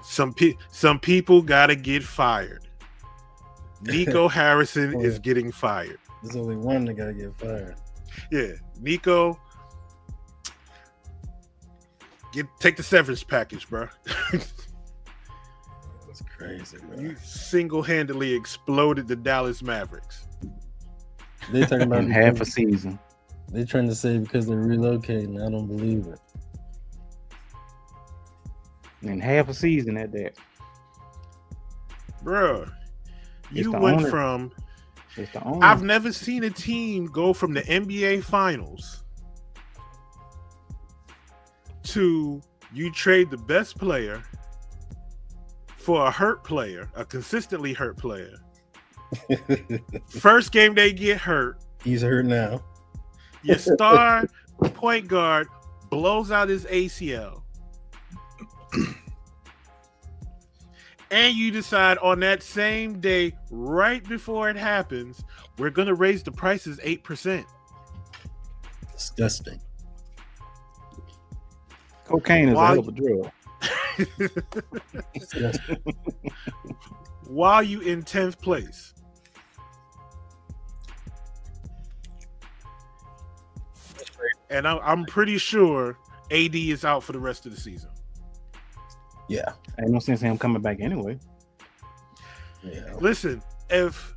Some people gotta get fired. Nico Harrison is getting fired. There's only one that gotta get fired. Yeah, Nico, take the severance package, bro. That's crazy, bro. You single-handedly exploded the Dallas Mavericks. They talking about in half a season. They're trying to say because they're relocating. I don't believe it. In half a season at that. Bro, you went from... I've never seen a team go from the NBA Finals to you trade the best player for a hurt player, a consistently hurt player. First game they get hurt. He's hurt now. Your star point guard blows out his ACL. And you decide on that same day, right before it happens, we're going to raise the prices 8%. Disgusting. Cocaine is a hell of a drug. While you in 10th place. And I'm pretty sure AD is out for the rest of the season. Yeah. Ain't no sense in him coming back anyway. Yeah. Listen, if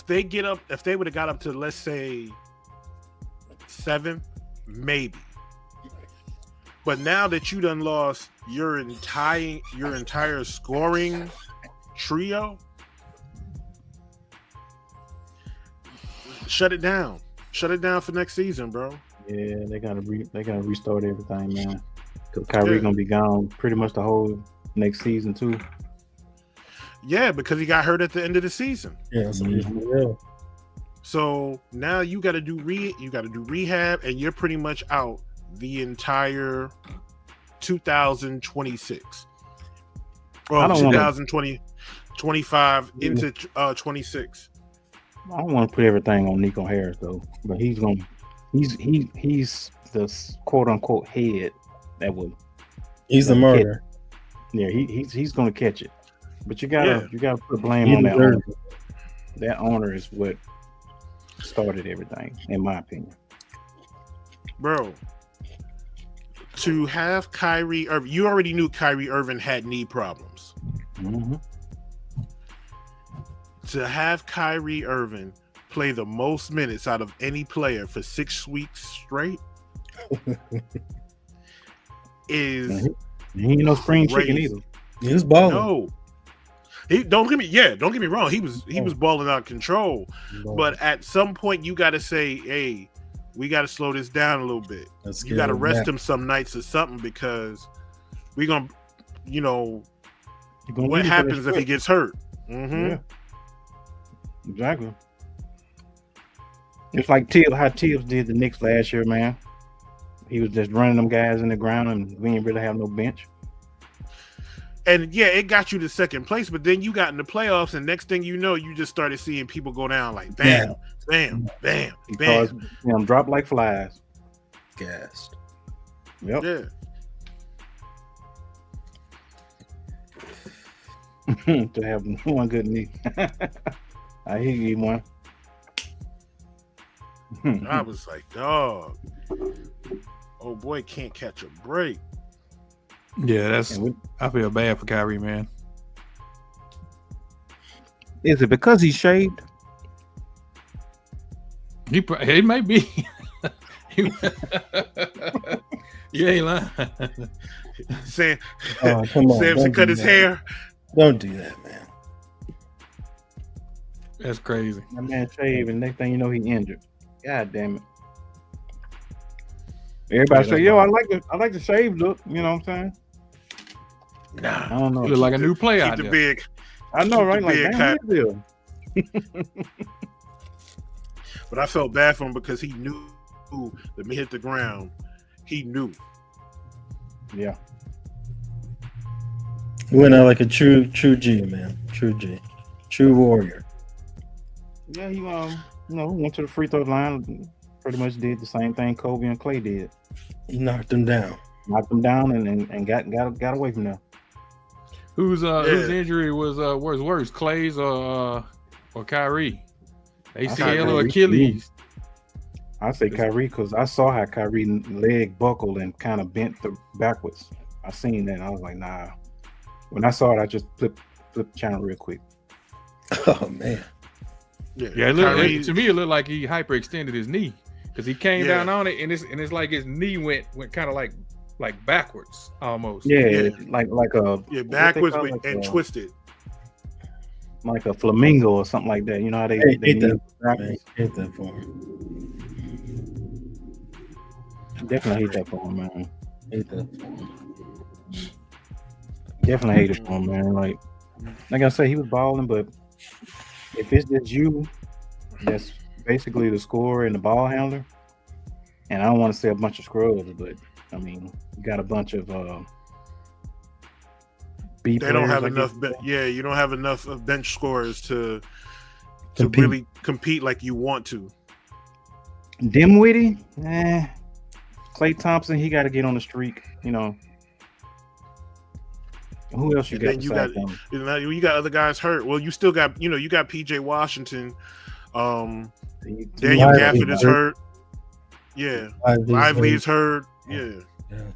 they would have got up to, let's say, 7, maybe. But now that you done lost your entire scoring trio, shut it down. Shut it down for next season, bro. Yeah, they gotta restart everything, man. Because Kyrie gonna be gone pretty much the whole next season too. Yeah, because he got hurt at the end of the season. Yeah, so now you got to do rehab, and you're pretty much out the entire 2026. Well, 2020, 25 into 26. I don't want to put everything on Nico Harris though, but he's the quote unquote head that would. He's the martyr. Yeah, he's gonna catch it, but you gotta put blame on that owner. That owner is what started everything, in my opinion. Bro, to have Kyrie Irving, you already knew Kyrie Irving had knee problems. Mm-hmm. To have Kyrie Irving play the most minutes out of any player for 6 weeks straight is he ain't no spring chicken either. He was balling. No. Don't get me wrong. He was balling out of control. But at some point you gotta say, hey, we gotta slow this down a little bit. You gotta rest him some nights or something, because we're gonna what happens if he gets hurt? Mm-hmm. Yeah. Exactly. It's like how Tibbs did the Knicks last year, man. He was just running them guys in the ground, and we didn't really have no bench. And yeah, it got you to second place, but then you got in the playoffs, and next thing you know, you just started seeing people go down like bam, bam, bam, bam. Drop like flies. Gassed. Yep. Yeah. To have one good knee. I hear you, one. I was like, dog, oh boy, can't catch a break. Yeah, I feel bad for Kyrie, man. Is it because he's shaved? He may be. You ain't lying. Samson cut his hair. Don't do that, man. That's crazy. My man shaved, and next thing you know, he injured. God damn it! Everybody say, "Yo, I like the shave look." You know what I'm saying? Nah, I don't know. You look like a new player out there. Big. I know, right? Like, damn, But I felt bad for him because he knew that me hit the ground. He knew. Yeah. He went out like a true G, man. True G. True warrior. Yeah, he went to the free throw line. Pretty much did the same thing Kobe and Clay did. He knocked him down. Knocked him down and got away from there. Whose injury was worse, Clay's or Kyrie? ACL or Achilles? I say Kyrie because I saw how Kyrie leg buckled and kind of bent backwards. I seen that and I was like, nah. When I saw it, I just flipped the channel real quick. Oh man. Yeah, to me it looked like he hyperextended his knee because he came down on it and it's like his knee went kind of like backwards almost. Like backwards and twisted. Like a flamingo or something like that. You know how they hate that for him. Definitely hate that for him, man. Hate that for him. Definitely hate it for him, man. Like I say, he was balling, but if it's just you, that's basically the scorer and the ball handler. And I don't want to say a bunch of scrubs, but I mean, you got a bunch of B players. They don't have enough. You don't have enough of bench scorers to really compete like you want to. Dimwitty, Klay Thompson, he got to get on the streak. You know. Who else you got? You got other guys hurt. Well, you still got you got PJ Washington. Daniel Gafford is hurt. Yeah, Lively is hurt. Yeah. I'm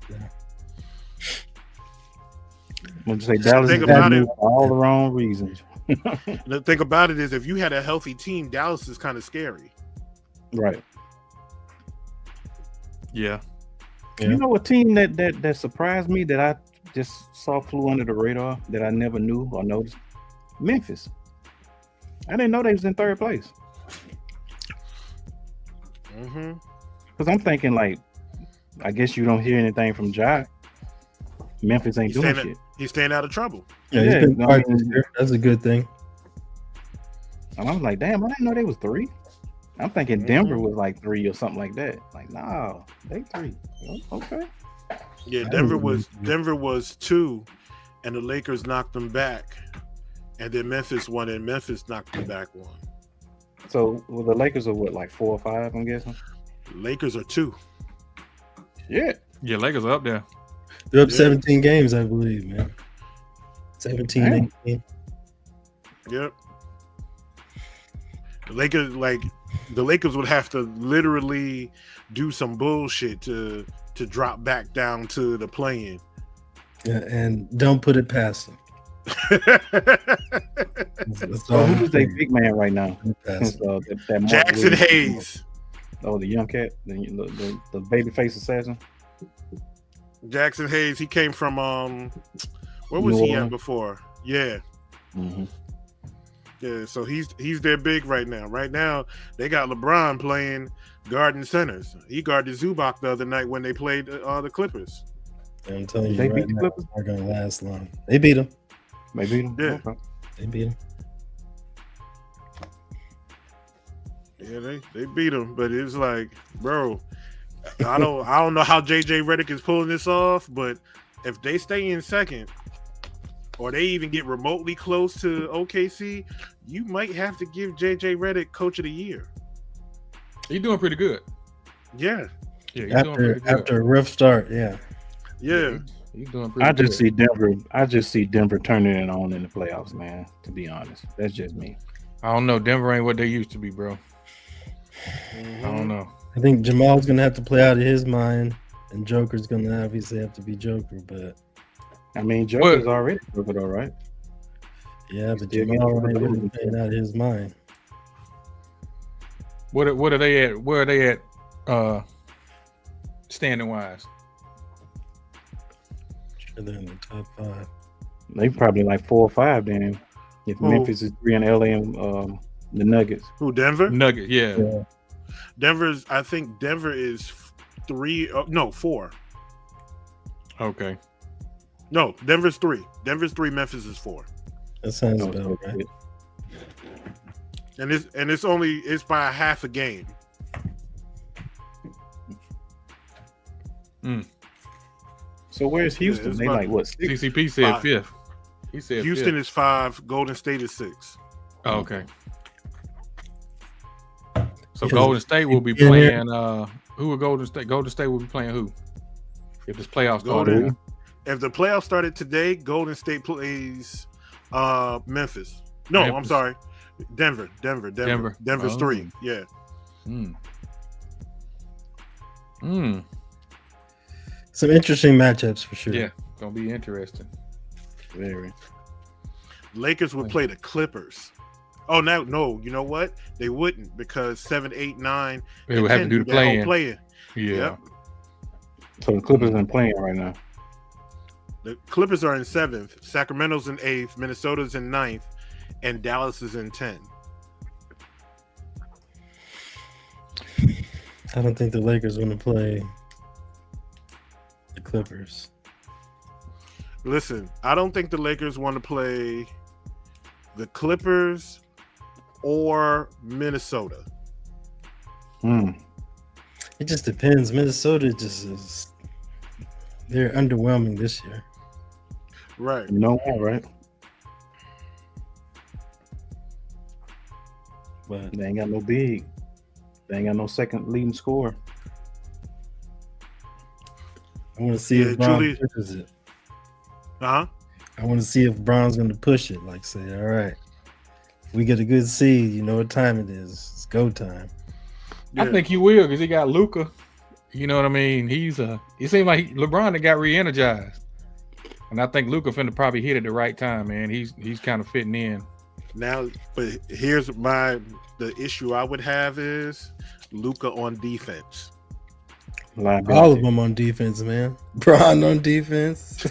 gonna say Dallas is bad news for all the wrong reasons. The thing about it is, if you had a healthy team, Dallas is kind of scary. Right. Yeah. You know a team that surprised me that I just saw flew under the radar that I never knew or noticed? Memphis. I didn't know they was in third place. Because I'm thinking, like, I guess you don't hear anything from Ja. Memphis ain't doing shit. He's staying out of trouble. Yeah, he's been quiet this year. That's a good thing. And I was like, damn, I didn't know they was 3. I'm thinking Denver was like 3 or something like that. Like, nah, they 3. Okay. Yeah, Denver was 2, and the Lakers knocked them back, and then Memphis won, and Memphis knocked them back 1. So the Lakers are what, like 4 or 5? I'm guessing. Lakers are 2. Yeah, Lakers are up there. They're up 17 games, I believe, man. 17, 18. Yep. The Lakers would have to literally do some bullshit to drop back down to the play-in. Yeah, and don't put it past them. So who's their big man right now? That Jackson Hayes. Oh, the young cat, the baby face assassin. Jackson Hayes. He came from where was he at before? Yeah. Mm-hmm. Yeah, so he's their big right now. Right now, they got LeBron playing guarding centers. He guarded Zubac the other night when they played the Clippers. Yeah, I'm telling you, they beat the Clippers. They're gonna last long. They beat them. They beat them. Yeah, okay. They beat them. Yeah, they beat them, but it's like, bro, I don't know how JJ Redick is pulling this off, but if they stay in second, or they even get remotely close to OKC, you might have to give JJ Redick Coach of the Year. He's doing pretty good. Yeah. Yeah, he's doing pretty good. After a rough start, yeah. Yeah. He's doing pretty good. I just see Denver turning it on in the playoffs, man, to be honest. That's just me. I don't know. Denver ain't what they used to be, bro. I don't know. I think Jamal's gonna have to play out of his mind, and Joker's gonna obviously have to be Joker. But I mean, Joker's already Joker, though, right? Yeah, but Jamal ain't really playing out of his mind. What are they at? Where are they at? Standing wise, Sure, they're in the top 5. They probably like 4 or 5. Then if Memphis is 3 and LA and the Nuggets. Who, Denver? Nuggets, yeah. I think Denver is 3. No, 4. Okay. No, Denver's 3. Denver's 3. Memphis is 4. That sounds about right. And it's by a half a game. So where's Houston? They like what? 6? CCP said 5th. He said Houston 5th. is 5. Golden State is 6. Oh, okay. So Golden State will be playing. Who will Golden State? Golden State will be playing who? If this playoffs started. If the playoffs started today, Golden State plays Memphis. No, Memphis. I'm sorry. Denver. Denver's 3. Yeah. Some interesting matchups for sure. Yeah, gonna be interesting. Very. Lakers would play the Clippers. Oh, no, you know what? They wouldn't, because 7, 8, 9. They would have to do the play-in. Yeah. Yep. So the Clippers aren't playing right now. The Clippers are in 7th. Sacramento's in 8th. Minnesota's in 9th. And Dallas is in 10. I don't think the Lakers want to play the Clippers. Listen, I don't think the Lakers want to play the Clippers or Minnesota. It just depends. Minnesota just is... They're underwhelming this year. Right. No, right. But they ain't got no big. They ain't got no second leading scorer. I want to see if Bron pushes it. I want to see if Bron's going to push it. Like, say, all right, if we get a good seed, you know what time it is. It's go time. Yeah. I think he will, because he got Luka. You know what I mean? It seems like LeBron got re-energized. And I think Luka finna probably hit at the right time, man. He's kind of fitting in. Now, but here's the issue I would have is Luka on defense. All of them on defense, man. Bron on defense.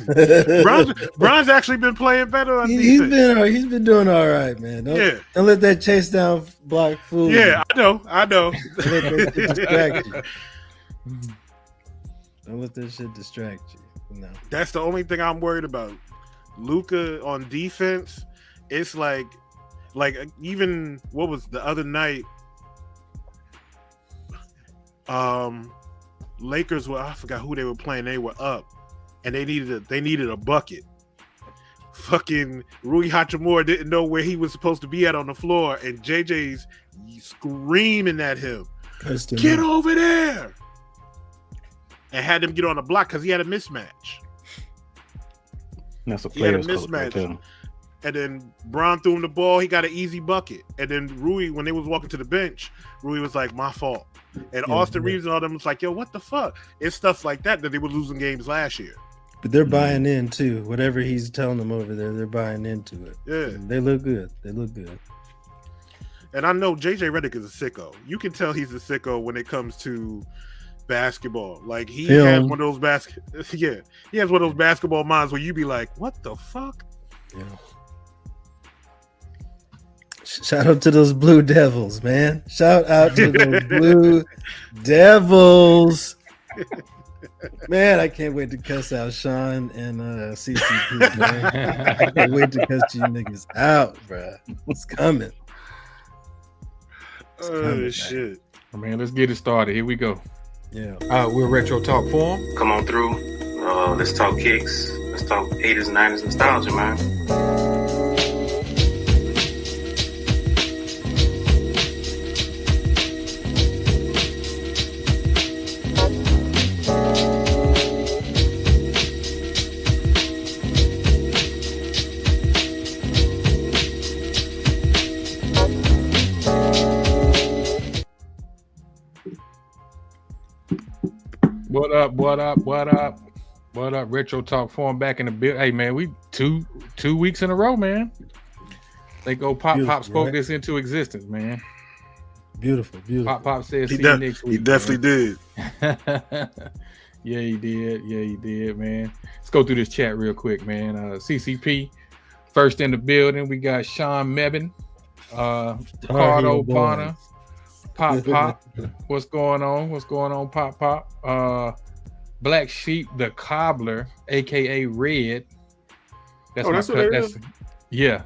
Bron's actually been playing better on defense. He's been doing all right, man. Don't let that chase down block fool. Yeah, I know. Don't let that shit distract you. Don't let that shit distract you. No. That's the only thing I'm worried about. Luka on defense, it's like even what was the other night? Lakers I forgot who they were playing. They were up, and they needed a bucket. Fucking Rui Hachimura didn't know where he was supposed to be at on the floor, and JJ's screaming at him, "Get over there!" And had him get on the block because he had a mismatch. That's a player's mismatch. Right, and then Bron threw him the ball. He got an easy bucket. And then Rui, when they was walking to the bench, Rui was like, "My fault." And Austin Reeves and all them was like, "Yo, what the fuck?" It's stuff like that they were losing games last year. But they're buying in too. Whatever he's telling them over there, they're buying into it. Yeah, they look good. And I know JJ Redick is a sicko. You can tell he's a sicko when it comes to basketball. Like he has one of those he has one of those basketball minds where you be like, "What the fuck?" Yeah. Shout out to those Blue Devils, man. Shout out to those Blue Devils. Man, I can't wait to cuss out Sean and CCP, man. I can't wait to cuss you niggas out, bro. It's coming. Shit. Man, let's get it started. Here we go. Yeah. We're Retro Talk Forum. Come on through. Let's talk kicks. Let's talk 80s and 90s nostalgia, man. What up? Retro Talk Forum back in the build. Hey man, we two weeks in a row, man. They go Pop spoke this into existence, man. Beautiful. Pop said see you next week. He definitely did. Yeah, he did, man. Let's go through this chat real quick, man. CCP first in the building. We got Sean Mebin, Ricardo Bonner, Pop. What's going on, Pop? Black Sheep, the Cobbler, aka Red. That's what it is. Yeah.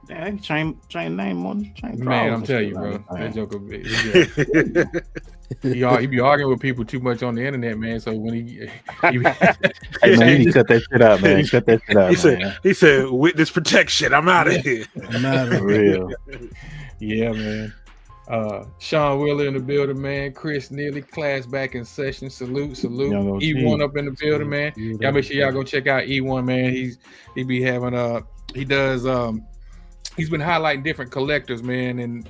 Damn, change name on man. I'm telling you, bro. That joker, he be arguing with people too much on the internet, man. So when he hey, man, you cut that shit out, man. Cut that shit out. He said, witness protection. I'm out of here. I'm out of real. Yeah, man. Sean Wheeler in the building, man. Chris Neely, class back in session. Salute. Young OG. E1 up in the building, man. Y'all make sure y'all go check out E1, man. He be having he's been highlighting different collectors, man, in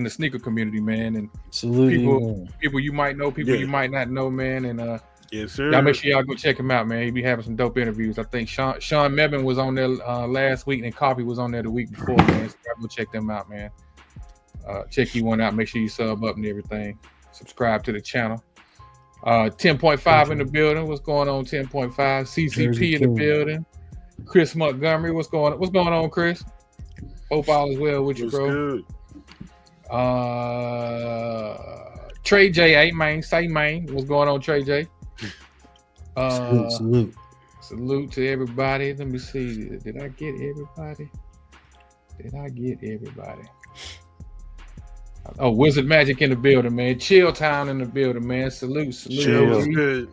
the sneaker community, man. And Salute people you might know, people you might not know, man. And yes, sir. y'all make sure y'all go check him out, man. He be having some dope interviews. I think Sean Mebin was on there last week, and Coffee was on there the week before, man. So y'all go check them out, man. Check E1 out. Make sure you sub up and everything. Subscribe to the channel. 10.5 in the building. What's going on? 10.5. CCP in the building. Chris Montgomery. What's going on, Chris? Hope all is well with you, bro. Good. Trey J, ain't man. Say man. What's going on, Trey J? Salute to everybody. Let me see. Did I get everybody? Oh, Wizard Magic in the building, man. Chill Town in the building, man. Salute. Chill. Good.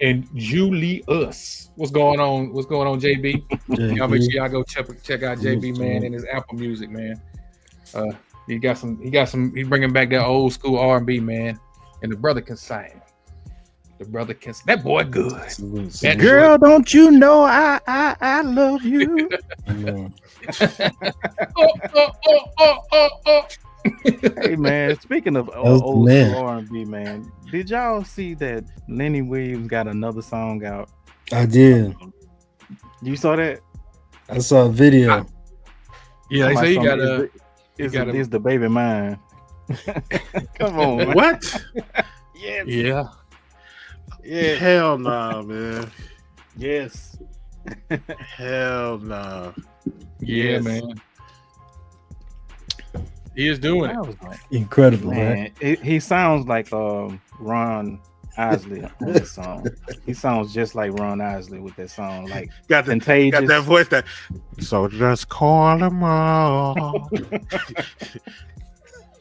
And Julius. What's going on, JB? Y'all make sure y'all go check out JB, man, and his Apple Music, man. He's bringing back that old school R&B, man. And the brother can sing. That boy good. That girl, don't you know I love you? Hey man, speaking of old school R&B, man, did y'all see that Lenny Williams got another song out? I did. You saw that? I saw a video. Yeah, they say he got Is the baby mine? Come on, man. What? Yeah. Hell nah, man. Yes. Hell nah. Yeah, man. He is doing it. Incredible, man. Right? He sounds like Ron Isley on this song. He sounds just like Ron Isley with that song, like Contagious. Got that voice that. So just call him up.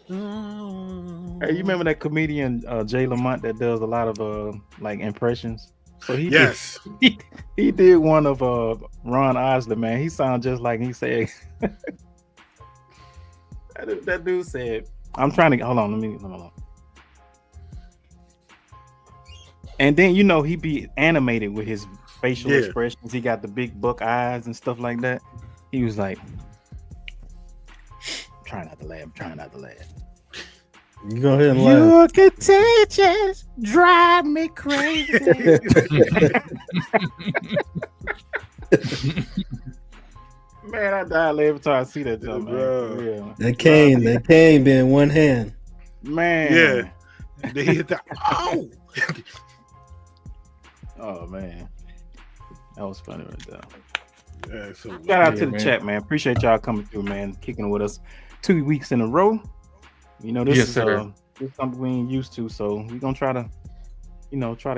Hey, you remember that comedian Jay Lamont that does a lot of like impressions? So he did one of Ron Isley, man. He sounds just like he said. that dude said, "I'm trying to hold on. Hold on." And then he be animated with his facial expressions. He got the big buck eyes and stuff like that. He was like, "Trying not to laugh. You go ahead and laugh. You're contagious, drive me crazy." Man, I die every time I see that jump, man. Yeah. That cane be in one hand. Man. Yeah. They hit the Oh man. That was funny right there. Yeah, so shout out to the chat, man. Appreciate y'all coming through, man. Kicking with us 2 weeks in a row. This is something we ain't used to, so we're gonna try to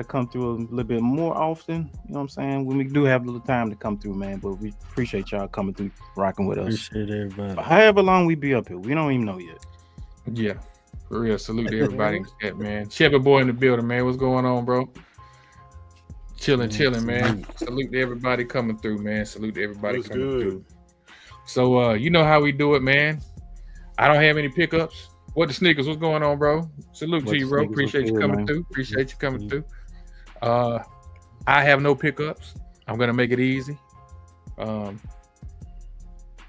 come through a little bit more often. You know what I'm saying? When we do have a little time to come through, man. But we appreciate y'all coming through, rocking with us. Appreciate everybody. However long we be up here, we don't even know yet. Yeah, for real. Salute to everybody in the chat, man. Shepherd Boy in the building, man. What's going on, bro? Chilling, man. Salute to everybody coming through, man. Through. So, you know how we do it, man. I don't have any pickups. What the sneakers? What's going on, bro? Salute to you, bro. Appreciate you coming through. I have no pickups. I'm gonna make it easy.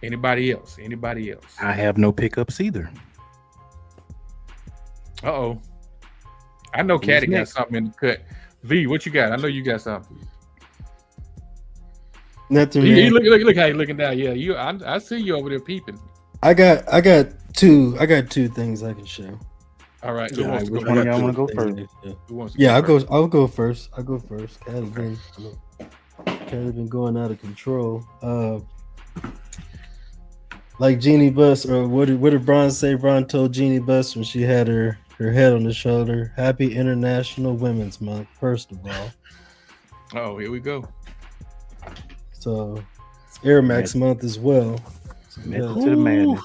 Anybody else? I have no pickups either. Uh-oh. I know Caddy got something in the cut. V, what you got? I know you got something. Nothing. Look how you looking down. Yeah, I see you over there peeping. I got two things I can share. All right. Which one of y'all want to go first? I'll go first. Caddy been going out of control. Like Jeannie Buss, or what did Bron say? Bron told Jeannie Buss when she had her head on the shoulder, "Happy International Women's Month." First of all. Oh, here we go. So it's Air Max month as well. Method to the madness.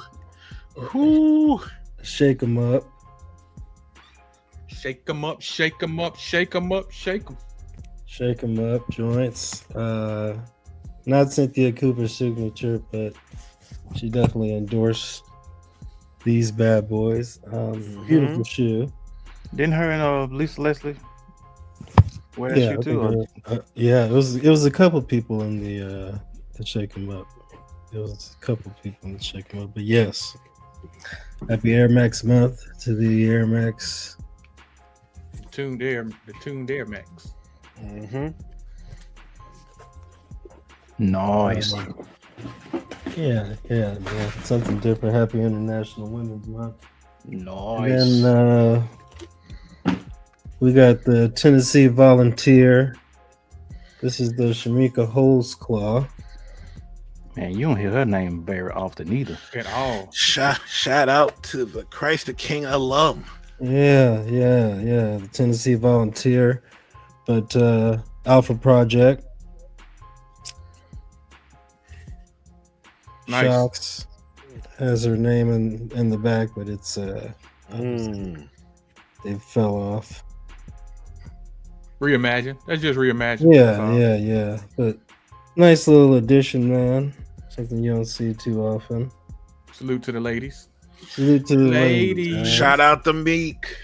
Shake them up. Shake them up, shake them up, shake them up, shake them. Shake them up, joints. Not Cynthia Cooper's signature, but She definitely endorsed these bad boys. Beautiful shoe. Didn't her and Lisa Leslie wear that Yeah, shoe I too? think, yeah. It was a couple people in the Shake 'em Up. It was a couple people in the Shake 'em Up. But yes, happy Air Max month to the Air Max. The tuned Air Max. Nice. Yeah, man. Something different. Happy International Women's Month. Nice. And then we got the Tennessee Volunteer. This is the Shamika Holesclaw. Man, you don't hear her name very often either. At all. Shout out to the Christ the King alum. Yeah. The Tennessee Volunteer. But Alpha Project. Nice. Shocks has her name in the back, but it's they fell off. Reimagine. That's just reimagine. Yeah. But nice little addition, man. Something you don't see too often. Salute to the ladies. Salute to the ladies. Shout out to Meek.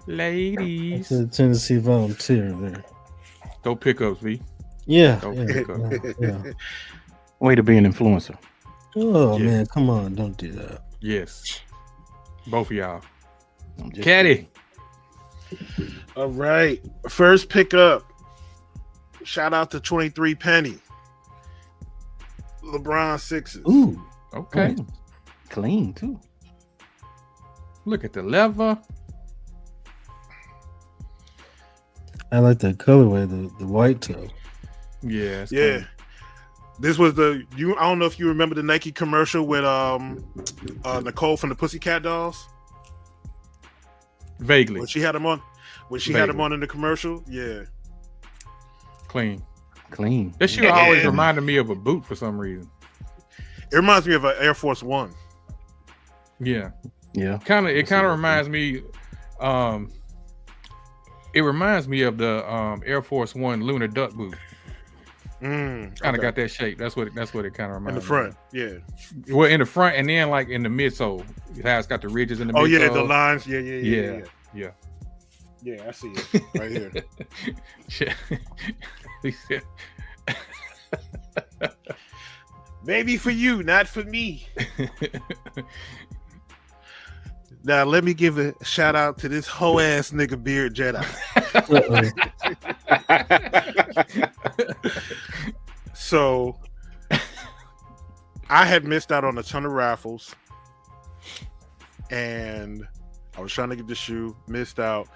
Ladies. To the Tennessee Volunteer there. Dope pickups, V. Yeah. Dope Yeah. pickup. Way to be an influencer. Oh Yeah. man, come on, don't do that. Yes. Both of y'all. I'm just Caddy. All right. First pickup. Shout out to 23 Penny. LeBron Sixes. Ooh, Okay. clean too. Look at the lever. I like that colorway, the white toe. Yeah. it's Yeah. clean. This was I don't know if you remember the Nike commercial with Nicole from the Pussycat Dolls. Vaguely. When she had him on. When she had him on in the commercial. Yeah. Clean. Clean. That shoe always reminded me of a boot for some reason. It reminds me of an Air Force One. Yeah. Yeah. It kind of reminds me it reminds me of the Air Force One lunar duck boot. Kind of got that shape. That's what it kind of reminds me. In the front, yeah. Well, in the front and then like in the midsole. How it's got the ridges in the midsole. Oh yeah, the lines. Yeah. Yeah, I see it right here. He said, Maybe for you, not for me. Now let me give a shout out to this hoe ass nigga Beard Jedi. So I had missed out on a ton of raffles and I was trying to get the shoe, missed out.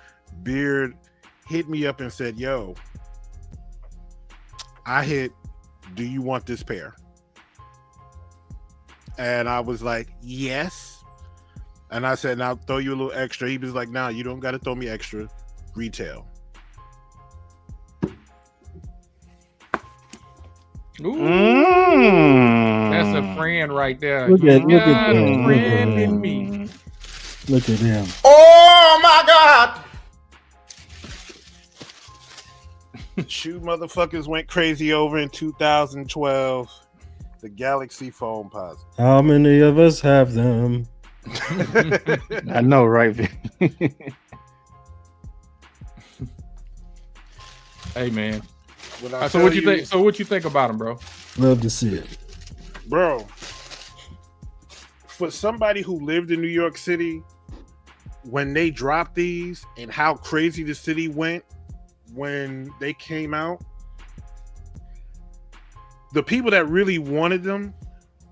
Beard hit me up and said, yo, do you want this pair? And I was like, yes. And I said, I'll throw you a little extra. He was like, nah, you don't got to throw me extra. Retail. ooh, that's a friend right there. Look at a that. friend in me. Look at him. Oh my God. Shoe motherfuckers went crazy over in 2012. The Galaxy Foam Posit. How many of us have them? I know, right? Hey man. When So what you think? So what you think about him, bro? Love to see it. Bro, for somebody who lived in New York City, when they dropped these and how crazy the city went when they came out, the people that really wanted them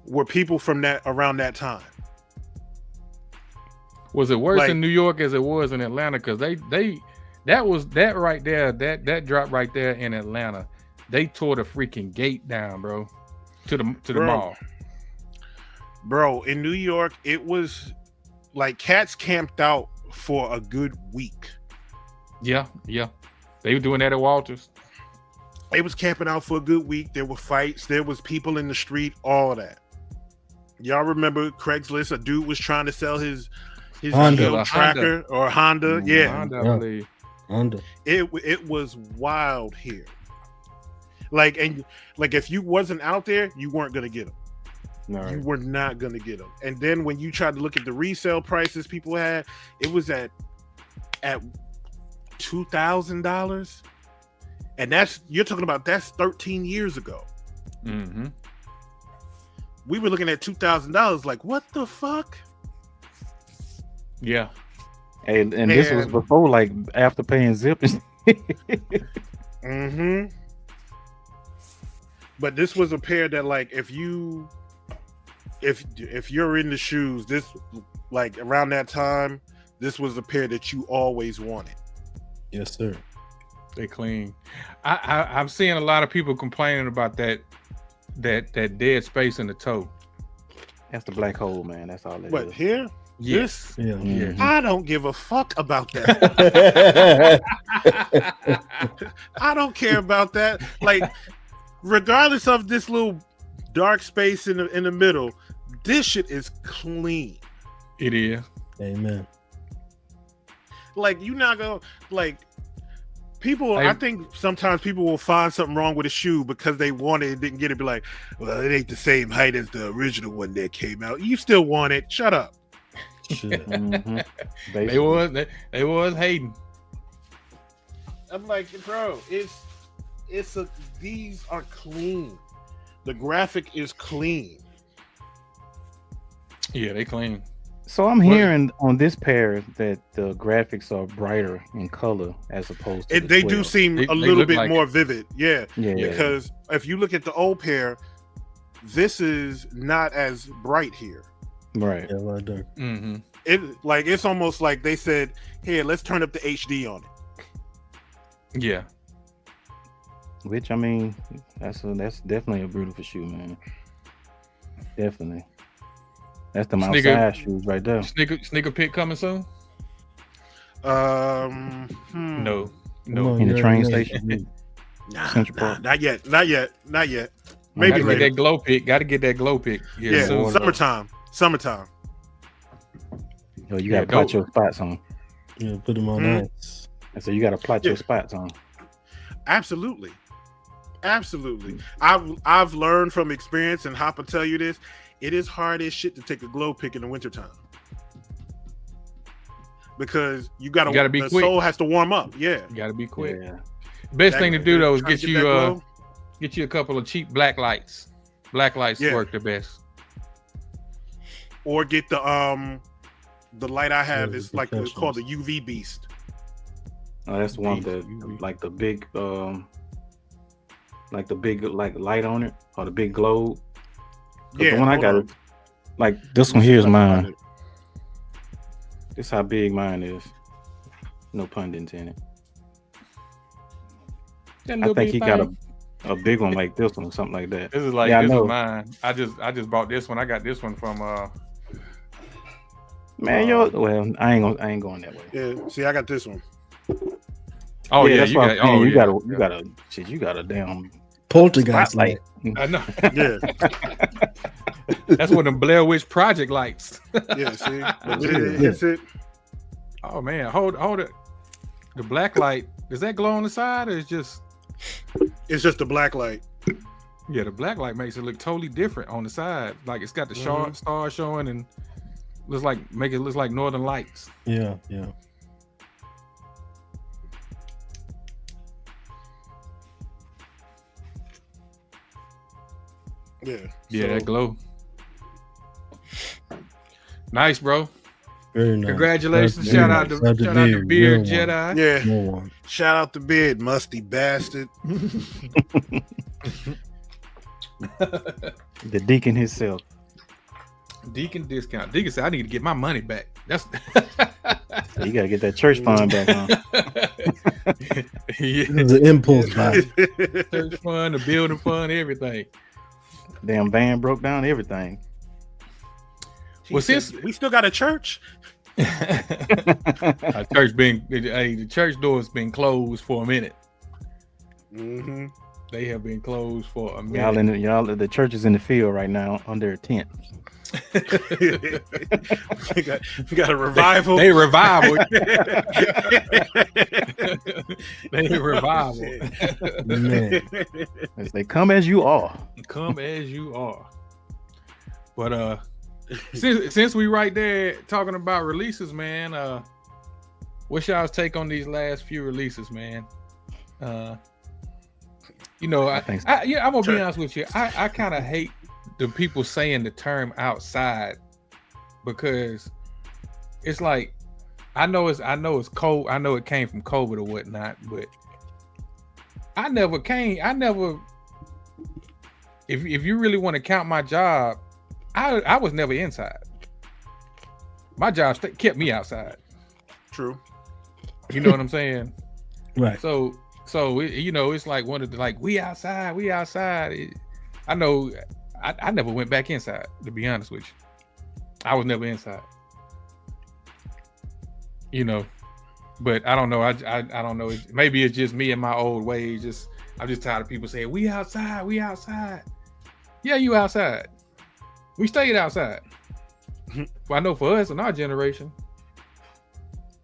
were people from around that time. Was it worse in New York as it was in Atlanta? Because that right there, that drop right there in Atlanta, they tore the freaking gate down, bro, to the mall. Bro, in New York, it was like cats camped out for a good week. Yeah. They were doing that at Walters. They was camping out for a good week. There were fights. There was people in the street. All of that. Y'all remember Craigslist? A dude was trying to sell his Honda. tracker or Honda. Yeah. Honda, I believe. Honda. It was wild here. Like if you wasn't out there, you weren't gonna get them. You were not going to get them. And then when you tried to look at the resale prices people had, it was at $2,000. And you're talking about that's 13 years ago. Mm-hmm. We were looking at $2,000. Like, what the fuck? Yeah. Hey, and this was before, like, after paying zip. Mm-hmm. But this was a pair that, like, if you're in the shoes, this, like, around that time, this was a pair that you always wanted. Yes, sir. They clean. I'm seeing a lot of people complaining about that dead space in the toe. That's the black hole, man. That's all it is. But here? Yes. Yeah. Mhm. I don't give a fuck about that. I don't care about that. Like, regardless of this little dark space in the middle, this shit is clean. It is. Amen. Like, you not gonna, like, people, I think sometimes people will find something wrong with a shoe because they want it and didn't get it. Be like, well, it ain't the same height as the original one that came out. You still want it. Shut up. Mm-hmm. They was hating. I'm like, bro, these are clean. The graphic is clean. Yeah, they clean. So I'm hearing on this pair that the graphics are brighter in color as opposed to They do seem a little bit more vivid. Yeah. Because if you look at the old pair, this is not as bright here. Right. Yeah, right there. Mm-hmm. It's almost like they said, "Here, let's turn up the HD on it." Yeah. Which, I mean, that's definitely a beautiful shoe, man. Definitely. That's the outside shoes right there. Sneaker pick coming soon? No. In the train station. Not yet. Maybe Gotta get that glow pick. Got to get that glow pick. Yeah, summertime. Yo, you gotta plot your spots on. Yeah, put them on ice. And so you gotta plot your spots on. Absolutely. I've learned from experience, and Hop will tell you this. It is hard as shit to take a glow pick in the wintertime. Because you gotta be quick. The sole has to warm up. Yeah. You gotta be quick. Yeah. Best thing to do though is get you a couple of cheap black lights. Black lights work the best. Or get the light I have is like it's called the UV Beast. Oh, that's the one that like the big light on it or the big globe. Yeah, the one I got it. Like this one here is mine. This how big mine is. No pun intended. I think he got a big one like this one or something like that. This is like this is mine. I just bought this one. I got this one from man, I ain't going that way. Yeah, see, I got this one. Oh yeah, that's why you got a damn poltergeist light. I know. Yeah. That's one of them Blair Witch Project lights. Yeah, see? That's it. Oh man, hold it. The black light, does that glow on the side or it's just the black light? Yeah, the black light makes it look totally different on the side. Like it's got the star showing and make it look like northern lights. Yeah. Yeah, that glow. Nice, bro. Very nice. Congratulations. Shout out to Beard Jedi. Yeah. Shout out to Beard, musty bastard. The deacon himself. Deacon discount. Deacon said, I need to get my money back. That's you gotta get that church fund back on. Yeah. The impulse buy. Church fund, the building fund, everything. Damn van broke down, everything. Well, since we still got a church. The church door's been closed for a minute. Mm-hmm. They have been closed for a minute. The church is in the field right now under a tent. we got a revival. They revival. They revival. Man. They come as you are. Come as you are. But since we right there talking about releases, man, what's y'all's take on these last few releases, man? You know, I'm gonna be honest with you. I kind of hate the people saying the term outside, because it's like, I know it's cold. I know it came from COVID or whatnot, but if you really want to count my job, I was never inside. My job kept me outside. True. You know what I'm saying? Right. So it's like one of the, like, we outside. I know I never went back inside, to be honest with you. I was never inside. You know, but I don't know. I don't know. Maybe it's just me and my old ways. I'm just tired of people saying we outside. Yeah, you outside. We stayed outside. Well, I know for us in our generation.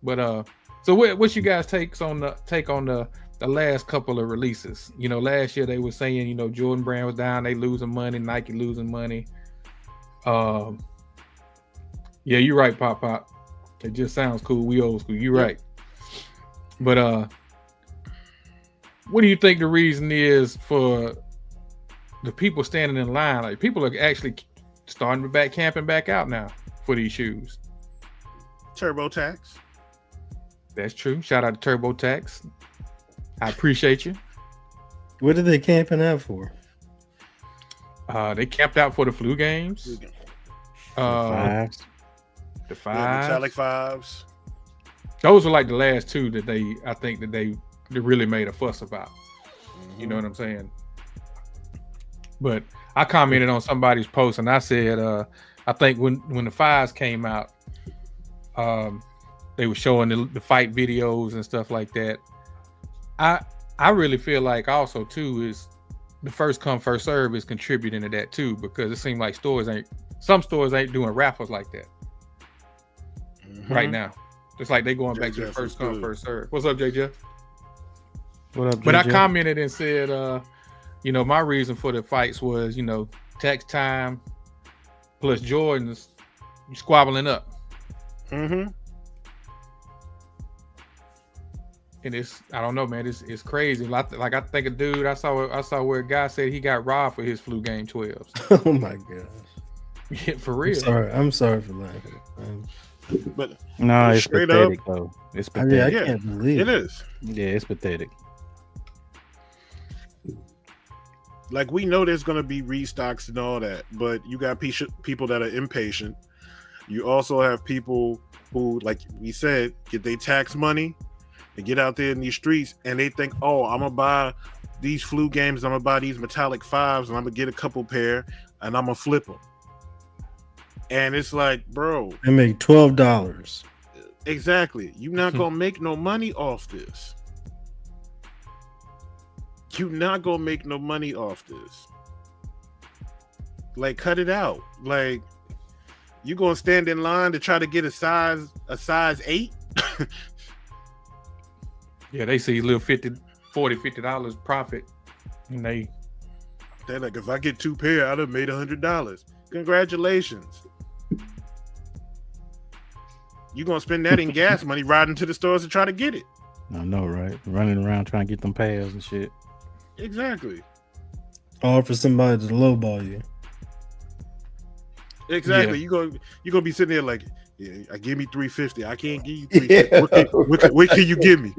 But so what's you guys take on the last couple of releases? You know, last year they were saying, you know, Jordan Brand was down, they losing money, Nike losing money. Yeah, you're right, Pop. It just sounds cool. We old school. You're right. But what do you think the reason is for the people standing in line? Like, people are actually starting to camping back out now for these shoes. TurboTax. That's true. Shout out to TurboTax. I appreciate you. What are they camping out for? They camped out for the flu games. The fives. Metallic fives. Those are like the last two that I think they really made a fuss about. Mm-hmm. You know what I'm saying? But I commented on somebody's post and I said, I think when the fives came out, they were showing the fight videos and stuff like that. I really feel like also too is the first come first serve is contributing to that too, because it seems like some stores ain't doing raffles like that right now. It's like they going back to the first come first serve. What's up, JJ? What up, JJ? But I commented and said, you know, my reason for the fights was, you know, tax time plus Jordans squabbling up. Mm-hmm. And I don't know, man. It's crazy. Like I think a dude I saw where a guy said he got robbed for his flu game 12s. Oh my gosh. Yeah, for real. I'm sorry for laughing. But no, it's pathetic up, though. It's pathetic. I can't believe it is. Yeah, it's pathetic. Like, we know there's going to be restocks and all that, but you got people that are impatient. You also have people who, like we said, get their tax money and get out there in these streets and they think, oh, I'm going to buy these flu games, I'm going to buy these metallic fives, and I'm going to get a couple pair and I'm going to flip them. And it's like, bro, they make $12. Exactly. You're not going to make no money off this. You're not going to make no money off this. Like, cut it out. Like, you going to stand in line to try to get a size 8? Yeah, they see a little $50 profit. And they're like, if I get 2 pair, I'd have made $100. Congratulations. You're going to spend that in gas money riding to the stores to try to get it. I know, right? Running around trying to get them pairs and shit. Exactly. All for somebody to lowball you. Exactly. Yeah. You're gonna be sitting there like, yeah, I give me $350. I can't give you $350. Yeah, what can you give me?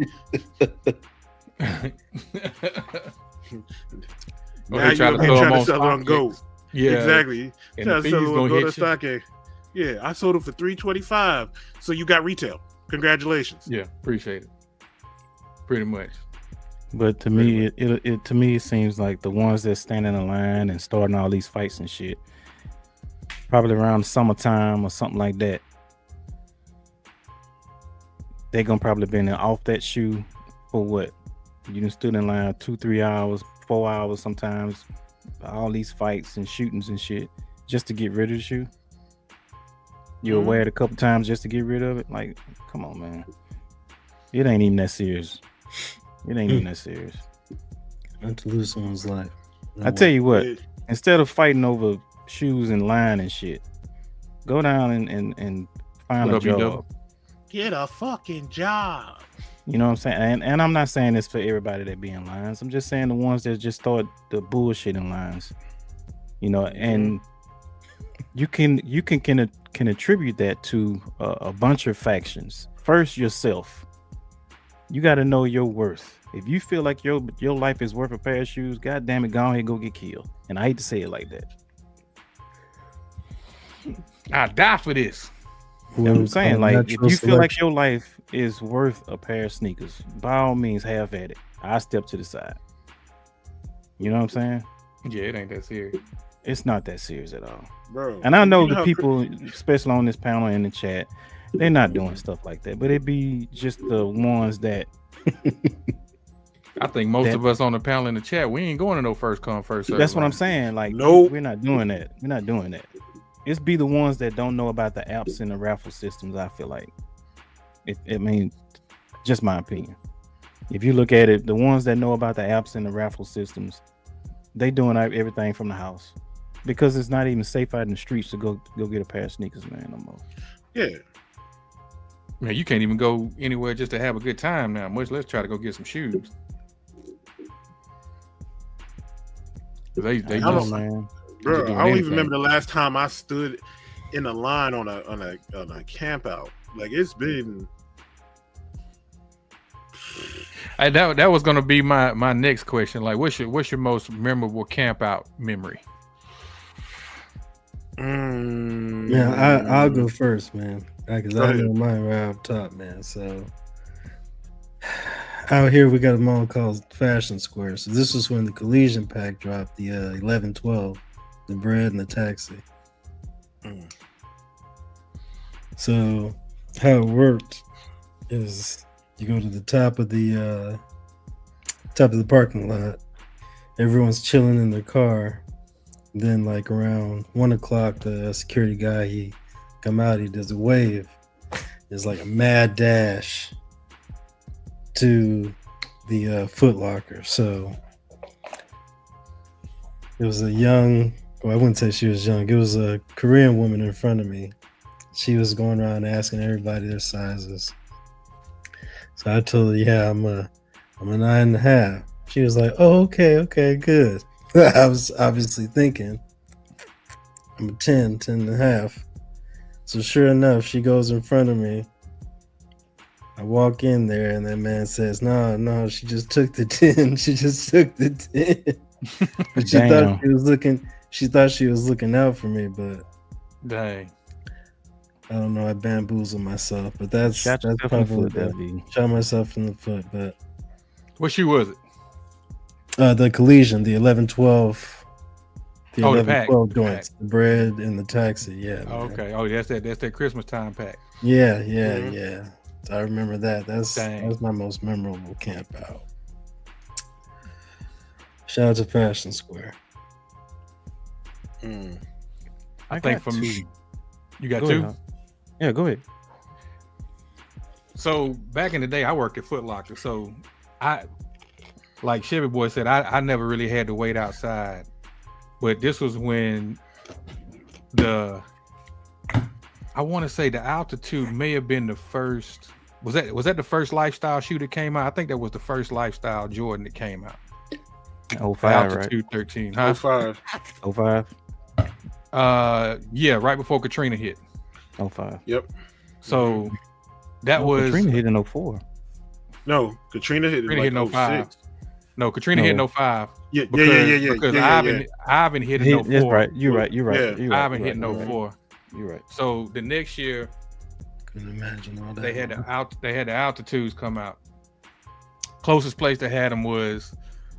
Now you're trying to sell it on Go. Yeah, exactly. Trying to sell it on Go to StockX. Yeah, I sold it for $325. So you got retail. Congratulations. Yeah, appreciate it. Pretty much. But to me, it seems like the ones that stand in the line and starting all these fights and shit, probably around summertime or something like that, they're gonna probably been off that shoe for what? You done stood in line 2-3 hours, 4 hours sometimes, all these fights and shootings and shit just to get rid of the shoe. You wear it a couple times just to get rid of it. Like, come on, man. It ain't even that serious. It ain't even that serious. Not to lose someone's life. I tell you what, instead of fighting over shoes in line and shit. Go down and find a job. Get a fucking job. You know what I'm saying? And I'm not saying this for everybody that be in lines. I'm just saying the ones that just start the bullshit in lines. You know, and you can attribute that to a bunch of factions. First, yourself. You got to know your worth. If you feel like your life is worth a pair of shoes, God damn it, go ahead and go get killed. And I hate to say it like that. I die for this. You know what I'm saying? Like, if you feel like your life is worth a pair of sneakers, by all means, have at it. I step to the side. You know what I'm saying? Yeah, it ain't that serious. It's not that serious at all. Bro. And I know the people, especially on this panel in the chat, they're not doing stuff like that. But it be just the ones that... I think most of us on the panel in the chat, we ain't going to no first come, first serve. That's what I'm saying. Like, nope. We're not doing that. We're not doing that. It's be the ones that don't know about the apps and the raffle systems. I feel like I mean, just my opinion. If you look at it, the ones that know about the apps and the raffle systems, they doing everything from the house because it's not even safe out in the streets to go get a pair of sneakers, man. No more. Yeah, man, you can't even go anywhere just to have a good time now. Much less try to go get some shoes. They just, man. Bro, I don't even remember the last time I stood in a line on a camp out. Like, it's been. That was gonna be my next question. Like, what's your most memorable camp out memory? Yeah, I'll go first, man, because I know mine right off top, man. So out here we got a mall called Fashion Square. So this was when the Collision pack dropped, the 11-12. The bread and the taxi. So how it worked is you go to the top of the parking lot. Everyone's chilling in their car. Then like around 1 o'clock, the security guy, he come out, he does a wave. It's like a mad dash to the Foot Locker. So it was a young, well, I wouldn't say she was young. It was a Korean woman in front of me. She was going around asking everybody their sizes. So I told her, yeah, I'm a 9.5. She was like, oh, okay, good. I was obviously thinking I'm a 10.5. So sure enough, she goes in front of me. I walk in there and that man says, no, she just took the 10. She just took the 10. But she thought she was looking. She thought she was looking out for me, but dang, I don't know. I bamboozled myself, but that's probably shot myself in the foot. But what shoe was it? The Collision, the 11-12, the 11-12 joints, the bread and the taxi. Yeah. Oh, okay. Oh, that's that Christmas time pack. Yeah. I remember that. That's my most memorable camp out. Shout out to Fashion Square. I think for me, you got two? Yeah, go ahead. So back in the day, I worked at Foot Locker. So like Chevy Boy said, I never really had to wait outside. But this was when I want to say the Altitude may have been the first. Was that the first lifestyle shoe that came out? I think that was the first lifestyle Jordan that came out. 05, Altitude right? 13. Huh? 05. 05. Yeah, right before Katrina hit. 05. Yep. So that was Katrina hit in 04. No, Katrina hit in 05. No, Katrina hit in 05. Yeah. Because Ivan hit in 04. That's right. You're right. Ivan hit in 04. You're right. So the next year, couldn't imagine all that. They had the Altitudes come out. Closest place they had them was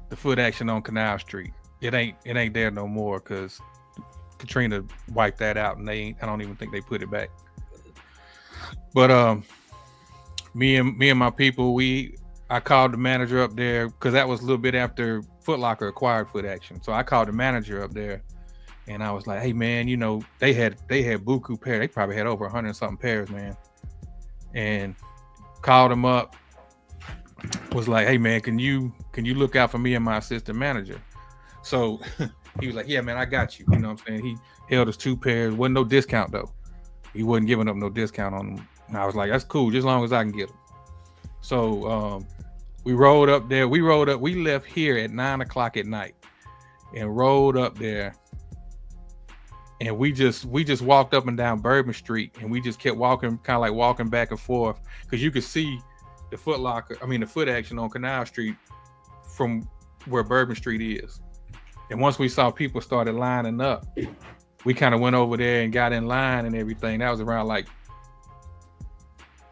the Foot Action on Canal Street. It ain't there no more because Katrina wiped that out, and I don't even think they put it back. But me and my people, I called the manager up there because that was a little bit after Foot Locker acquired Foot Action. So I called the manager up there, and I was like, "Hey man, they had buku pairs. They probably had over 100 something pairs, man." And called him up. Was like, "Hey man, can you look out for me and my assistant manager?" So he was like, yeah, man, I got you. You know what I'm saying? He held us 2 pairs. Wasn't no discount though. He wasn't giving up no discount on them. And I was like, that's cool, just as long as I can get them. So we rolled up there. We left here at 9:00 at night and rolled up there. And we just walked up and down Bourbon Street, and we just kept walking, kind of like walking back and forth, because you could see the the foot action on Canal Street from where Bourbon Street is. And once we saw people started lining up, we kind of went over there and got in line and everything. That was around like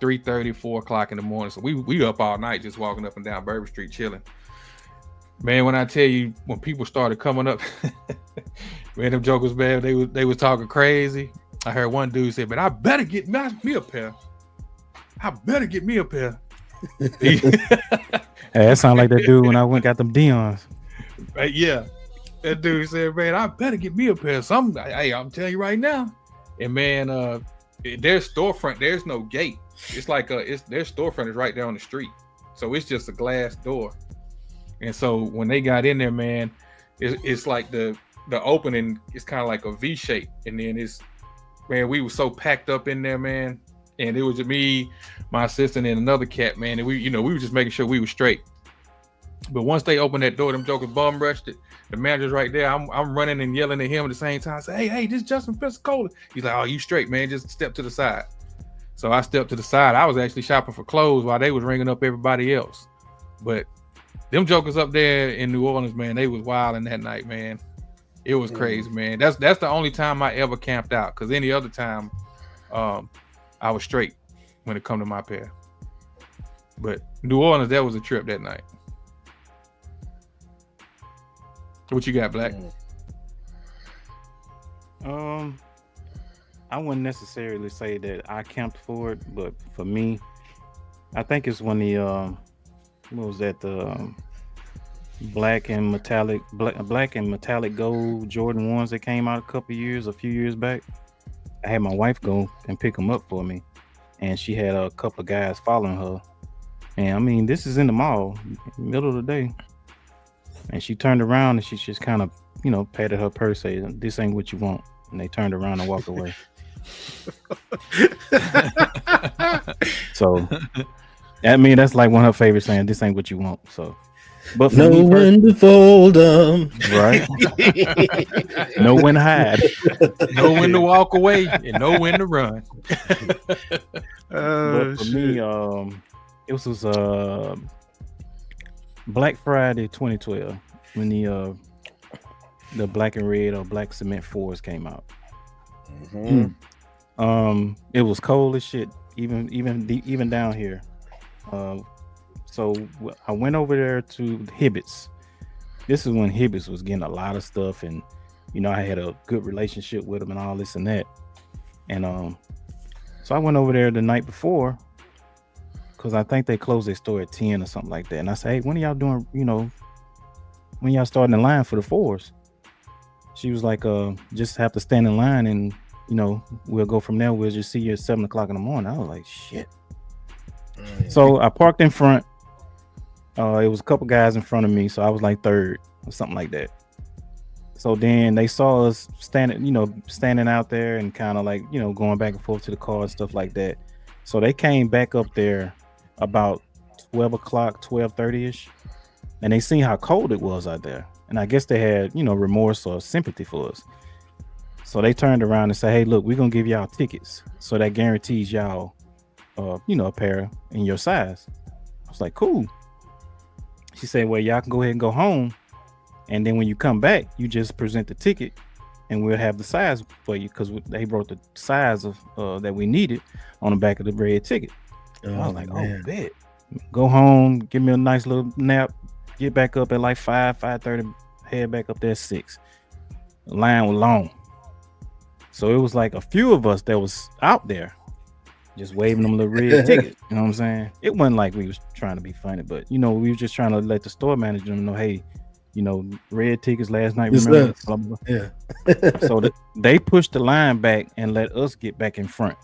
3:30, 4 o'clock in the morning. So we up all night just walking up and down Bourbon Street chilling. Man, when I tell you, when people started coming up, man, them jokers, man, they was talking crazy. I heard one dude say, "But I better get me a pair. I better get me a pair." Hey, that sound like that dude when I went got them Dion's. Right, yeah, that dude said, "Man, I better get me a pair." Hey, I'm telling you right now. And man, their storefront, there's no gate. It's like their storefront is right there on the street, so it's just a glass door. And so when they got in there, man, it's like the opening is kind of like a V shape, and then we were so packed up in there, man. And it was just me, my assistant, and another cat, man. And we were just making sure we were straight. But once they opened that door, them jokers bum rushed it. The manager's right there. I'm running and yelling at him at the same time. I say, hey, this is Justin Pensacola. He's like, oh, you straight, man. Just step to the side. So I stepped to the side. I was actually shopping for clothes while they was ringing up everybody else. But them jokers up there in New Orleans, man, they was wilding that night, man. It was crazy, man. That's the only time I ever camped out, because any other time I was straight when it come to my pair. But New Orleans, that was a trip that night. What you got, Black? I wouldn't necessarily say that I camped for it, but for me, I think it's when the what was that, the black and metallic gold Jordan 1s that came out a few years back. I had my wife go and pick them up for me, and she had a couple of guys following her. And I mean, this is in the mall, middle of the day. And she turned around and she just kind of, patted her purse, saying, "This ain't what you want." And they turned around and walked away. So, I mean, that's like one of her favorites, saying, "This ain't what you want." So, but for know when to fold them, right? Know when to hide, know when to walk away, and know when to run. But for me, it was Black Friday 2012 when the black and red or black cement 4s came out. It was cold as shit, even down here. So I went over there to Hibbett's. This is when Hibbett's was getting a lot of stuff, and I had a good relationship with them and all this and that. And so I went over there the night before, because I think they closed their store at 10 or something like that. And I said, "Hey, when are y'all doing, when y'all starting the line for the 4s?" She was like, "Just have to stand in line, and we'll go from there. We'll just see you at 7 o'clock in the morning." I was like, shit. So I parked in front. It was a couple guys in front of me, so I was like third or something like that. So then they saw us standing out there and kind of like, going back and forth to the car and stuff like that. So they came back up there about 12 o'clock, 12:30ish, and they seen how cold it was out there. And I guess they had, remorse or sympathy for us. So they turned around and said, "Hey, look, we're going to give y'all tickets. So that guarantees y'all, a pair in your size." I was like, "Cool." She said, "Well, y'all can go ahead and go home. And then when you come back, you just present the ticket and we'll have the size for you." Because they wrote the size of that we needed on the back of the red ticket. I was like, man. "Oh, bet." Go home, give me a nice little nap, get back up at like 5:30, head back up there at 6. The line was long. So it was like a few of us that was out there just waving them little red tickets. You know what I'm saying? It wasn't like we was trying to be funny, but we were just trying to let the store manager know, "Hey, red tickets last night." Remember? Blah, blah, blah. Yeah. So they pushed the line back and let us get back in front,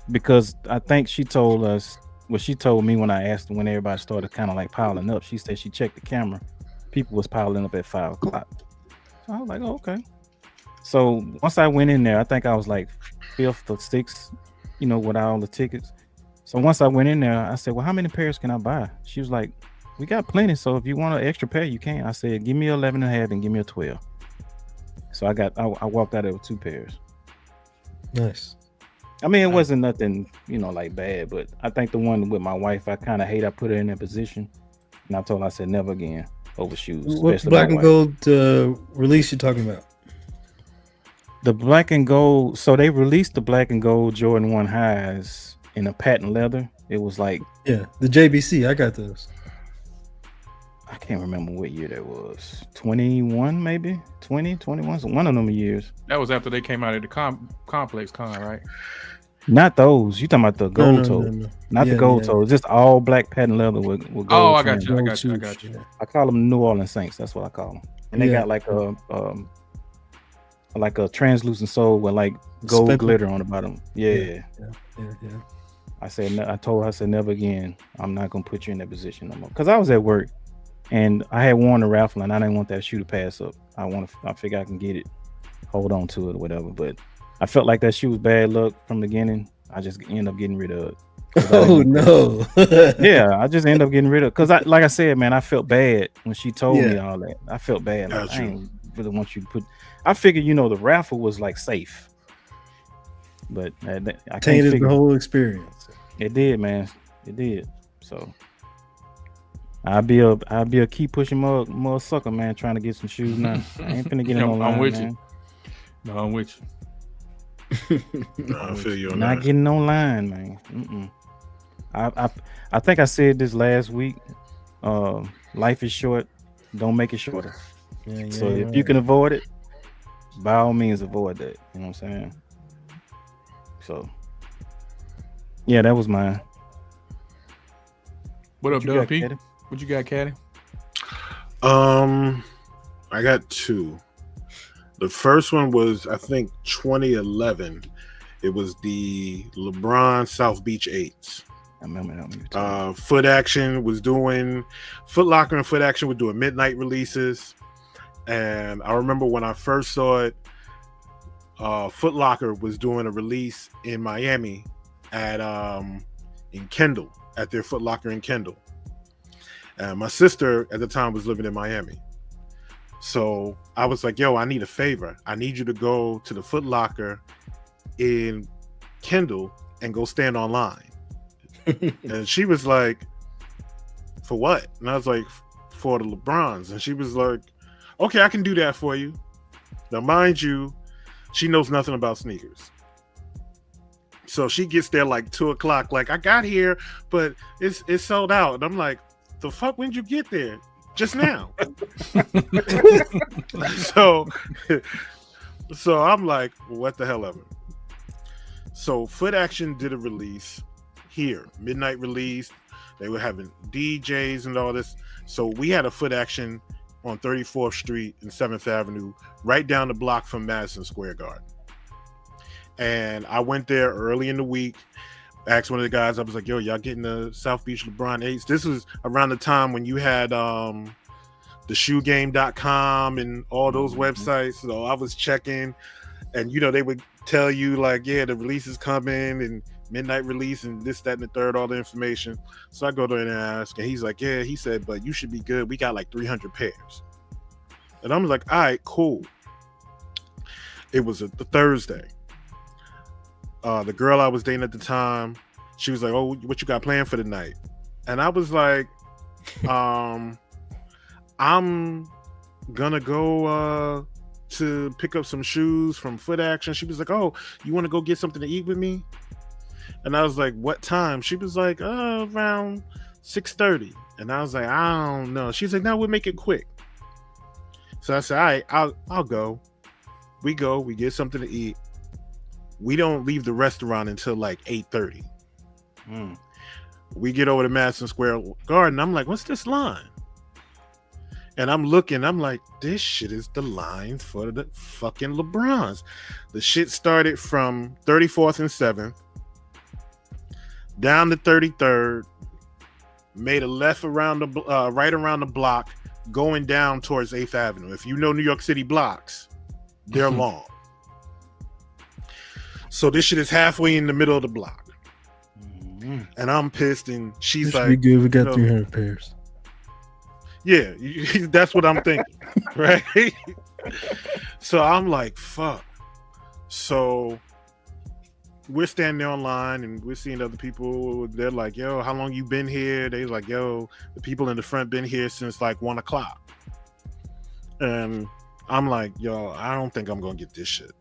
because I think she told us, well, she told me when I asked when everybody started kind of like piling up, she said she checked the camera people was piling up at 5 o'clock. So I was like, oh, okay. So once I went in there, I think I was like 5th or 6th, with all the tickets. So once I went in there, I said, well, how many pairs can I buy? She was like, we got plenty. So if you want an extra pair, you can. I said, give me 11 and a half and give me a 12. So I walked out there with 2 pairs. Nice. I mean, it wasn't nothing, like bad, but I think the one with my wife, I kind of hate. I put her in that position, and I told her, I said, never again over shoes. What black and gold release you talking about? The black and gold. So they released the black and gold Jordan 1 highs in a patent leather. It was like, the JBC. I got those. I can't remember what year that was. 21, maybe 20, 21. So one of them years. That was after they came out of the Complex Con, right? Not those. You talking about the gold toe? No. Not the gold toe. Just all black patent leather with gold. Oh, I got you. I call them New Orleans Saints. That's what I call them. And they got like a translucent sole with like gold glitter on the bottom. Yeah. I told her, I said, never again. I'm not gonna put you in that position no more. Because I was at work and I had won the raffle and I didn't want that shoe to pass up. I figure I can get it, hold on to it or whatever. But I felt like that shoe was bad luck from the beginning. I just ended up getting rid of it. Oh no. Yeah, I just ended up getting rid of it. Because like I said, man, I felt bad when she told me all that. I felt bad. Like, I ain't really want you to put. I figured, the raffle was like safe. But I tainted the whole experience. It did, man. It did. So I'll be a keep pushing more sucker, man, trying to get some shoes now. I ain't finna get in no line. I'm with man. you. No, I'm with you. I feel you on not that. getting online, man. I think I said this last week. Life is short. Don't make it shorter. So if you can avoid it, by all means avoid that. You know what I'm saying? So yeah, that was mine. What up, WP? What you got, Caddy? I got 2. The first one was, I think, 2011. It was the LeBron South Beach 8s. I remember that. Foot Action was doing, Foot Locker and Foot Action were doing midnight releases. And I remember when I first saw it, Foot Locker was doing a release in Miami in Kendall, at their Foot Locker in Kendall. And my sister at the time was living in Miami. So I was like, yo, I need a favor. I need you to go to the Foot Locker in Kendall and go stand online. And she was like, for what? And I was like, for the LeBrons. And she was like, okay, I can do that for you. Now, mind you, she knows nothing about sneakers. So she gets there like 2 o'clock, like, I got here, but it's sold out. And I'm like, the fuck, when'd you get there? Just now. So I'm like, what the hell ever. So Foot Action did a release here, midnight release. They were having DJs and all this. So we had a Foot Action on 34th Street and 7th Avenue, right down the block from Madison Square Garden. And I went there early in the week, asked one of the guys, I was like, yo, y'all getting the South Beach LeBron 8s? This was around the time when you had the shoegame.com and all those websites. So I was checking, and they would tell you like, yeah, the release is coming and midnight release and this, that, and the third, all the information. So I go there and ask, and he's like, yeah, he said, but you should be good. We got like 300 pairs. And I'm like, all right, cool. It was a Thursday. The girl I was dating at the time, she was like, oh, what you got planned for the night? And I was like, I'm gonna go to pick up some shoes from Foot Action. She was like, oh, you want to go get something to eat with me? And I was like, what time? She was like, around 6:30. And I was like, I don't know. She's like, no, we'll make it quick. So I said, all right, I'll go. We go, we get something to eat. We don't leave the restaurant until like 8:30. We get over to Madison Square Garden. I'm like, what's this line? And I'm looking, I'm like, this shit is the line for the fucking LeBrons. The shit started from 34th and 7th, down to 33rd, made a left around right around the block going down towards 8th Avenue. If you know New York City blocks, they're long. So this shit is halfway in the middle of the block. And I'm pissed, and she's like, "Be good. We got 300 pairs." Yeah, that's what I'm thinking, right? So I'm like, fuck. So we're standing there online, and we're seeing other people. They're like, yo, how long you been here? They're like, yo, the people in the front been here since like 1 o'clock. And I'm like, yo, I don't think I'm gonna get this shit.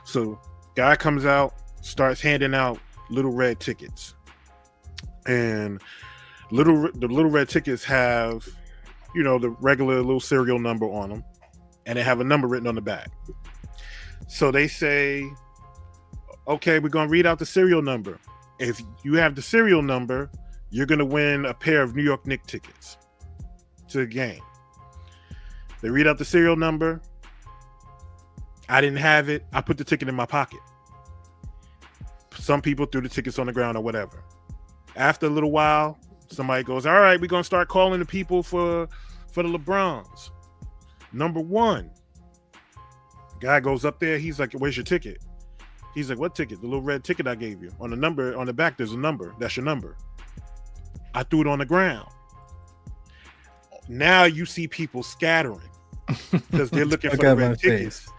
So guy comes out, starts handing out little red tickets. And the little red tickets have, you know, the regular little serial number on them, and they have a number written on the back. So they say, okay, we're going to read out the serial number. If you have the serial number, you're going to win a pair of New York Knicks tickets to the game. They read out the serial number. I didn't have it. I put the ticket in my pocket. Some people threw the tickets on the ground or whatever. After a little while, somebody goes, all right, we're going to start calling the people for the LeBrons. Number 1. Guy goes up there. He's like, where's your ticket? He's like, what ticket? The little red ticket I gave you. On the number, on the back, there's a number. That's your number. I threw it on the ground. Now you see people scattering because they're looking for the red tickets.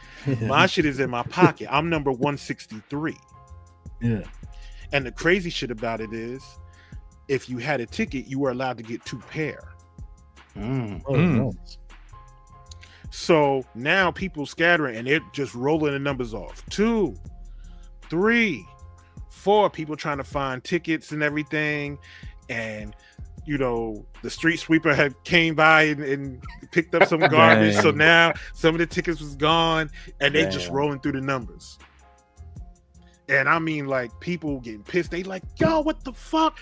My shit is in my pocket. I'm number 163. Yeah. And the crazy shit about it is, if you had a ticket, you were allowed to get 2 pair. So now people scattering, and they're just rolling the numbers off. 2, 3, 4 people trying to find tickets and everything. And, you know, the street sweeper had came by and picked up some garbage. So now some of the tickets was gone, and they just rolling through the numbers. And I mean, like, people getting pissed. They like, yo, what the fuck?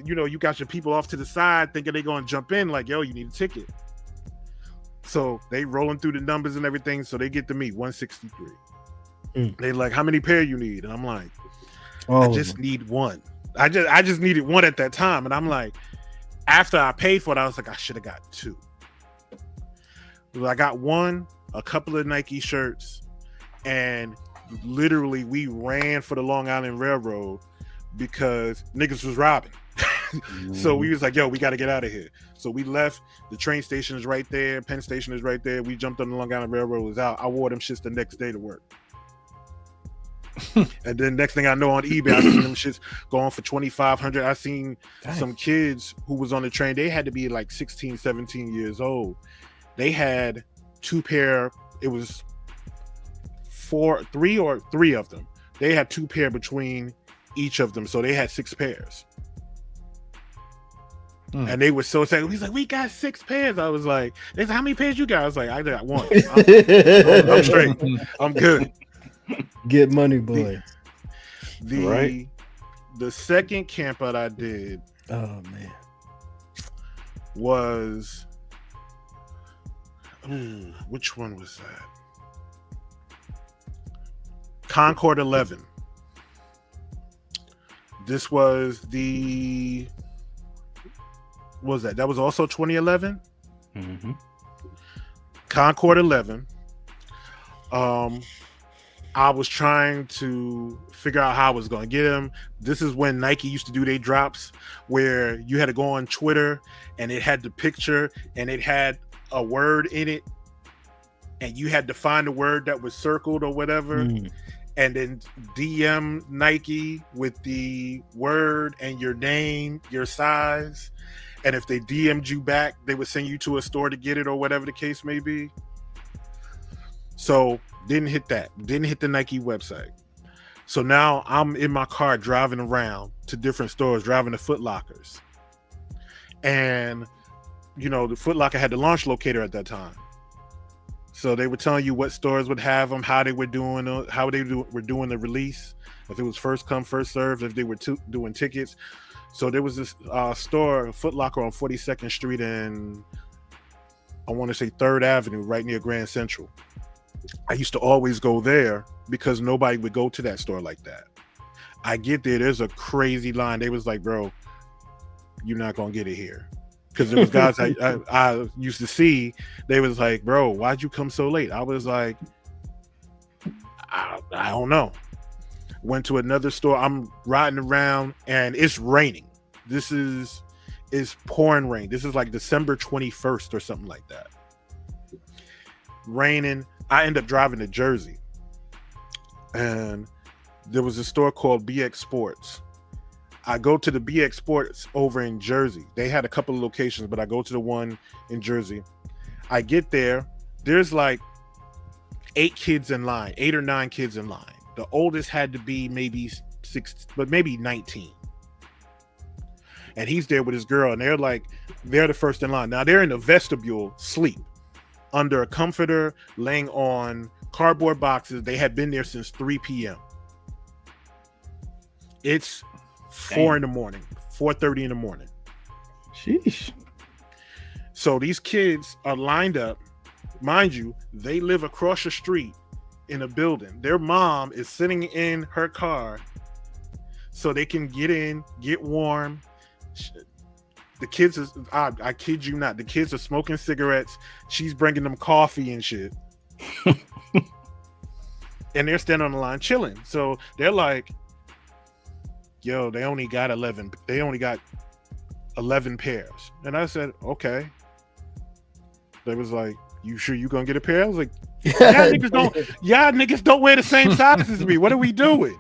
You know, you got your people off to the side thinking they're going to jump in like, yo, you need a ticket. So they rolling through the numbers and everything. So they get to me, 163. They like, how many pair you need? And I'm like, I just need 1. I just needed 1 at that time. And I'm like, after I paid for it, I was like, I should have got 2. So I got 1, a couple of Nike shirts, and literally we ran for the Long Island Railroad because niggas was robbing. So we was like, yo, we got to get out of here. So we left. The train station is right there. Penn Station is right there. We jumped on the Long Island Railroad. Was out. I wore them shits the next day to work. And then next thing I know, on eBay, I seen them shits going for $2,500. I seen some kids who was on the train. They had to be like 16, 17 years old. They had 2 pair. It was 3 of them. They had 2 pair between each of them. So they had 6 pairs. And they were so excited. He's like, we got 6 pairs. I was like, they said, how many pairs you got? I was like, I got 1. I'm straight. I'm good. Get money, boy. The second camp out I did, oh man, was which one was that? Concord 11. This was the that was also 2011. Concord 11. I was trying to figure out how I was going to get him. This is when Nike used to do their drops where you had to go on Twitter and it had the picture and it had a word in it and you had to find a word that was circled or whatever and then DM Nike with the word and your name, your size. And if they DM'd you back, they would send you to a store to get it or whatever the case may be. So didn't hit that. Didn't hit the Nike website. So now I'm in my car driving around to different stores, driving to Foot Lockers. And, you know, the Foot Locker had the launch locator at that time. So they were telling you what stores would have them, how they were doing, were doing the release. If it was first come, first served, if they were doing tickets. So there was this store, Foot Locker on 42nd Street and I want to say 3rd Avenue, right near Grand Central. I used to always go there because nobody would go to that store like that. I get there, there's a crazy line. They was like, bro, you're not going to get it here. Because there was guys I used to see. They was like, bro, why'd you come so late? I was like, I don't know. Went to another store. I'm riding around and it's raining. It's pouring rain. This is like December 21st or something like that. Raining. I end up driving to Jersey. And there was a store called BX Sports. I go to the BX Sports over in Jersey. They had a couple of locations, but I go to the one in Jersey. I get there. There's like 8 or 9 kids in line. The oldest had to be maybe 6, but maybe 19. And he's there with his girl, and they're the first in line. Now they're in the vestibule, sleep, under a comforter, laying on cardboard boxes. They had been there since 3 p.m. It's 4 in the morning, 4:30 in the morning. Sheesh. So these kids are lined up. Mind you, they live across the street in a building. Their mom is sitting in her car so they can get in, get warm. The kids is, I kid you not, the kids are smoking cigarettes. She's bringing them coffee and shit. And they're standing on the line chilling. So they're like, yo, they only got 11 pairs. And I said, okay. They was like, you sure you gonna get a pair? I was like, y'all niggas don't wear the same size as me. What are we doing?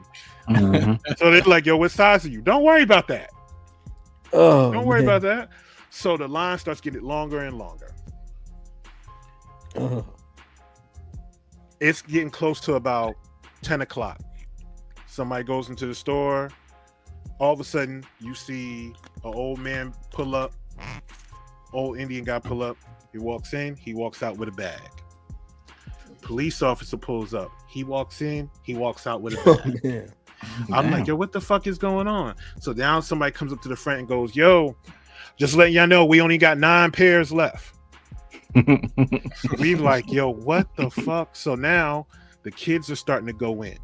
Mhm. So they're like, yo, what size are you? Don't worry about that. Oh, Don't worry man. about that. So the line starts getting longer and longer. Oh. It's getting close to about 10 o'clock. Somebody goes into the store. All of a sudden, you see an old man pull up. Old Indian guy pull up. He walks in. He walks out with a bag. Police officer pulls up. He walks in. He walks out with a Oh, bag. man. I'm like, yo, what the fuck is going on? So now somebody comes up to the front and goes, yo, just letting y'all know we only got 9 pairs left. We like, yo, what the fuck? So now the kids are starting to go in.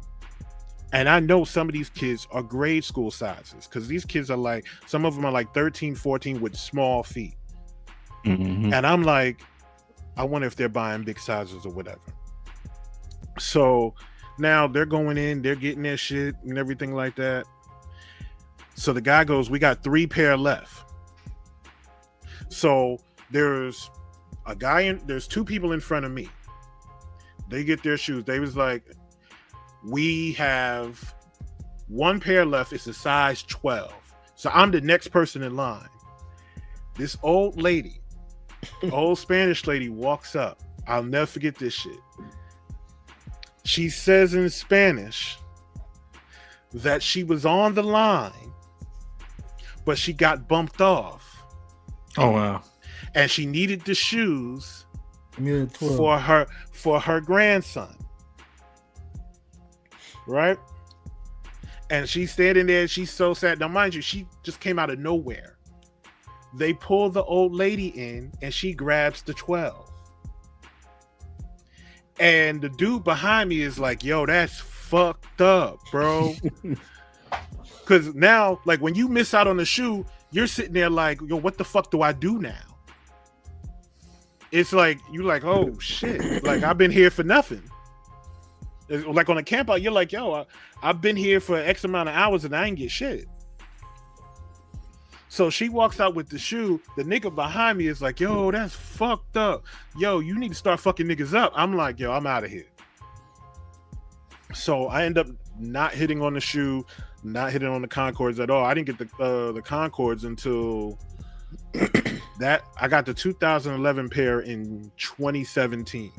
And I know some of these kids are grade school sizes because these kids are like, some of them are like 13, 14 with small feet. Mhm. And I'm like, I wonder if they're buying big sizes or whatever. So now they're going in, they're getting their shit and everything like that. So the guy goes, we got 3 pair left. So there's a guy there's 2 people in front of me. They get their shoes. They was like, we have 1 pair left. It's a size 12. So I'm the next person in line. This old lady, old Spanish lady walks up. I'll never forget this shit. She says in Spanish that she was on the line, but she got bumped off. Oh wow. And she needed the shoes Yeah, 12. for her grandson. Right? And she's standing there, she's so sad. Now, mind you, she just came out of nowhere. They pull the old lady in and she grabs the 12. And the dude behind me is like, yo, that's fucked up, bro. Because now, like, when you miss out on the shoe, you're sitting there like, yo, what the fuck do I do now? It's like, you're like, oh, shit. Like, I've been here for nothing. Like, on a camp out, you're like, yo, I've been here for X amount of hours and I ain't get shit. So she walks out with the shoe. The nigga behind me is like, yo, that's fucked up. Yo, you need to start fucking niggas up. I'm like, yo, I'm out of here. So I end up not hitting on the shoe, not hitting on the Concords at all. I didn't get the Concords until that I got the 2011 pair in 2017.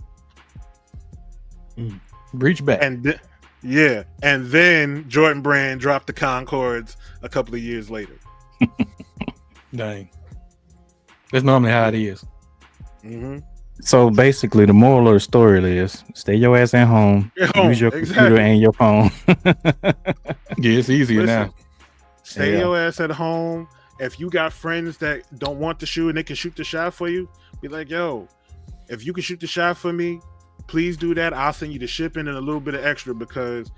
Reach back. And yeah, and then Jordan Brand dropped the Concords a couple of years later. Dang. That's normally how it is. Mm-hmm. So basically, the moral of the story is stay your ass at home. At home, Use your exactly. computer and your phone. Yeah, it's easier Listen, now. Stay Yeah. your ass at home. If you got friends that don't want the shoe and they can shoot the shot for you, be like, yo, if you can shoot the shot for me, please do that. I'll send you the shipping and a little bit of extra because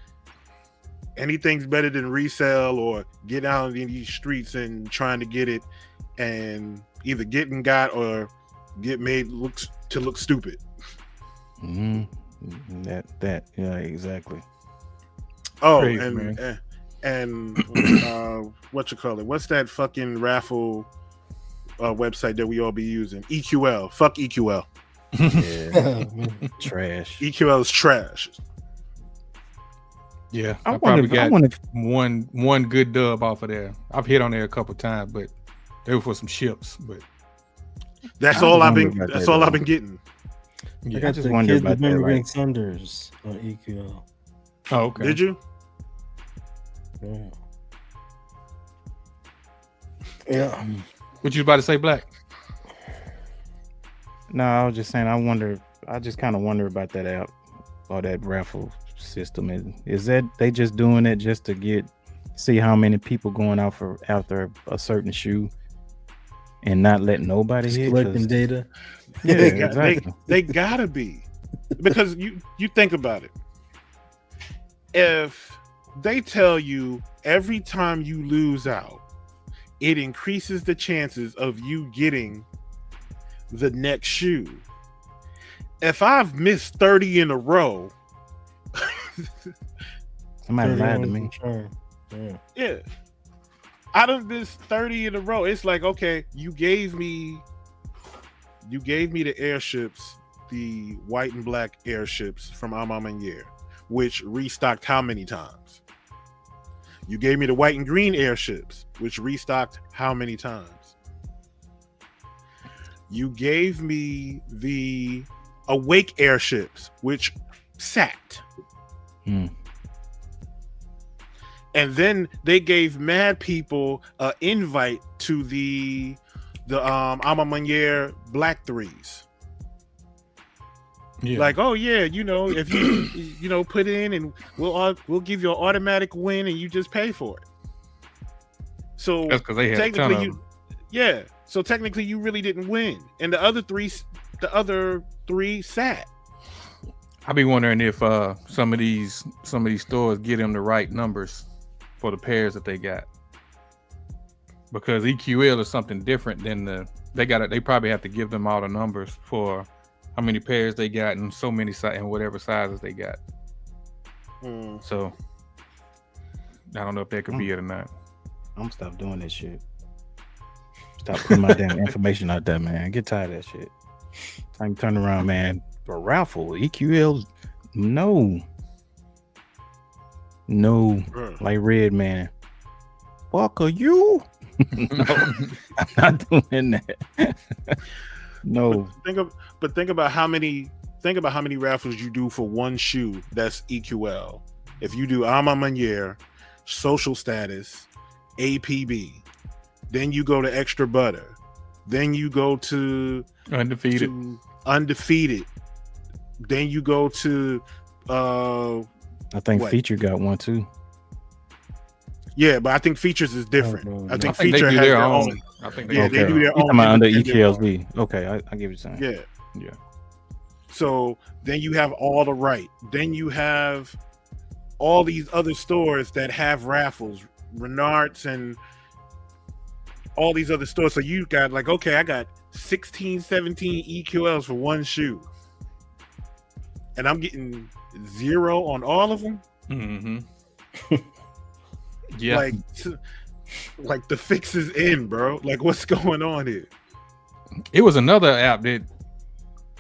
anything's better than resale or get out in these streets and trying to get it and either getting got or get made look stupid. That yeah, exactly. Oh, Crazy, and what you call it? What's that fucking raffle website that we all be using? EQL. Fuck EQL. Yeah. Trash. EQL is trash. Yeah, I I probably wonder got one good dub off of there. I've hit on there a couple times, but they were for some ships. But That's I all I've wonder been. about That's that, all though. I've been getting. I yeah. got just the wonder Kids about that, Remembering like- Thunders on EQL. Oh, okay. Did you? Yeah. Yeah. What you about to say, Black? No, I was just saying. I just kind of wonder about that app or that raffle system. Is that they just doing it just to see how many people going out after a certain shoe and not letting nobody Just hit? collecting data. Yeah, They exactly. they gotta be, because you think about it. If they tell you every time you lose out, it increases the chances of you getting the next shoe. If I've missed 30 in a row, Somebody lied to 31 me. return. Yeah. yeah, out of this 30 in a row, it's like, okay, you gave me the airships, the white and black airships from Amamanier, which restocked how many times? You gave me the white and green airships, which restocked how many times? You gave me the awake airships, which sat. Hmm. And then they gave mad people an invite to the Amamanier Black Threes. Yeah. Like, oh yeah, if you put in, and we'll give you an automatic win, and you just pay for it. So That's because they had a ton technically, of them. So technically, you really didn't win, and the other three sat. I be wondering if some of these stores get them the right numbers for the pairs that they got, because EQL is something different than they probably have to give them all the numbers for how many pairs they got and so many and whatever sizes they got. So I don't know if that could be it or not. I'm stop doing that shit. Stop putting my damn information out there, man. Get tired of that shit. Time to turn around, man. A raffle, EQL, no, like Red Man. Fuck are you? No, I'm not doing that. No. But think about how many raffles you do for one shoe. That's EQL. If you do Amamanier, social status, APB, then you go to extra butter, then you go to Undefeated. Then you go to I think what? Feature got one too. Yeah, but I think features is different. Oh, I think I think they feature do has their their own. own. I think Yeah, they do their You own. talking about under independent one. EQLB? Okay, I give you something. Yeah. Yeah. So then you have all the right. Then you have all these other stores that have raffles, Renard's and all these other stores. So you got like, okay, I got 16, 17 EQLs for one shoe. And I'm getting 0 on all of them. Mm-hmm. Yeah. Like the fix is in, bro. Like, what's going on here? It was another app that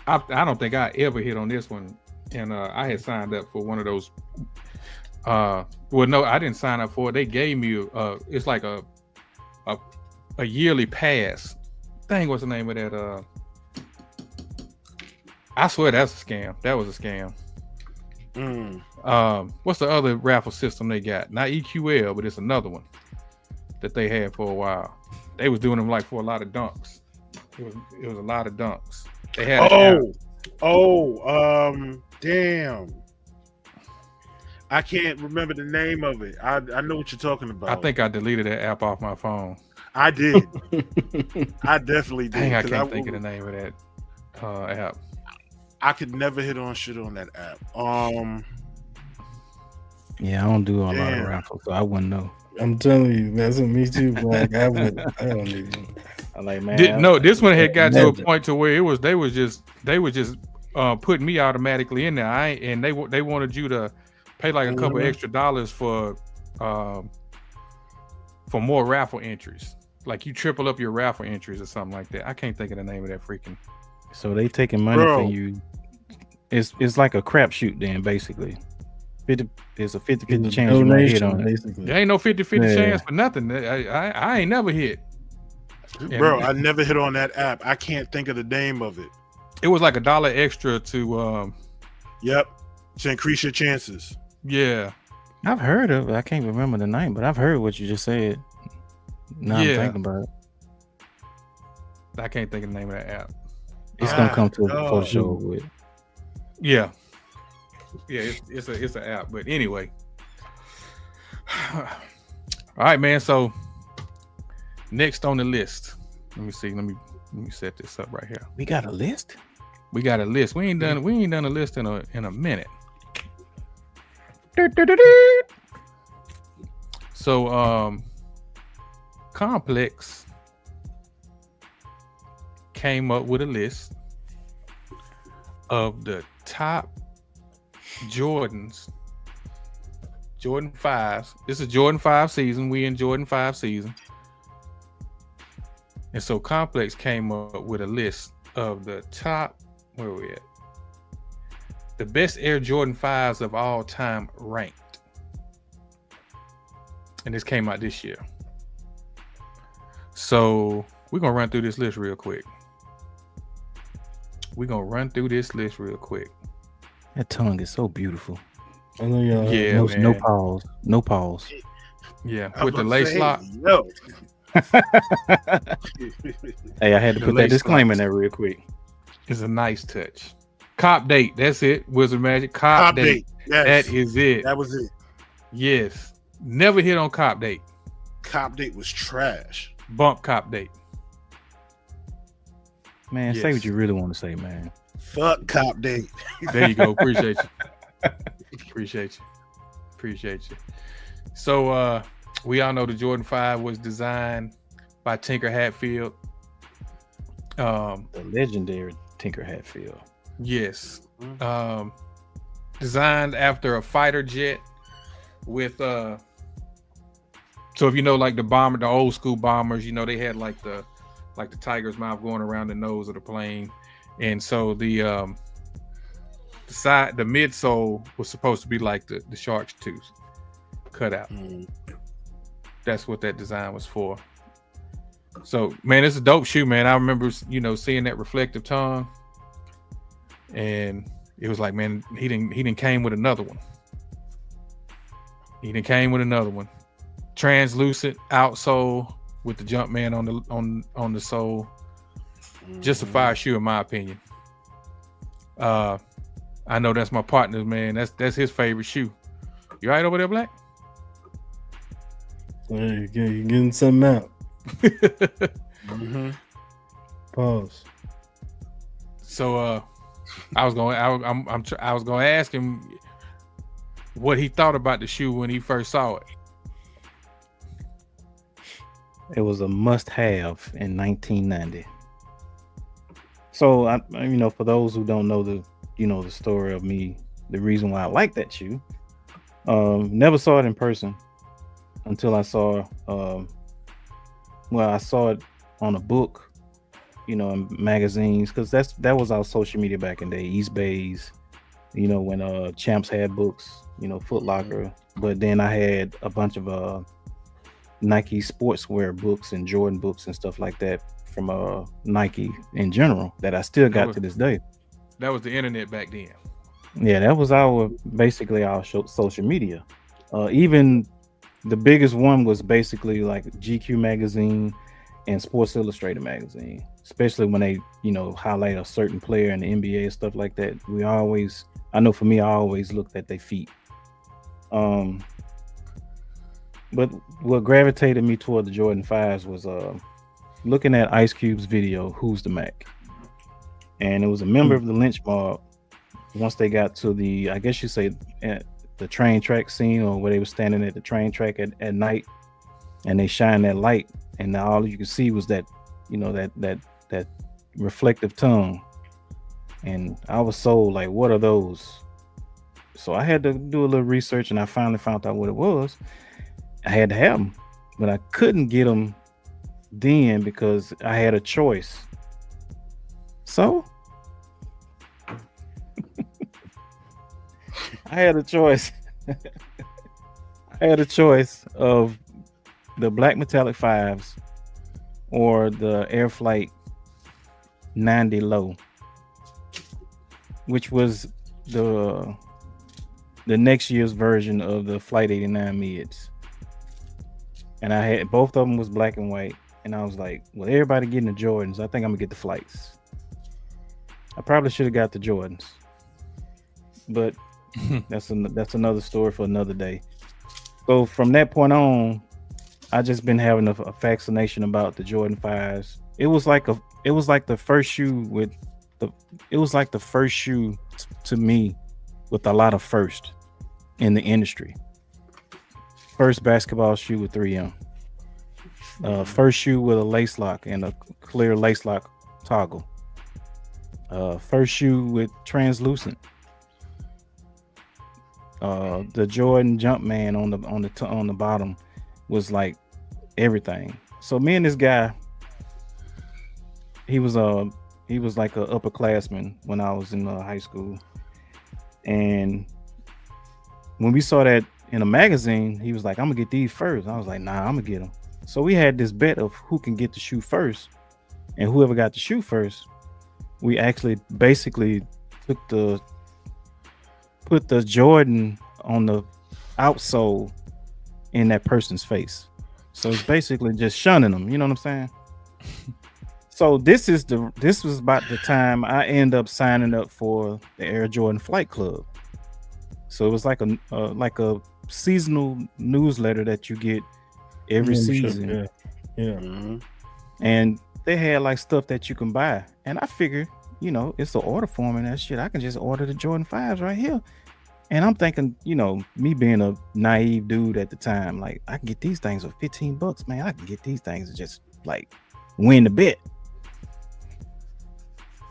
I don't think I ever hit on this one, and I had signed up for one of those. Well, no, I didn't sign up for it. They gave me it's like a yearly pass. Dang, what's the name of that? I swear that's a scam. That was a scam. What's the other raffle system they got? Not EQL, but it's another one that they had for a while. They was doing them like for a lot of dunks. It was a lot of dunks. They had damn. I can't remember the name of it. I know what you're talking about. I think I deleted that app off my phone. I did. I definitely did. Dang, I can't think of the name of that app. I could never hit on shit on that app. Yeah, I don't do a lot of raffles, so I wouldn't know. I'm telling you, that's me too. Like I don't even. I'm like, man, No, this one had got to a Legend. point to where they was just putting me automatically in there. They wanted you to pay like a couple extra dollars for more raffle entries. Like you triple up your raffle entries or something like that. I can't think of the name of that freaking. So they taking money from you. It's like a crapshoot then, basically. It's a 50-50 chance you might hit on it. Basically. There ain't no 50-50 chance for nothing. I ain't never hit. Bro, I never hit on that app. I can't think of the name of it. It was like $1 extra to Yep. To increase your chances. Yeah. I've heard of it. I can't remember the name, but I've heard what you just said. Now I'm thinking about it. I can't think of the name of that app. It's gonna come to before the show with. Yeah. Yeah, it's an app. But anyway. All right, man. So next on the list. Let me see. Let me set this up right here. We got a list? We got a list. We ain't done a list in a minute. So Complex came up with a list of the top Jordans, Jordan 5s. This is Jordan 5 season. We in Jordan 5 season. And so Complex came up with a list of the top, where are we at? The best Air Jordan 5s of all time ranked. And this came out this year. So we're going to run through this list real quick. That tongue is so beauutiful. I know y'all. Yeah, man. No pause. No pause. Yeah, with the lace lock. No. Hey, I had to put that disclaimer in there real quick. It's a nice touch. Cop date. That's it. Wizard Magic. Cop date. Yes. That is it. That was it. Yes. Never hit on cop date. Cop date was trash. Bump cop date. Man, say what you really want to say, man. Fuck cop date. There you go. Appreciate you. Appreciate you. So we all know the Jordan 5 was designed by Tinker Hatfield. The legendary Tinker Hatfield. Yes. Designed after a fighter jet with so if you know like the old school bombers, you know, they had like the tiger's mouth going around the nose of the plane. And so the midsole was supposed to be like the shark's tooth cut out. That's what that design was for. So man, it's a dope shoe, man. I remember, you know, seeing that reflective tongue, and it was like, man, he didn't came with another one. Translucent outsole with the Jumpman on the sole. Just a fire shoe in my opinion. I know that's my partner's, man. That's his favorite shoe. You all right over there, Black? Hey, you're getting something out. Pause. So I was going to ask him what he thought about the shoe when he first saw it. It was a must-have in 1990. So I you know, for those who don't know the story of me, the reason why I like that shoe, never saw it in person until I saw I saw it on a book, you know, in magazines, because that was our social media back in the day. East Bays, you know, when Champs had books, you know, Foot Locker. But then I had a bunch of Nike sportswear books and Jordan books and stuff like that from Nike in general that I still got to this day. That was the internet back then. Yeah, that was basically our social media. Even the biggest one was basically like GQ magazine and Sports Illustrated magazine, especially when they, you know, highlight a certain player in the NBA and stuff like that. I know for me, I always looked at their feet. But what gravitated me toward the Jordan 5s was looking at Ice Cube's video, Who's the Mac? And it was a member of the lynch mob. Once they got to the, I guess you say, the train track scene, or where they were standing at the train track at night, and they shined that light, and all you could see was that that reflective tongue. And I was sold like, what are those? So I had to do a little research, and I finally found out what it was. I had to have them, but I couldn't get them then because I had a choice. So I had a choice. I had a choice of the Black Metallic 5s or the Air Flight 90 Low, which was the next year's version of the Flight 89 mids. And I had both of them was black and white, and I was like, well, everybody getting the Jordans, I think I'm gonna get the Flights. I probably should have got the Jordans, but that's another story for another day. So from that point on, I just been having a fascination about the Jordan 5s. It was like the first shoe to me with a lot of first in the industry. First basketball shoe with 3M. First shoe with a lace lock and a clear lace lock toggle. First shoe with translucent. The Jordan Jumpman on the bottom was like everything. So me and this guy, he was like an upperclassman when I was in high school, and when we saw that in a magazine, he was like, I'm gonna get these first. I was like, nah, I'm gonna get them. So we had this bet of who can get the shoe first, and whoever got the shoe first, we actually basically put the Jordan on the outsole in that person's face. So it's basically just shunning them. You know what I'm saying? So this was about the time I end up signing up for the Air Jordan Flight Club. So it was like a seasonal newsletter that you get every season. Yeah. Mhm. And they had like stuff that you can buy. And I figured, it's the order form and that shit. I can just order the Jordan 5s right here. And I'm thinking, me being a naive dude at the time, like, I can get these things for $15, man. I can get these things and just like win the bet.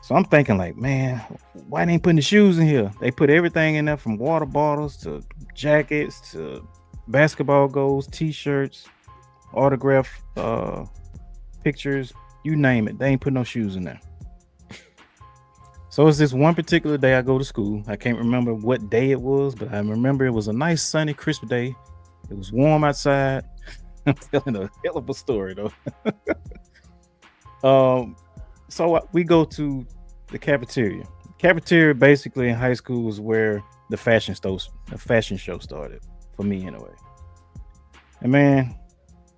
So I'm thinking like, man, why they ain't putting the shoes in here? They put everything in there from water bottles to jackets to basketball goals, t-shirts, autograph pictures, you name it. They ain't put no shoes in there. So it's this one particular day I go to school. I can't remember what day it was, but I remember it was a nice, sunny, crisp day. It was warm outside. I'm telling a hell of a story, though. So we go to the cafeteria. Cafeteria, basically, in high school was where the fashion show started, for me anyway. And man,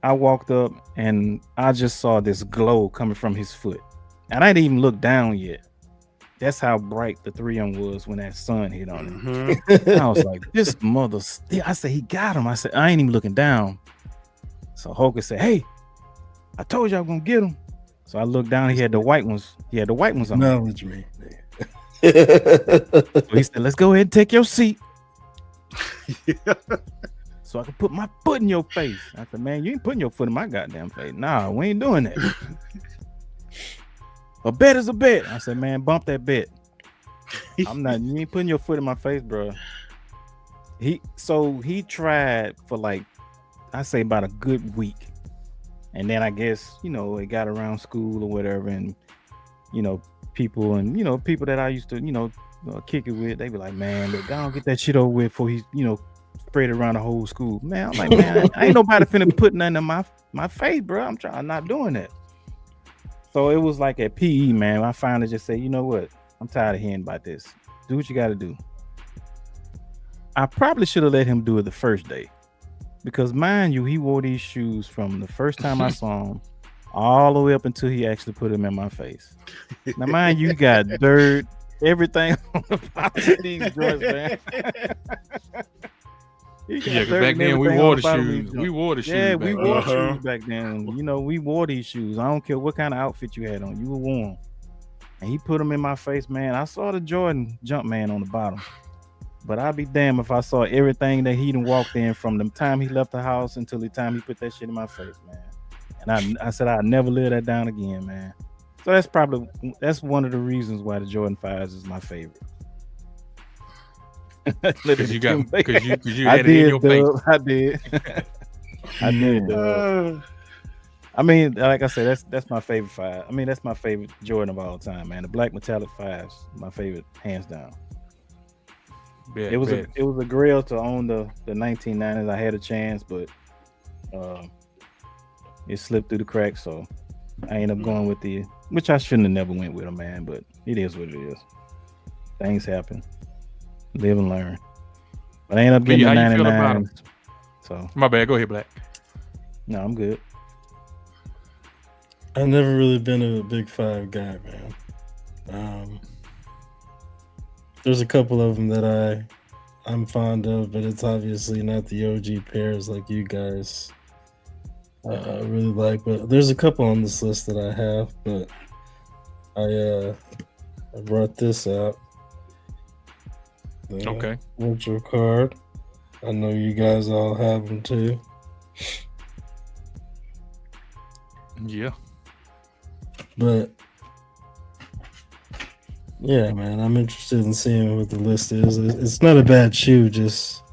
I walked up and I just saw this glow coming from his foot. And I didn't even look down yet. That's how bright the 3M was when that sun hit on him. Mm-hmm. I was like, this mother. I said, he got him. I said, I ain't even looking down. So Hoka said, hey, I told you I was going to get him. So I looked down. He had the white ones. He had the white ones on. Acknowledge me. So he said, let's go ahead and take your seat. So I can put my foot in your face. I said, man, you ain't putting your foot in my goddamn face. Nah, we ain't doing that. A bet is a bet. I said, man, bump that bet. I'm not, you ain't putting your foot in my face, bro. He tried for like, I say about a good week. And then I guess, it got around school or whatever. And, people that I used to, kick it with, they be like, man, look, I don't get that shit over with before he, spread it around the whole school. Man, I'm like, man, I ain't nobody finna put nothing in my face, bro. I'm not doing that. So it was like at PE, man, I finally just said, you know what? I'm tired of hearing about this. Do what you got to do. I probably should have let him do it the first day. Because mind you, he wore these shoes from the first time I saw him all the way up until he actually put them in my face. Now, mind you, got dirt, everything on the bottom of these joints, man. Yeah, because back then we wore the shoes. We wore the shoes. Yeah, we wore shoes back then. We wore these shoes. I don't care what kind of outfit you had on. You were warm. And he put them in my face, man. I saw the Jordan Jumpman on the bottom. But I'd be damned if I saw everything that he done walked in from the time he left the house until the time he put that shit in my face, man. And I said I'd never live that down again, man. So that's one of the reasons why the Jordan 5s is my favorite. Because you had it in did, your face. I did. I did. I mean, like I said, that's my favorite 5. I mean, that's my favorite Jordan of all time, man. The black metallic 5s, my favorite, hands down. It was a grail to own the 1990s. I had a chance, but it slipped through the cracks, so I ended up going with which I shouldn't have never went with them, man. But it is what it is. Things happen. Live and learn. But I ended up getting the 99. So my bad. Go ahead, Black. No, I'm good. I've never really been a big 5 guy, man. There's a couple of them that I'm fond of, but it's obviously not the OG pairs like you guys really like. But there's a couple on this list that I have, but I brought this out. Okay. Retro card. I know you guys all have them too. Yeah. But yeah, man, I'm interested in seeing what the list is. It's not a bad shoe, just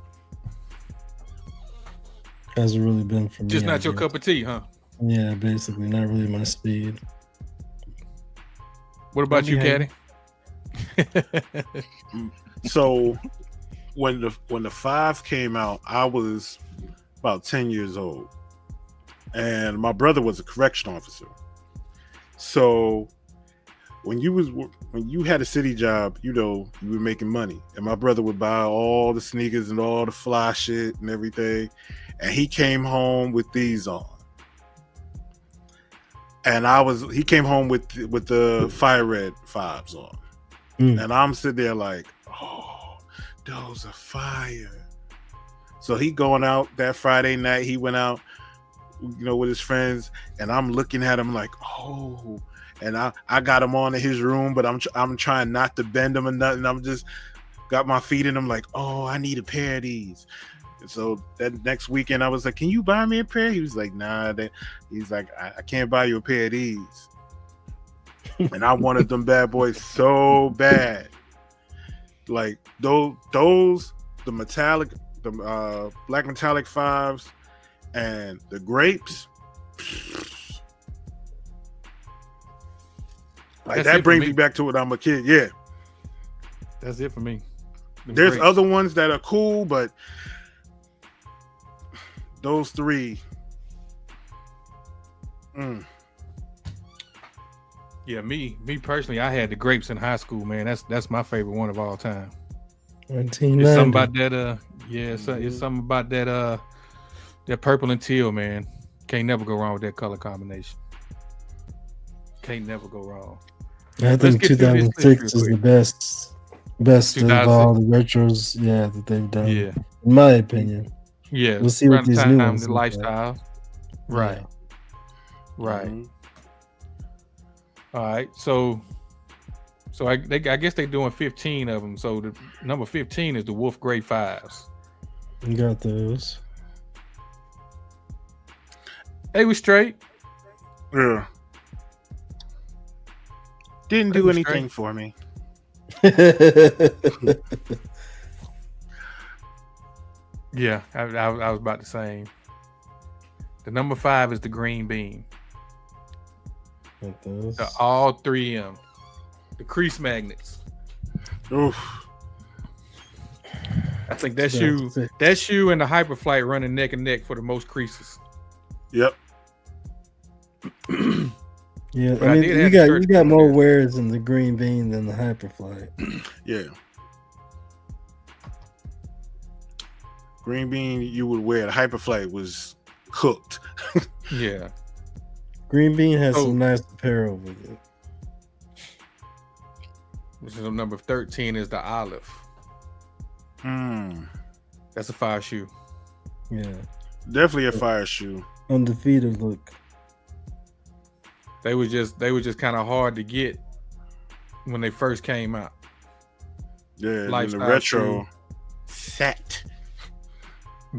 hasn't really been for me. Just not your cup of tea, huh? Yeah, basically, not really my speed. What about you, Caddy? So when the 5 came out, I was about 10 years old, and my brother was a correction officer. So when you had a city job, you know, you were making money, and my brother would buy all the sneakers and all the fly shit and everything, and he came home with these on, and he came home with the fire red 5s on, and I'm sitting there like, oh, those are fire. So he going out that Friday night. He went out, you know, with his friends, and I'm looking at him like, oh. And I got him on in his room, but I'm trying not to bend him or nothing. I'm just got my feet in him like, oh, I need a pair of these. And so that next weekend I was like, can you buy me a pair? He was like, nah. He's like, I can't buy you a pair of these. And I wanted them bad boys so bad. Like the metallic, the black metallic 5s and the grapes. Like that brings me back to when I'm a kid. Yeah, that's it for me. There's other ones that are cool, but those 3. Yeah, me personally, I had the grapes in high school, man. That's my favorite one of all time. 1990. It's something about that. It's something about that purple and teal, man. Can't never go wrong with that color combination. Can't never go wrong. I think 2006 is the best of all the retros, that they've done. Yeah, in my opinion. Yeah, we'll see what these new ones. The lifestyle. Right. Yeah. Right. Mm-hmm. All right. So I guess they're doing 15 of them. So the number 15 is the Wolf Gray 5s. You got those. They were straight. Yeah. Didn't do anything for me. Yeah, I was about the same. The number 5 is the green bean. The all 3M. The crease magnets. Oof. I think that shoe and the Hyperflight running neck and neck for the most creases. Yep. Yeah, I mean, you got more wears in the green bean than the Hyperflight. Yeah. Green bean you would wear. The Hyperflight was cooked. Yeah. Green bean has some nice apparel with it. Which is number 13 is the olive. That's a fire shoe. Yeah. Definitely a fire shoe. Undefeated look. They were just kind of hard to get when they first came out. Yeah, the retro set.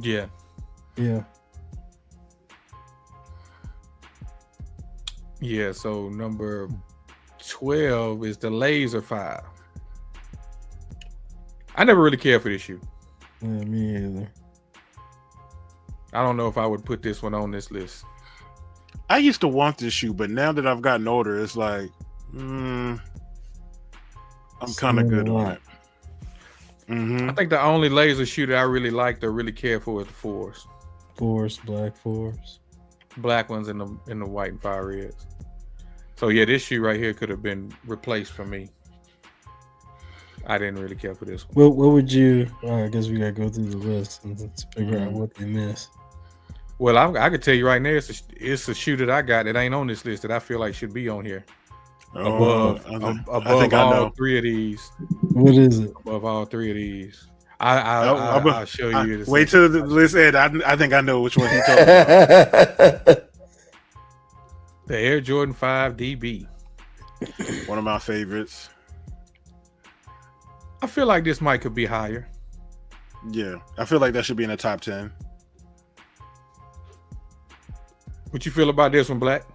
Yeah. Yeah. Yeah, so number 12 is the Laser 5. I never really cared for this shoe. Yeah, me either. I don't know if I would put this one on this list. I used to want this shoe, but now that I've gotten older, it's like, I'm kind of good on it. Mm-hmm. I think the only laser shoe that I really liked or really cared for is the fours. Black fours. Black ones in the white and fire reds. So yeah, this shoe right here could have been replaced for me. I didn't really care for this one. Well, what would you? I guess we gotta go through the list and let's figure out what they missed. Well, I could tell you right now, it's a shoe that I got that ain't on this list that I feel like should be on here. Above all three of these. What is it? Above all three of these. I'll show you. Wait till the list ends. I think I know which one he's talking about. The Air Jordan 5 DB. One of my favorites. I feel like this might could be higher. Yeah, I feel like that should be in the top 10. What you feel about this one, Black?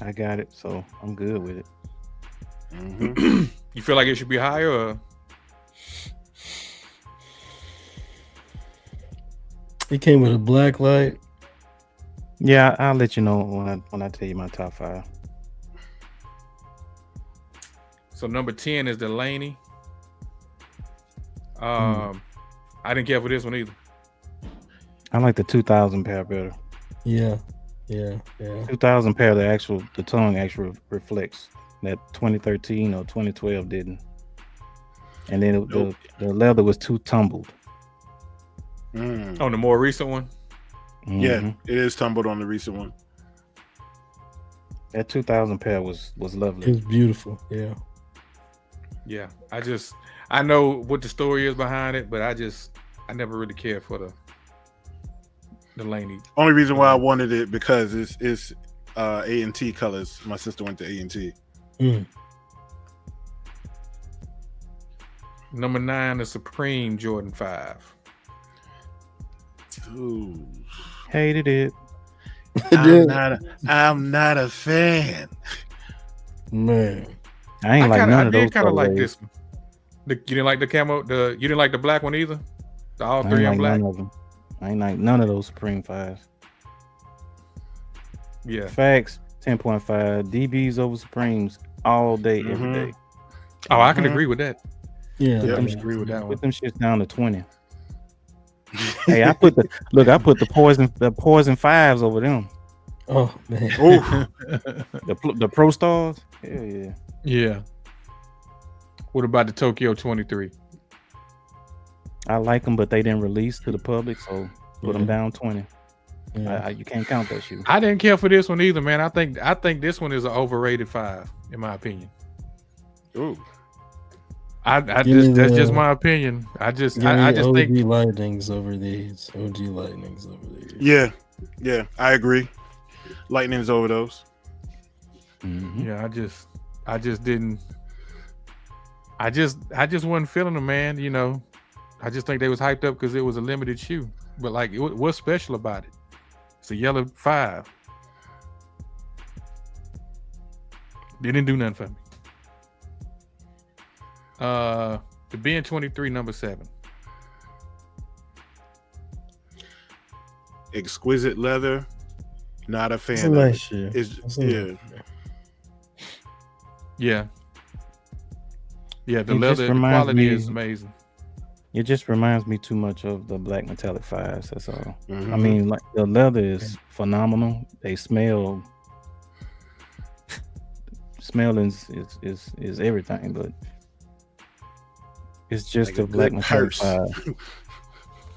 I got it, so I'm good with it. Mm-hmm. You feel like it should be higher, or? It came with a black light. Yeah, I'll let you know when I tell you my top 5. So number 10 is the Laney. I didn't care for this one either. I like the 2000 pair better. Yeah. 2000 pair, the tongue actually reflects that 2013 or 2012 didn't. And then the leather was too tumbled. On the more recent one? Mm-hmm. Yeah, it is tumbled on the recent one. That 2000 pair was lovely. It was beautiful. Yeah. Yeah. I know what the story is behind it, but I never really cared for the Laney. Only reason why I wanted it because it's A&T colors. My sister went to A&T. Number 9 is Supreme Jordan 5. Ooh. Hated it. I'm not a fan. Man. I ain't like none of those. I did kind of like this one. You didn't like the camo. You didn't like the black one either. All three on black. None of them. I ain't like none of those Supreme 5s. Yeah. Facts 10.5 DBs over Supremes all day, every day. Oh, I can agree with that. Yeah, I can agree with that one. Put them shits down to 20. Hey, I put the poison 5s over them. Oh man. The Pro Stars. Hell yeah. Yeah. What about the Tokyo 23? I like them, but they didn't release to the public, so put them down 20. Yeah. You can't count that shoe. I didn't care for this one either, man. I think this one is an overrated 5, in my opinion. Ooh. That's just my opinion. I just think OG Lightnings over these. Yeah, I agree. Lightning's over those. Mm-hmm. Yeah, I just wasn't feeling them, man. You know, I just think they was hyped up because it was a limited shoe. But like, what's special about it? It's a yellow 5. Didn't do nothing for me. The BN23 number 7. Exquisite leather. Not a fan. It's a nice shoe. Yeah. The leather quality is amazing. It just reminds me too much of the black metallic 5s. That's all. Mm-hmm. I mean, like the leather is phenomenal. They smell. Smelling is everything, but it's just like a black metallic 5.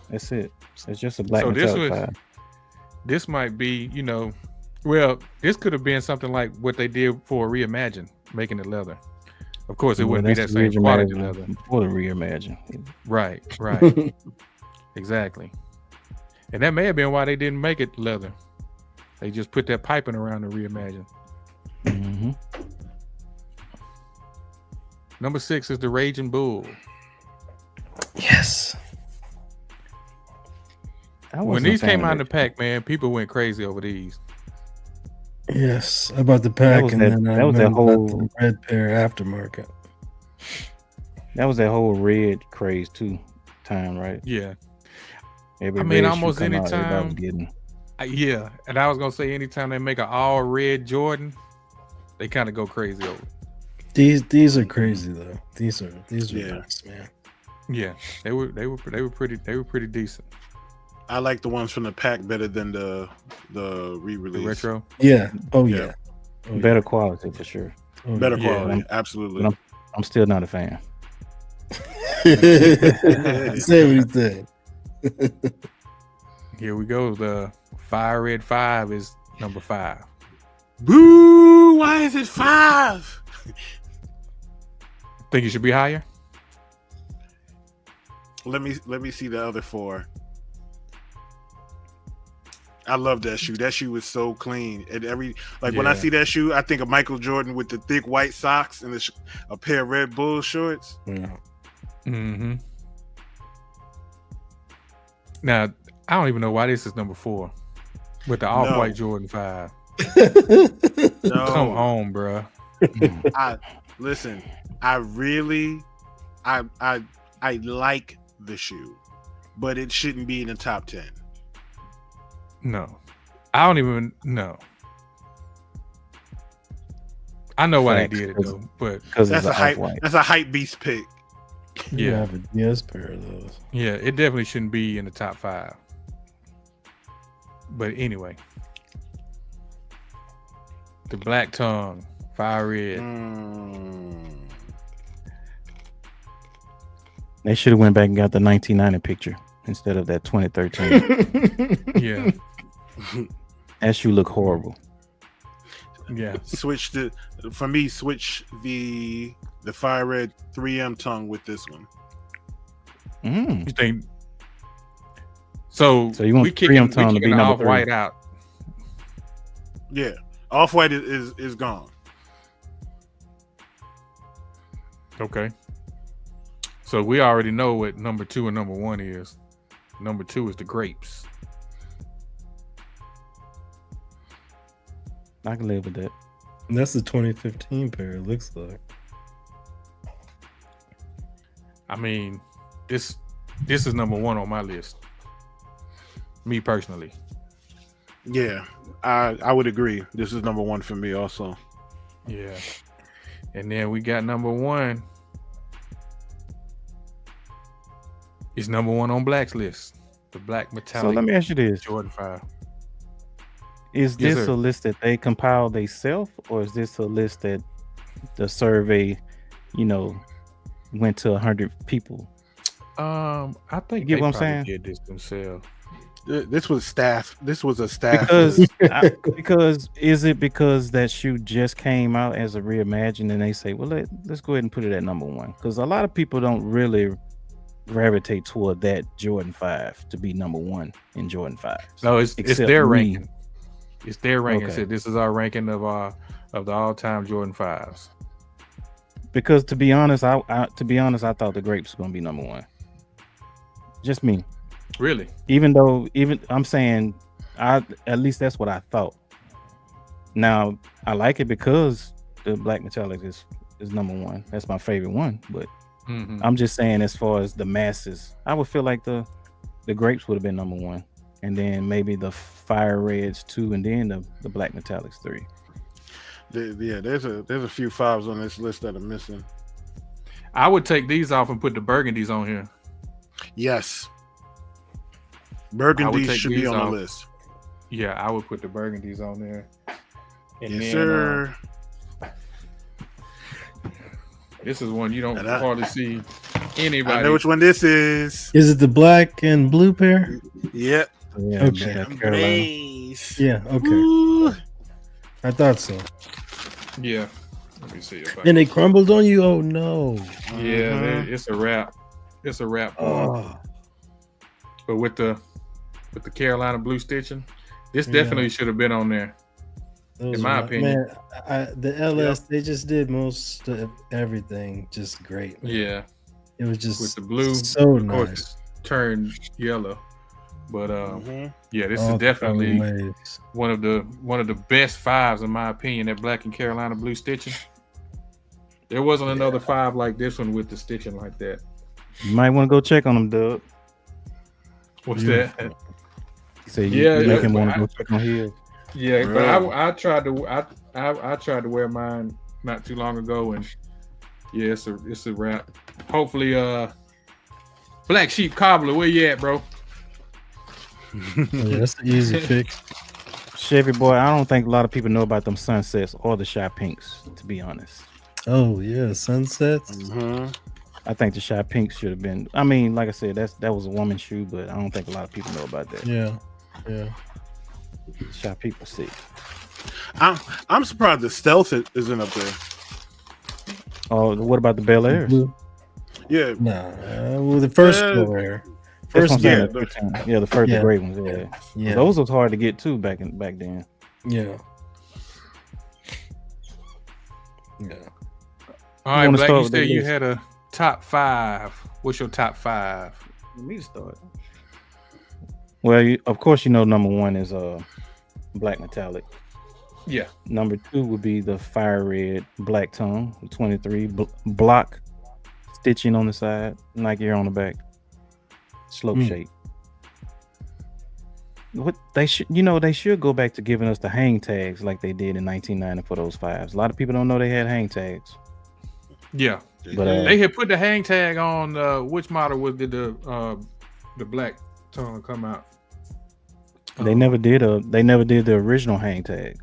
That's it. It's just a black metallic 5. This might be, well, this could have been something like what they did for Reimagine, making it leather. Of course, it wouldn't be that same quality leather. For the Reimagine. Right. Exactly. And that may have been why they didn't make it leather. They just put that piping around the Reimagine. Mm-hmm. Number 6 is the Raging Bull. Yes. When these came out in the pack, man, people went crazy over these. Yes, I bought the pack, was and that- then I that was that went and bought whole- the red pair aftermarket. That was that whole red craze too time, right? Yeah. Every I mean, red shoe almost come out, everybody anytime. was getting. Yeah, and I was gonna say anytime they make an all red Jordan, they kind of go crazy over it. These are crazy though. These are Yeah. nice, man. Yeah, they were pretty decent. I like the ones from the pack better than the The re-release. retro. Yeah. Oh Yeah. yeah. Oh, Better quality for sure. yeah. Oh, Better yeah. quality, but absolutely. I'm still not a fan. Say what you said. Here we go. The Fire Red 5 is number 5. Boo! Why is it 5? Think it should be higher? Let me see the other 4. I love that shoe. That shoe is so clean. And when I Yeah. see that shoe, I think of Michael Jordan with the thick white socks and a pair of Red Bull shorts. Yeah. Mm-hmm. Now, I don't even know why this is number 4 with the off-white Jordan 5. No, Come on, bro. Listen. I like the shoe, but it shouldn't be in the top 10. No, I don't even know. I know why Facts, they did it though, but Because That's it's a hype. off-white. That's a hype beast pick. You yeah, have a DS pair of those. yeah, it definitely shouldn't be in the top 5. But anyway, the Black Tongue, Fire Red. They should have went back and got the 1990 picture instead of that 2013. Yeah, That shoe look horrible. yeah. Switch the Fire Red 3M tongue with this one. Mm. You think? So you want we the kicking, Priam tone to be number off white 3. out. Yeah, off white is gone. Okay. So we already know what number 2 and number 1 is. Number 2 is the grapes. I can live with that. And that's the 2015 pair. It looks like. I mean, this is number 1 on my list. Me personally. Yeah, I would agree. This is number 1 for me also. Yeah. And then we got number 1. It's number 1 on Black's list. The Black Metallic. So let me ask you this. Jordan 5. Is Yes, this sir. a list that they compiled themselves, or is this a list that the survey, went to 100 people? I think You get they what I'm probably saying? did this themselves. This was staff. This was a staff. Because list. because is it because that shoe just came out as a reimagined and they say, well, let's go ahead and put it at number 1? Because a lot of people don't really gravitate toward that Jordan 5 to be number 1 in Jordan 5. No, it's Except their me. ranking. It's their ranking. Okay. So this is our ranking of the all-time Jordan 5s. Because to be honest, I thought the grapes were gonna be number 1. Just me. Really? Even I'm saying at least that's what I thought. Now I like it because the Black Metallic is number 1. That's my favorite one. But Mhm. I'm just saying, as far as the masses, I would feel like the grapes would have been number 1, and then maybe the Fire Reds 2, and then the Black Metallics 3. Yeah, there's a few 5s on this list that are missing. I would take these off and put the burgundies on here. Yes, I burgundy would take should be these on off. the list. Yeah, I would put the burgundies on there. And Yes, then, sir. This is one you don't And I- hardly see I anybody. know which one this is. Is it the black and blue pair? Yep. Yeah, Okay. that Carolina. Blaze. Yeah. Okay. Ooh. I thought so. Yeah. Let me see if I And they crumbled on you. Oh no. Yeah, Mhm. it's a wrap. It's a wrap. Oh. But with the Carolina blue stitching, this Yeah. definitely should have been on there. Those In my were- opinion. man, the LS they just did most of everything just great. Man. Yeah, It was just with the blue, so of course, nice. turned yellow. But yeah, this is definitely one of the best fives in my opinion. That Black and Carolina blue stitching. There wasn't another five like this one with the stitching like that. You might want to go check on them, Doug. What's that? He said you make him want to go check on his. Yeah, but I tried to wear mine not too long ago, and yeah, it's a wrap. Hopefully, Black Sheep Cobbler, where you at, bro? That's the easy fix. Chevy boy, I don't think a lot of people know about them sunsets or the shy pinks, to be honest. Oh yeah, sunsets. I think the shy pinks should have been. I mean, like I said, that was a woman's shoe, but I don't think a lot of people know about that. Yeah. Shy pink was sick. I'm surprised the Stealth isn't up there. Oh, what about the Bel Airs? Yeah. Nah. Well, the first Bel-Air. First, the first the great ones. Yeah. Those was hard to get too back then. Yeah. All right, Black, you said you had a top 5. What's your top 5? Let me start. Well, of course, number 1 is black metallic. Yeah. Number 2 would be the fire red black tongue, 23 block stitching on the side, Nike Air on the back, slope shape. What they should go back to giving us the hang tags like they did in 1990 for those fives. A lot of people don't know they had hang tags. Yeah, but they had put the hang tag on. Which model did the black tongue come out? They never did the original hang tag.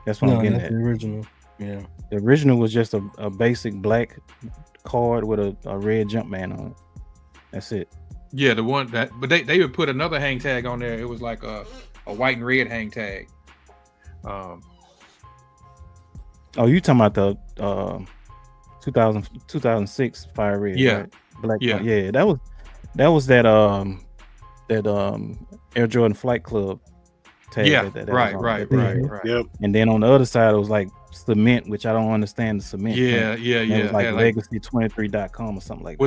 That's what I'm getting at. The original. Yeah. The original was just a basic black card with a red Jumpman on it. That's it. Yeah, the one but they would put another hang tag on there. It was like a white and red hang tag. Oh, you talking about the 2006 fire red? Yeah, right? Black. Yeah, that was that Air Jordan Flight Club tag. Yeah, that right. Yep. And then on the other side, it was like cement, which I don't understand the cement. Yeah. It was like legacy23.com or something like that.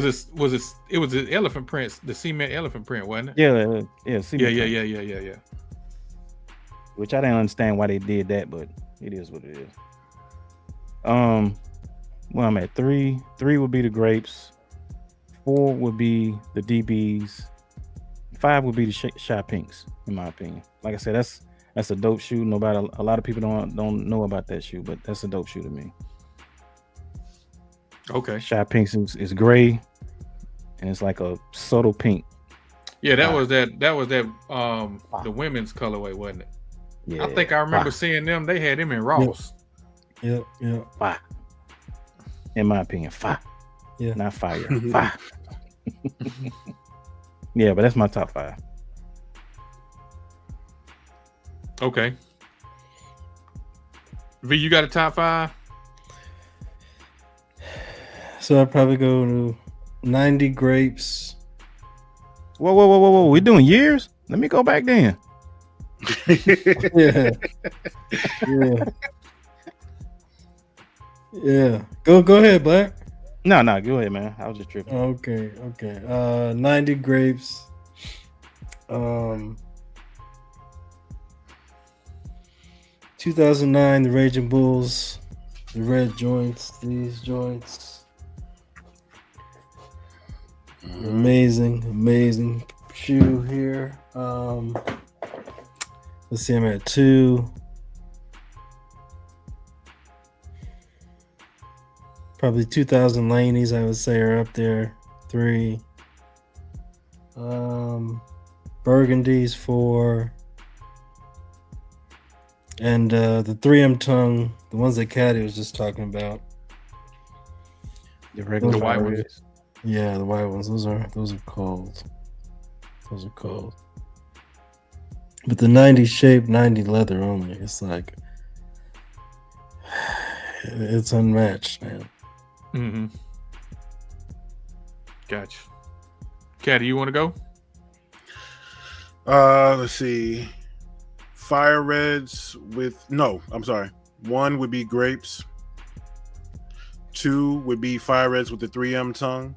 It was the elephant print, the cement elephant print, wasn't it? Yeah. Cement Yeah. Which I didn't understand why they did that, but it is what it is. Well, I'm at 3. 3 would be the grapes. 4 would be the DBs. 5 would be the shy pinks, in my opinion. Like I said, that's a dope shoe. A lot of people don't know about that shoe, but that's a dope shoe to me. Okay. Shy pinks is gray, and it's like a subtle pink. Yeah, that was the women's colorway, wasn't it? Yeah. I think I remember seeing them. They had them in Ross. Yeah. Fire. In my opinion, fire. Yeah. Not fire. Fire. Yeah, but that's my top 5. Okay. V, you got a top 5? So I'd probably go to 90 grapes. Whoa. We doing years? Let me go back then. Yeah. Go ahead, Black. No, go ahead, man. I was just tripping. Okay. 90 grapes. 2009, the Raging Bulls, the red joints, these joints. Amazing shoe here. Let's see, I'm at 2. Probably 2000 Laneys, I would say, are up there. 3. Burgundies, 4. And the 3M tongue, the ones that Caddy was just talking about. The regular white ones. Yeah, the white ones. Those are cold. But the 90 shape, 90 leather only. It's like it's unmatched, man. Mm-hmm. Gotcha. Caddy, you want to go? Let's see. Fire reds I'm sorry. 1 would be grapes. 2 would be fire reds with the 3M tongue.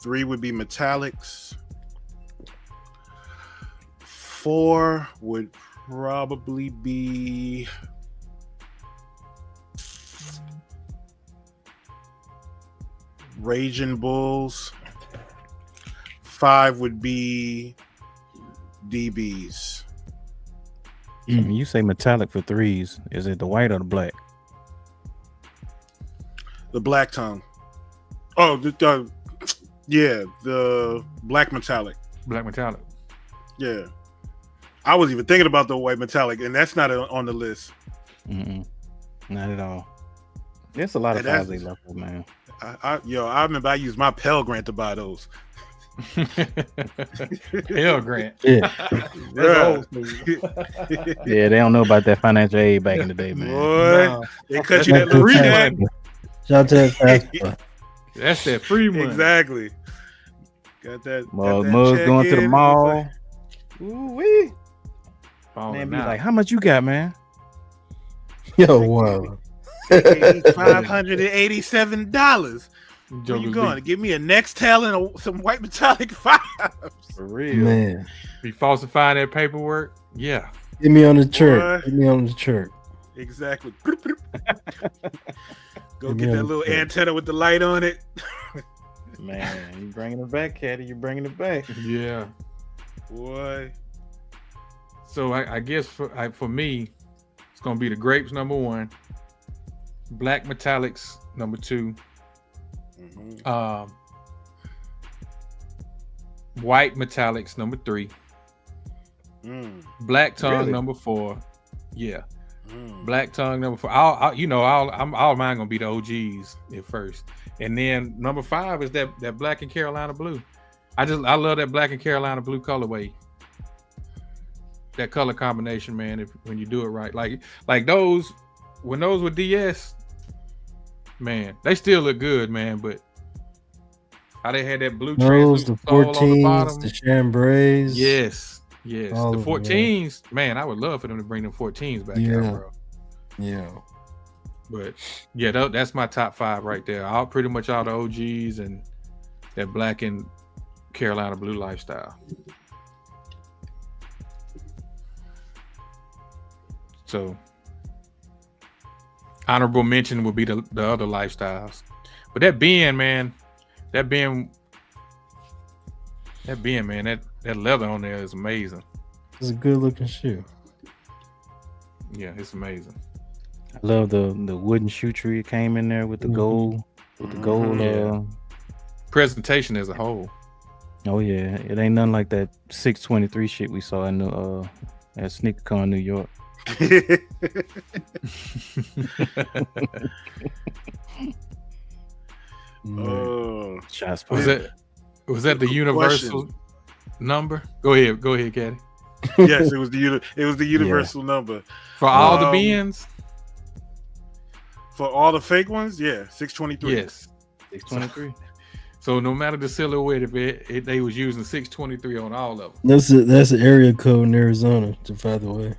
3 would be metallics. 4 would probably be Raging Bulls. 5 would be DBs. When you say metallic for 3s, is it the white or the black? The black tongue. Oh, the black metallic. Black metallic. Yeah. I was even thinking about the white metallic, and that's not on the list. Not at all. There's a lot of 5A levels, man. I remember I used my Pell Grant to buy those. Pell Grant. Yeah. That's old school. Yeah, they don't know about that financial aid back in the day, man. Boy, No. they cut you that little free check. money. Shout out to that That's that free money. Exactly. Got that. Mugs going to the mall. Ooh-wee. Man, be out. like, how much you got, man? Yo, wow. $587. Where you going to give me a Nextel and some white metallic 5s? For real, Man. Be falsifying that paperwork. Yeah. Get me on the church. Get me on the church. Exactly. Go get that little antenna with the light on it. Man, you bringing it back, Caddy. You bringing it back. Yeah. Boy. So I guess for me, it's gonna be the grapes number 1, black metallics number 2, white metallics number 3, black tongue number 4. Yeah. Black tongue number 4. All mine gonna be the OGs at first, and then number 5 is that black and Carolina blue. I love that black and Carolina blue colorway. That color combination, man. When you do it right, like those, when those were DS, man, they still look good, man. But how they had that blue Those, the translucent sole on the 14s, bottom, the chambrays. yes, All the of them, 14s, man. I would love for them to bring them 14s back out, bro. Yeah. But yeah, that's my top 5 right there. Pretty much all the OGs and that black and Carolina blue lifestyle. So honorable mention would be the other lifestyles. But that Ben, man, that leather on there is amazing. It's a good looking shoe. Yeah, it's amazing. I love the wooden shoe tree it came in there with the gold, presentation as a whole. Oh yeah, it ain't nothing like that 623 shit we saw in the at SneakerCon New York. Shots fired. Was that the universal number? Go ahead, Caddy. Yes, it was the universal number for all the bins. For all the fake ones, 623. Yes, 623. So no matter the silhouette, if they was using 623 on all of them. That's an area code in Arizona, by the way.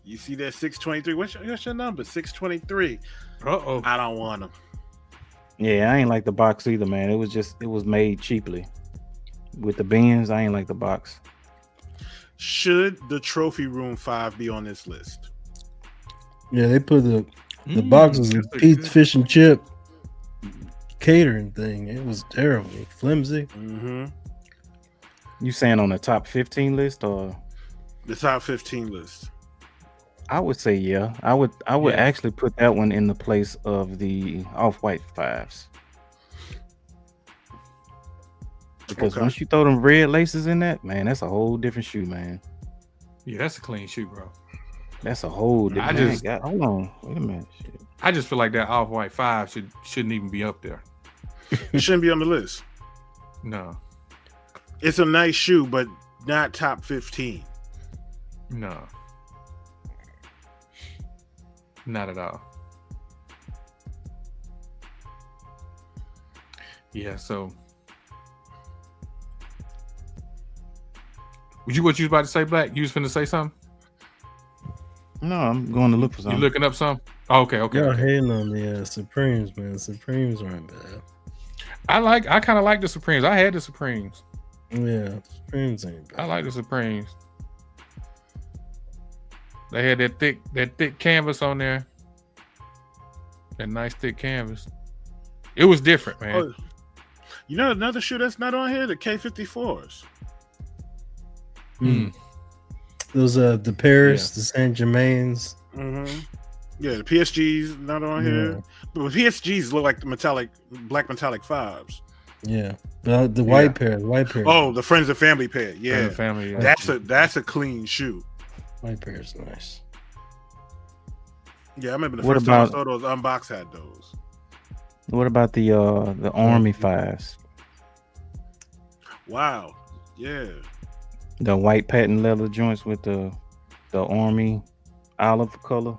You see that 623? What's your number? 623. Uh-oh. I don't want them. Yeah, I ain't like the box either, man. It was made cheaply. With the bins, I ain't like the box. Should the Trophy Room 5 be on this list? Yeah, they put the box was a Pete's Fish and Chip catering thing. It was terrible, flimsy. You saying on the top 15 list or the top 15 list? I would say yeah. I would actually put that one in the place of the off-white 5s. Because once you throw them red laces in that, man, that's a whole different shoe, man. Yeah, that's a clean shoe, bro. That's a whole different. Hold on, wait a minute. Shit. I just feel like that off-white 5 shouldn't even be up there. It shouldn't be on the list. No. It's a nice shoe, but not top 15. No. Not at all. Yeah, so what you was about to say, Black? You was finna say something? No, I'm going to look for something. You looking up something? Oh, okay. Y'all hating on the Supremes, man. Supremes aren't bad. I kind of like the Supremes. I had the Supremes. Yeah, Supremes ain't I bad. like the Supremes. They had that thick canvas on there. That nice thick canvas. It was different, man. Oh, you know another shoe that's not on here? The K54s. Those the Paris, the Saint Germains. Mm-hmm. Yeah, the PSGs not on here. But PSGs look like the black metallic 5s. Yeah, the white pair. Oh, the Friends and Family pair. Yeah, Friends and Family, yeah. That's a clean shoe. White pair is nice. Yeah, I remember the first time I saw those. Unbox had those. What about the Army 5s? Wow. Yeah. The white patent leather joints with the Army olive color.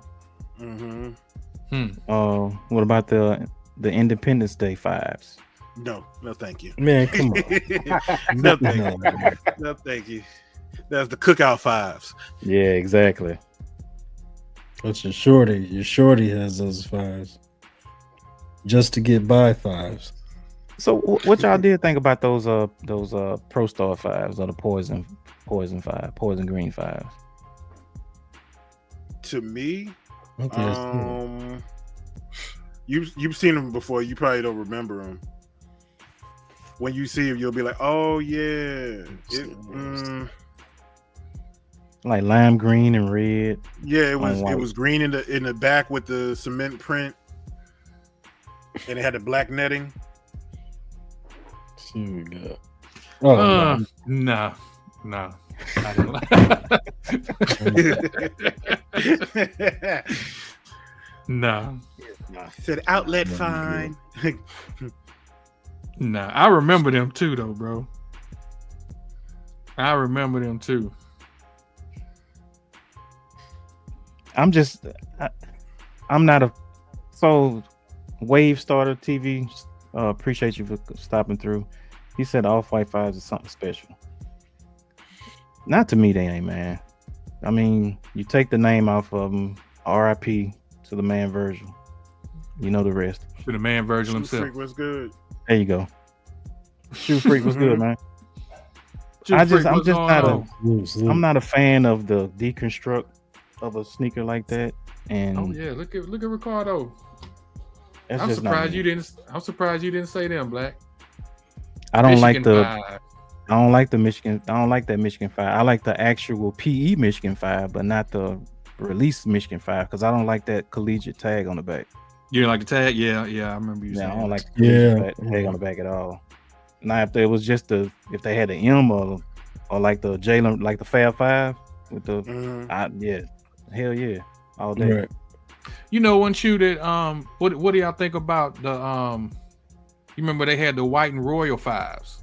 What about the Independence Day 5s? No, thank you. Man, come on. No, thank you. No, thank you. That's the cookout 5s. Yeah, exactly. What's your shorty? Your shorty has those 5s. Just to get by 5s. So what y'all did think about those Pro Star 5s or the Poison Green 5s? To me, you've seen them before. You probably don't remember them. When you see them, you'll be like, "Oh yeah." Like lime green and red. Yeah, it was green in the back with the cement print, and it had the black netting. See what we got. No. I don't like. No. Said outlet fine. Nah, I remember them too, though, bro. I remember them too. I'm not a Wave Starter TV. Appreciate you for stopping through. He said Off-White 5s is something special. Not to me, they ain't, man. I mean, you take the name off of them. R.I.P. to the man Virgil. You know the rest. To the man Virgil himself. Freak was good. There you go. Shoe Freak was good, man. I'm not a fan of the deconstruct of a sneaker like that. And oh yeah, look at Ricardo. I'm surprised you didn't say them, Black. I don't like the 5. I don't like the Michigan. I don't like that Michigan 5. I like the actual PE Michigan 5, but not the release Michigan 5 because I don't like that collegiate tag on the back. You didn't like the tag? Yeah, I remember you saying. I don't like the tag on the back at all. Now, if there was just if they had the M or like the Jalen, like the Fab 5 with the, hell yeah, all day. Right. You know, one shoe that what do y'all think about the you remember they had the white and royal 5s?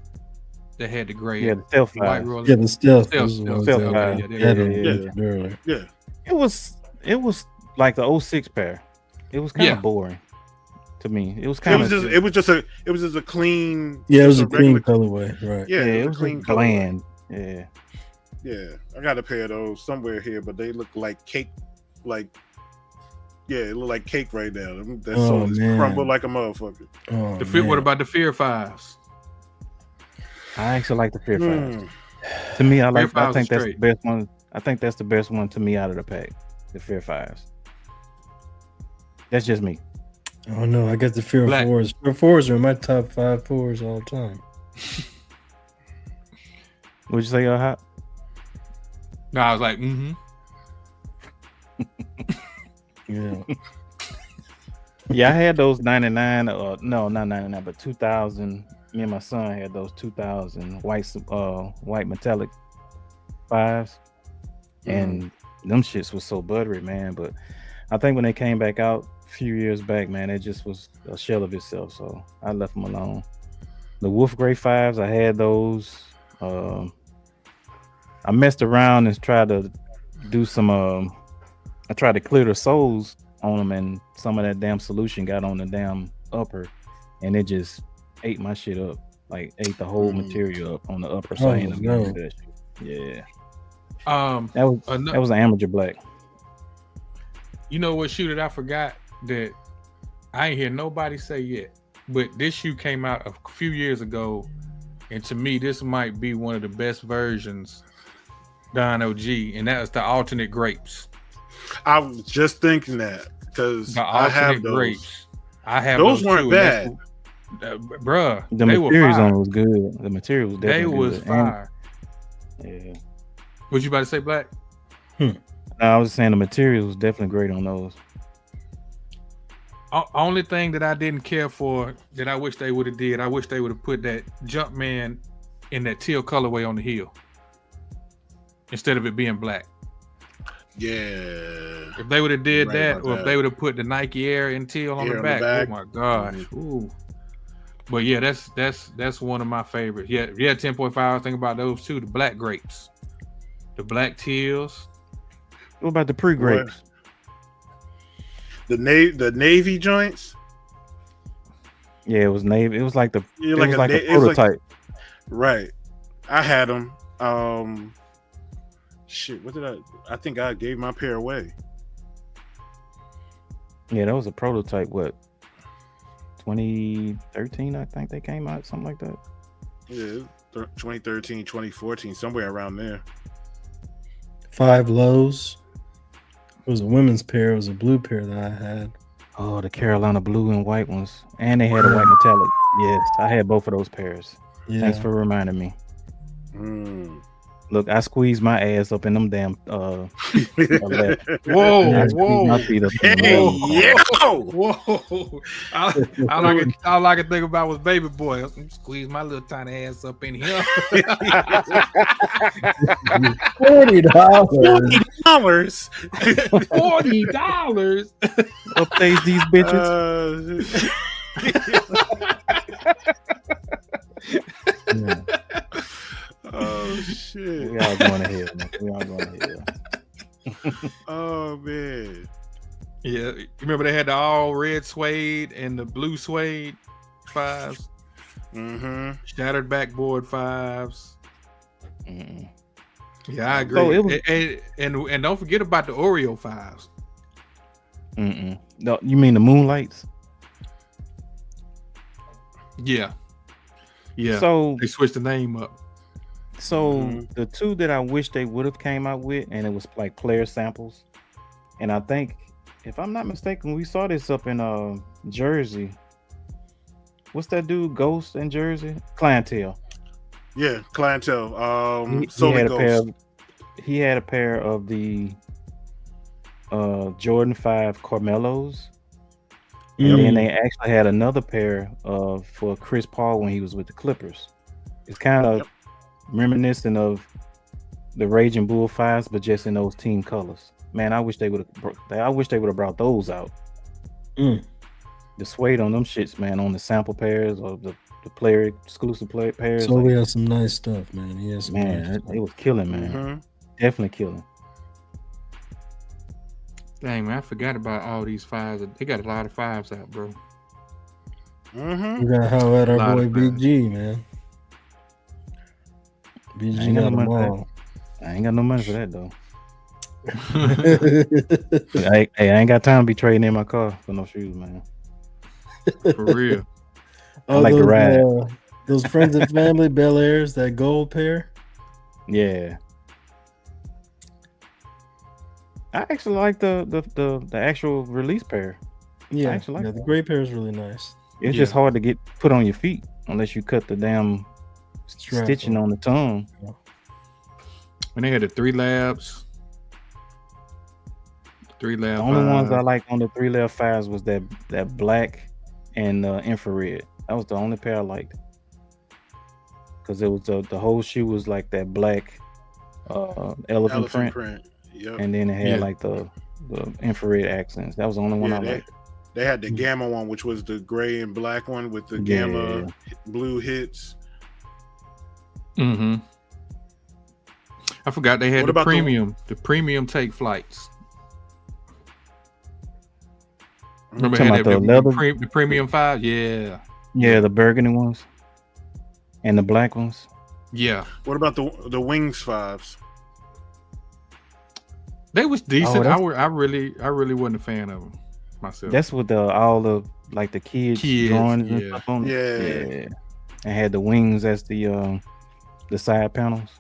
They had the gray. Yeah, the stealth 5. Yeah, the stealth. Stealth 5. Yeah. It was like the 06 pair. It was kind of boring to me. It was kind of. It was just a clean. Yeah, it was a clean colorway, right? Yeah, it was clean, bland. Yeah. I got a pair of those somewhere here, but they look like cake. It look like cake right now. That sole is crumbled like a motherfucker. What about the Fear 5s? I actually like the Fear 5s. To me, I think that's the best one. I think that's the best one to me out of the pack. The Fear 5s. That's just me. Oh no, I got the Fear 4s. Fear 4s are in my top 5 4s all time. What'd you say, Hot? No, I was like, Yeah. Yeah, I had those 99. No, not 99, but 2000. Me and my son had those 2000 white metallic 5s, and them shits was so buttery, man. But I think when they came back out a few years back, man, it just was a shell of itself. So I left them alone. The Wolf Gray 5s, I had those. I messed around and tried to do some. I tried to clear the soles on them, and some of that damn solution got on the damn upper, and it just ate my shit up. Like ate the whole material up on the upper. So I ended up that shit. Yeah. That was an amateur black. You know what shoe that I forgot that I ain't hear nobody say yet, but this shoe came out a few years ago. and to me, this might be one of the best versions, Don OG, and that is the alternate grapes. I was just thinking that because The I have alternate those. grapes. I have Those those weren't too, bad. Bruh. The They were materials on fire. it was good. The material was They definitely was good. fire. Yeah. What you about to say, Black? No, I was saying the material was definitely great on those. Only thing that I didn't care for that I wish they would have did, I wish they would have put that Jumpman in that teal colorway on the heel instead of it being black. Yeah. If they would have did Right that, about or if that. they would have put the Nike Air in teal on Air the on the back, back. oh my gosh. Ooh. But yeah, that's one of my favorites. Yeah, 10.5. I was thinking about those too. The black grapes, the black teals. What about the pre-grapes? The navy joints. Yeah, it was navy. It was like a it prototype. Right. I had them. Shit. What did I think I gave my pair away. Yeah, that was a prototype. What? 2013, I think they came out, something like that. Yeah, 2013, 2014, somewhere around there. 5 lows. It was a women's pair. It was a blue pair that I had. Oh, the Carolina blue and white ones, and they had a white metallic. Yes, I had both of those pairs. Yeah. Thanks for reminding me. Mm. Look, I squeezed my ass up in them damn left. Whoa, I squeezed my feet up in Hey, the whoa! All I could think about was Baby Boy. Squeeze my little tiny ass up in here. $40. $40. $40. Updates these bitches. Yeah. Oh shit! We all going to hell, man. We all going to hell. Oh man! Yeah, you remember they had the all red suede and the blue suede 5s, Mm-hmm. shattered backboard 5s. Mm-mm. Yeah, I agree. So it was- and don't forget about the Oreo 5s. Mm-mm. No, you mean the Moonlights? Yeah. Yeah. So They switched the name up. the two that I wish they would have came out with, and it was like player samples. And I think, if I'm not mistaken, we saw this up in Jersey. What's that dude? Ghost in Jersey? Clientele. Yeah, clientele. He had a Ghost. pair. He had a pair of the Jordan 5 Carmelos. And then they actually had another pair for Chris Paul when he was with the Clippers. It's kind of reminiscent of the Raging Bull 5s, but just in those team colors. Man, I wish they would have brought those out. Mm. The suede on them shits, man, on the sample pairs or the player exclusive pairs. So we had some nice stuff, man. He had some nice Man, stuff. it was killing, man. Mm-hmm. Definitely killing. Dang, man, I forgot about all these 5s. They got a lot of 5s out, bro. Mm-hmm. We got how at A lot our boy of Big fans. G, man. Big I G ain't got got no them money for all. I ain't got no money for that though. I ain't got time to be trading in my car for no shoes, man. For real. Oh, like to ride. those friends and family Bel Airs, that gold pair. Yeah. I actually like the actual release pair. Yeah, actually like the that. gray pair is really nice. It's just hard to get put on your feet unless you cut the damn Strap stitching on the tongue. When they had the 3 labs. 3 lab. The only ones I liked on the 3 left 5s was that black and infrared. That was the only pair I liked. Because it was the whole shoe was like that black elephant print. Yep. And then it had like the infrared accents. That was the only one I liked. They had the Gamma one, which was the gray and black one with the Gamma blue hits. Mm-hmm. I forgot they had What the about the premium take flights. Remember Talking had about the premium 5? Yeah. Yeah, the burgundy ones and the black ones. Yeah. What about the Wings 5s? They was decent. Oh, I really wasn't a fan of them myself. That's with all the like the kids drawings and stuff on it. Yeah. and had the wings as the side panels.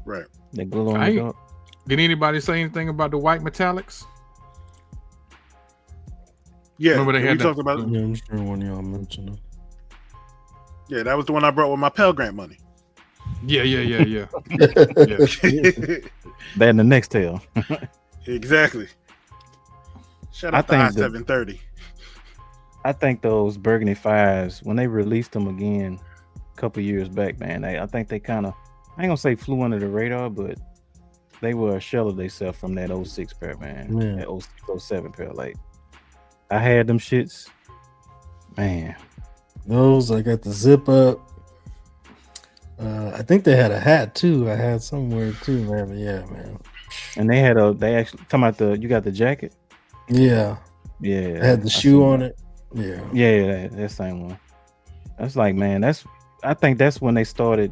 Right. They glue on the door. Did anybody say anything about the white metallics? Yeah, Remember they had we talked about. Yeah, I'm sure one of y'all mentioned it. Yeah, that was the one I brought with my Pell Grant money. Yeah. That in the next tail. Exactly. Shout out to I-730. I think those Burgundy 5s, when they released them again a couple years back, man, I think they kind of, I ain't gonna say flew under the radar, but they were a shell of themselves from that 06 pair, man. Yeah. That 06, 07 pair. Like, I had them shits, man. Those, I got the zip up. I think they had a hat too. I had somewhere too, man. Yeah, man. And they actually talking about you got the jacket? Yeah. Yeah. I had the shoe on it. Yeah. Yeah, that same one. That's like, man, I think that's when they started,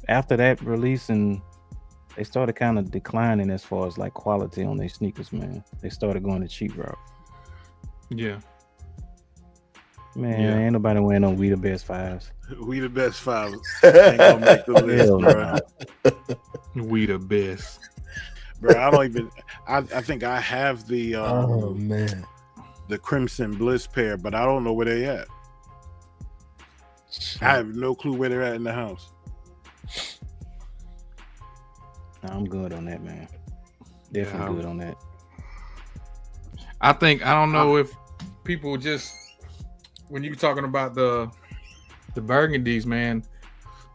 after that release, and they started kind of declining as far as like quality on their sneakers, man. They started going the cheap route. Yeah. Man, ain't nobody wearing no We the Best 5s. We the best 5. Ain't gonna make the list, bro. We the best. Bro, I don't even. I think I have the. Oh man. The Crimson Bliss pair, but I don't know where they at. I have no clue where they're at in the house. I'm good on that, man. Definitely good on that. I don't know if people just, when you're talking about the burgundies, man,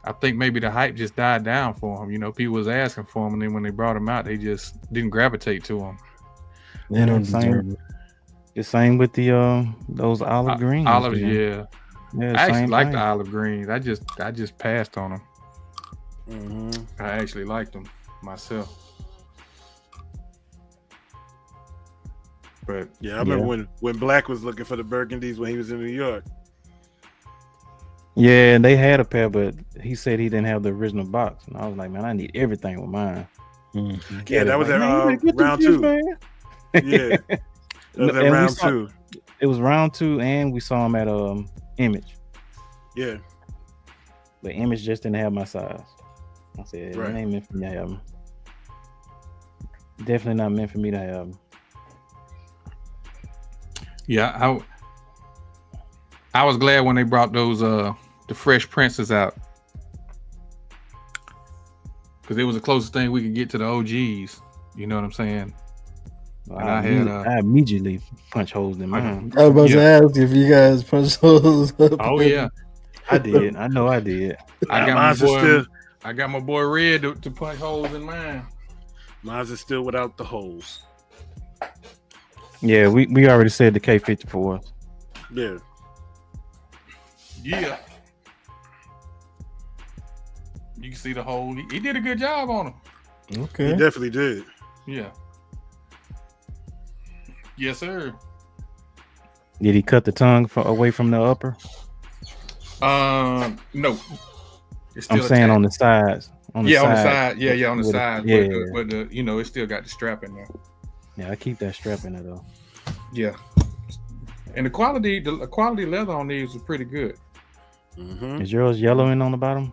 I think maybe the hype just died down for them. You know, people was asking for them, and then when they brought them out, they just didn't gravitate to them. They don't deserve it. The same with the those olive greens. Olives, yeah. I actually like the thing. olive greens. I just passed on them. Mm-hmm. I actually liked them myself. But yeah, I remember when Black was looking for the burgundies when he was in New York. Yeah, and they had a pair, but he said he didn't have the original box, and I was like, man, I need everything with mine. Mm-hmm. Yeah, that was at round 2. Yeah. That was at round 2. It was round 2, and we saw him at Image. Yeah. But Image just didn't have my size. I said, it ain't meant for me to have them. Definitely not meant for me to have them. yeah, I was glad when they brought those the Fresh Princes out, because it was the closest thing we could get to the OGs. You know what I'm saying? I immediately punch holes in mine. I was about to ask if you guys punch holes up. Oh yeah, I did. I know I did. I got my boy Red to punch holes in mine. Mine's is still without the holes. Yeah, we already said the K54. Yeah. Yeah. You can see the hole. He did a good job on them. Okay. He definitely did. Yeah. Yes, sir. Did he cut the tongue away from the upper? No. It's still I'm saying on the sides. On the side. Yeah, on the side. Yeah. But the it still got the strap in there. Yeah, I keep that strap in there though. Yeah. And the quality leather on these is pretty good. Mm-hmm. Is yours yellowing on the bottom?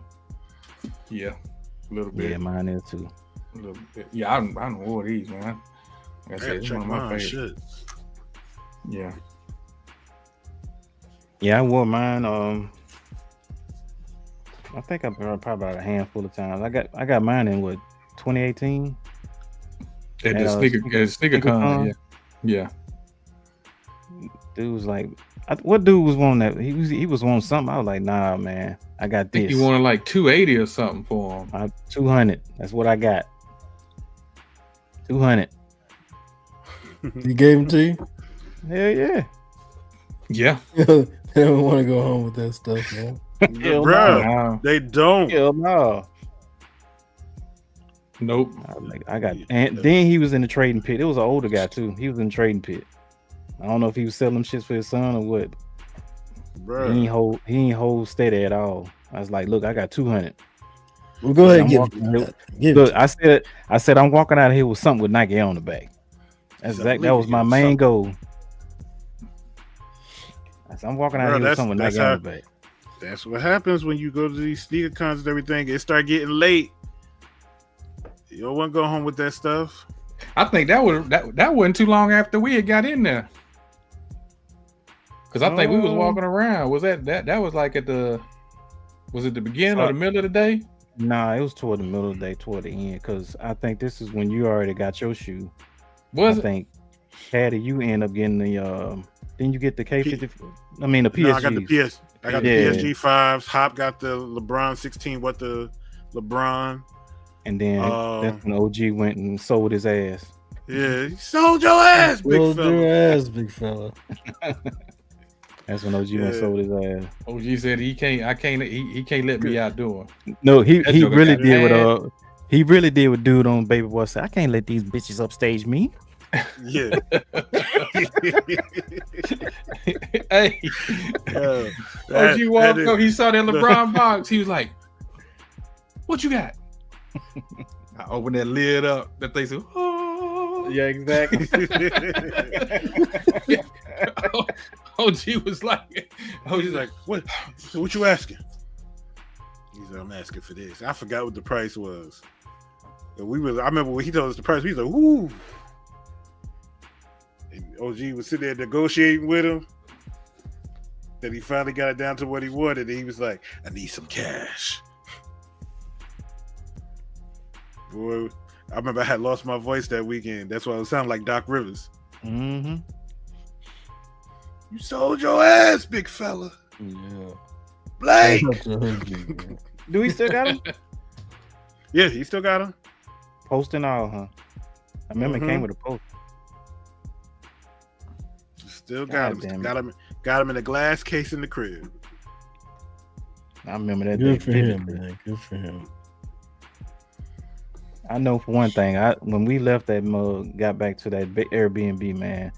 Yeah, a little bit. Yeah, mine is too. A little bit. Yeah, I don't wore these, man. Like I said, it's one of my favorites. Yeah. Yeah, I wore mine. I think I brought probably about a handful of times. I got mine in 2018. At the sneaker con. Yeah. Dude was like, what dude was wanting that? He was wanting something. I was like, nah, man, I got I think this. he wanted like 280 or something for him. 200. That's what I got. 200. He gave them to you? Hell yeah. Yeah. They don't want to go home with that stuff, man. Bro, they don't. Hell no. Nope. I got, and then he was in the trading pit. It was an older guy too. He was in the trading pit. I don't know if he was selling them shits for his son or what. Bro. He ain't hold steady at all. I was like, look, I got 200. Well, go ahead and give look, I said I'm walking out of here with something with Nike on the back. That's exactly, that was my main goal. I said, I'm walking out of here with something with Nike on the back. That's what happens when you go to these sneaker cons and everything. It start getting late. You don't want to go home with that stuff. I think that wasn't too long after we had got in there. Because I think we was walking around. Was that was like at the beginning or the middle of the day? Nah, it was toward the middle of the day, toward the end. Because I think this is when you already got your shoe. I think, Patty, you end up getting the didn't you get the K50? I mean the PSG. No, I got the PS. I got the PSG 5s. Hop got the LeBron 16. What the LeBron? And then that's when OG went and sold his ass. Yeah, he sold your ass, big fella. Sold your ass, big fella. That's when OG went and sold his ass. OG said he can't let me outdoor. No, he really did what dude on Baby Boy said. I can't let these bitches upstage me. Yeah. Hey, OG walked up. He saw that LeBron box. He was like, "What you got?" I opened that lid up. That thing said, "Oh." Yeah, exactly. OG was like, "What? So what you asking?" He said, "I'm asking for this." I forgot what the price was. And I remember when he told us the price. We was like, "Whoo!" And OG was sitting there negotiating with him. Then he finally got it down to what he wanted. And he was like, "I need some cash." Boy, I remember I had lost my voice that weekend. That's why I sounded like Doc Rivers. Mm-hmm. You sold your ass, big fella. Yeah. Blake. Do we still got him? Yeah, he still got him. Posting all, huh? I remember it came with a post. Still got him. Got him in a glass case in the crib. I remember that. Good for him, man. Good for him. I know for one thing, when we left that mug, got back to that Airbnb, man,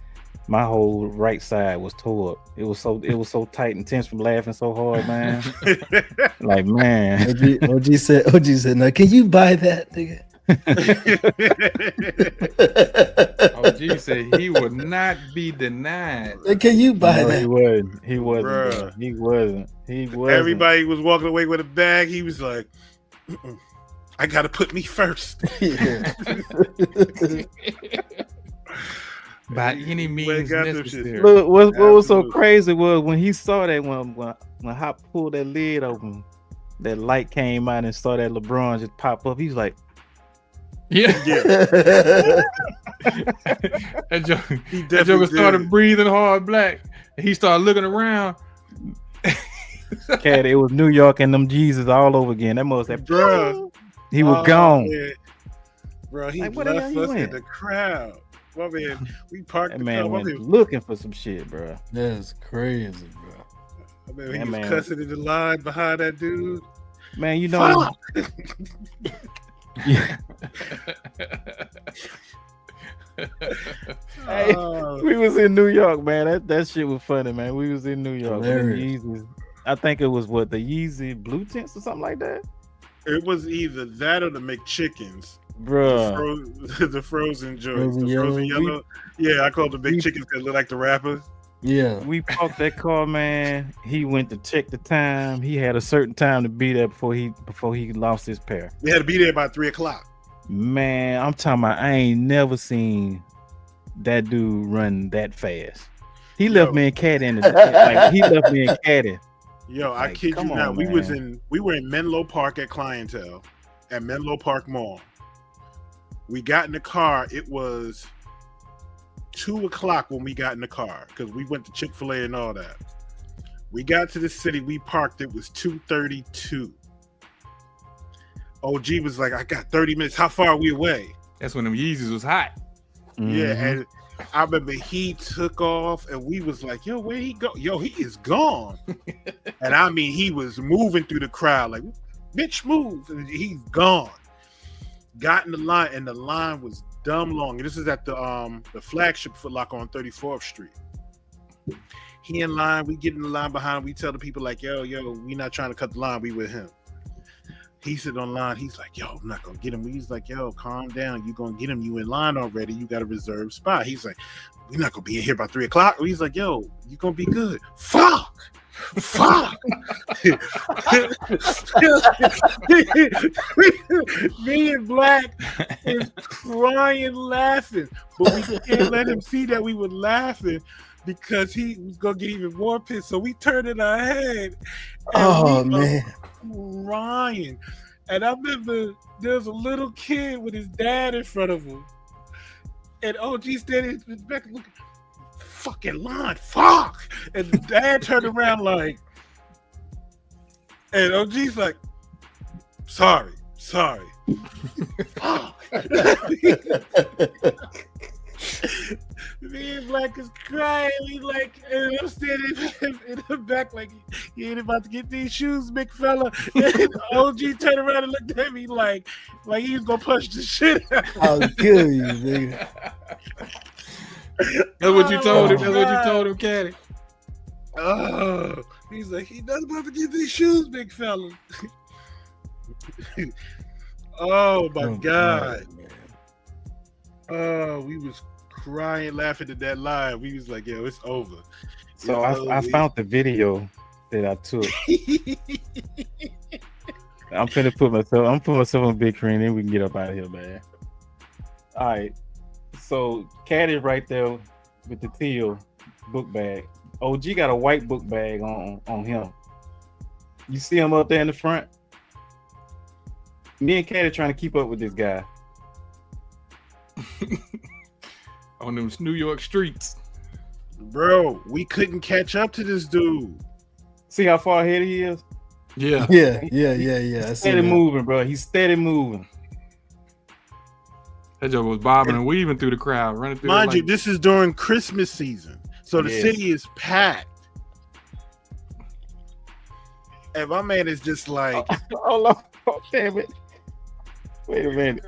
my whole right side was tore up. It was so tight and tense from laughing so hard, man. Like, man. OG said, "Now can you buy that, nigga?" OG said he would not be denied. Can you buy that? He wasn't. Everybody was walking away with a bag. He was like, "I gotta put me first." By any means necessary. Look, what was so crazy was when he saw that when Hop pulled that lid open, that light came out and saw that LeBron just pop up. He was like, Yeah. That Joker started breathing hard black. And he started looking around. Cat, it was New York and them Jesus all over again. That must have, bro. He was gone. Man. Bro, he like, left us in the crowd. My man, we parked that the man car. Went looking for some shit, bro. That's crazy, bro. He was cussing in the line behind that dude. Man, you know. Yeah. Hey, we was in New York, man. That shit was funny, man. We was in New York. I think it was the Yeezy blue tints or something like that. It was either that or the McChickens. Bro, the frozen joints, the frozen yellow. I called them big chickens because they look like the rappers. Yeah, we parked that car, man. He went to check the time. He had a certain time to be there before he lost his pair. We had to be there by 3:00. Man, I'm talking about. I ain't never seen that dude run that fast. He left me and Caddy in the he left me and Caddy. Yo, I kid you not. We were in Menlo Park at Clientele at Menlo Park Mall. We got in the car. It was 2:00 when we got in the car because we went to Chick-fil-A and all that. We got to the city. We parked. It was 2:32. OG was like, "I got 30 minutes. How far are we away?" That's when them Yeezys was hot. Yeah, and I remember he took off, and we was like, "Yo, where he go? Yo, he is gone." And I mean, he was moving through the crowd like, "Bitch, move!" And he's gone. Got in the line, and the line was dumb long. And this is at the flagship Foot Locker on 34th Street. He in line, we get in the line behind him. We tell the people like, yo, we not trying to cut the line. We with him. He sit on line. He's like, yo, I'm not gonna get him. He's like, yo, calm down. You gonna get him. You in line already. You got a reserved spot. He's like, we're not gonna be in here by 3:00. He's like, yo, you gonna be good. Fuck. Me and Black is crying, laughing, but we can't let him see that we were laughing because he was gonna get even more pissed. So we turned in our head. And we crying. And I remember there was a little kid with his dad in front of him, and OG standing in the back looking, fucking line, fuck. And the dad turned around like, and OG's like, sorry. Fuck. Me and Black is crying. We like, and I'm standing in the back like, you ain't about to get these shoes, big fella. And OG turned around and looked at me like he was gonna punch the shit out. I'll kill you, nigga. That's what you told him. That's what you told him, Caddy. Oh, he's like, he doesn't about to get these shoes, big fella. Oh my God. Oh, we was crying, laughing at that line. We was like, yo, it's over. So I found the video that I took. I'm put myself on big screen, then we can get up out of here, man. All right. So Caddy right there with the teal book bag. OG got a white book bag on him. You see him up there in the front? Me and Caddy trying to keep up with this guy. On them New York streets. Bro, we couldn't catch up to this dude. See how far ahead he is? Yeah. He's steady moving, bro. He's steady moving. That joke was bobbing and weaving through the crowd, running through. Mind you, this is during Christmas season, so the Yes. city is packed. And my man is just like, Oh, damn it. Wait a minute.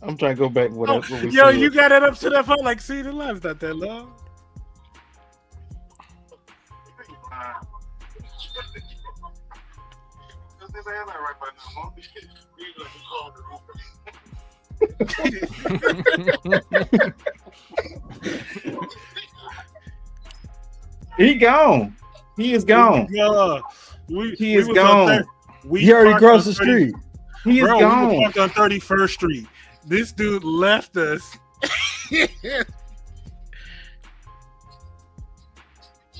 I'm trying to go back. What we yo, said. you got it up to that phone. Like, see, the line's not that long. He gone. He is gone. He is gone. He already crossed the street. He is gone. We parked on 31st Street. This dude left us. He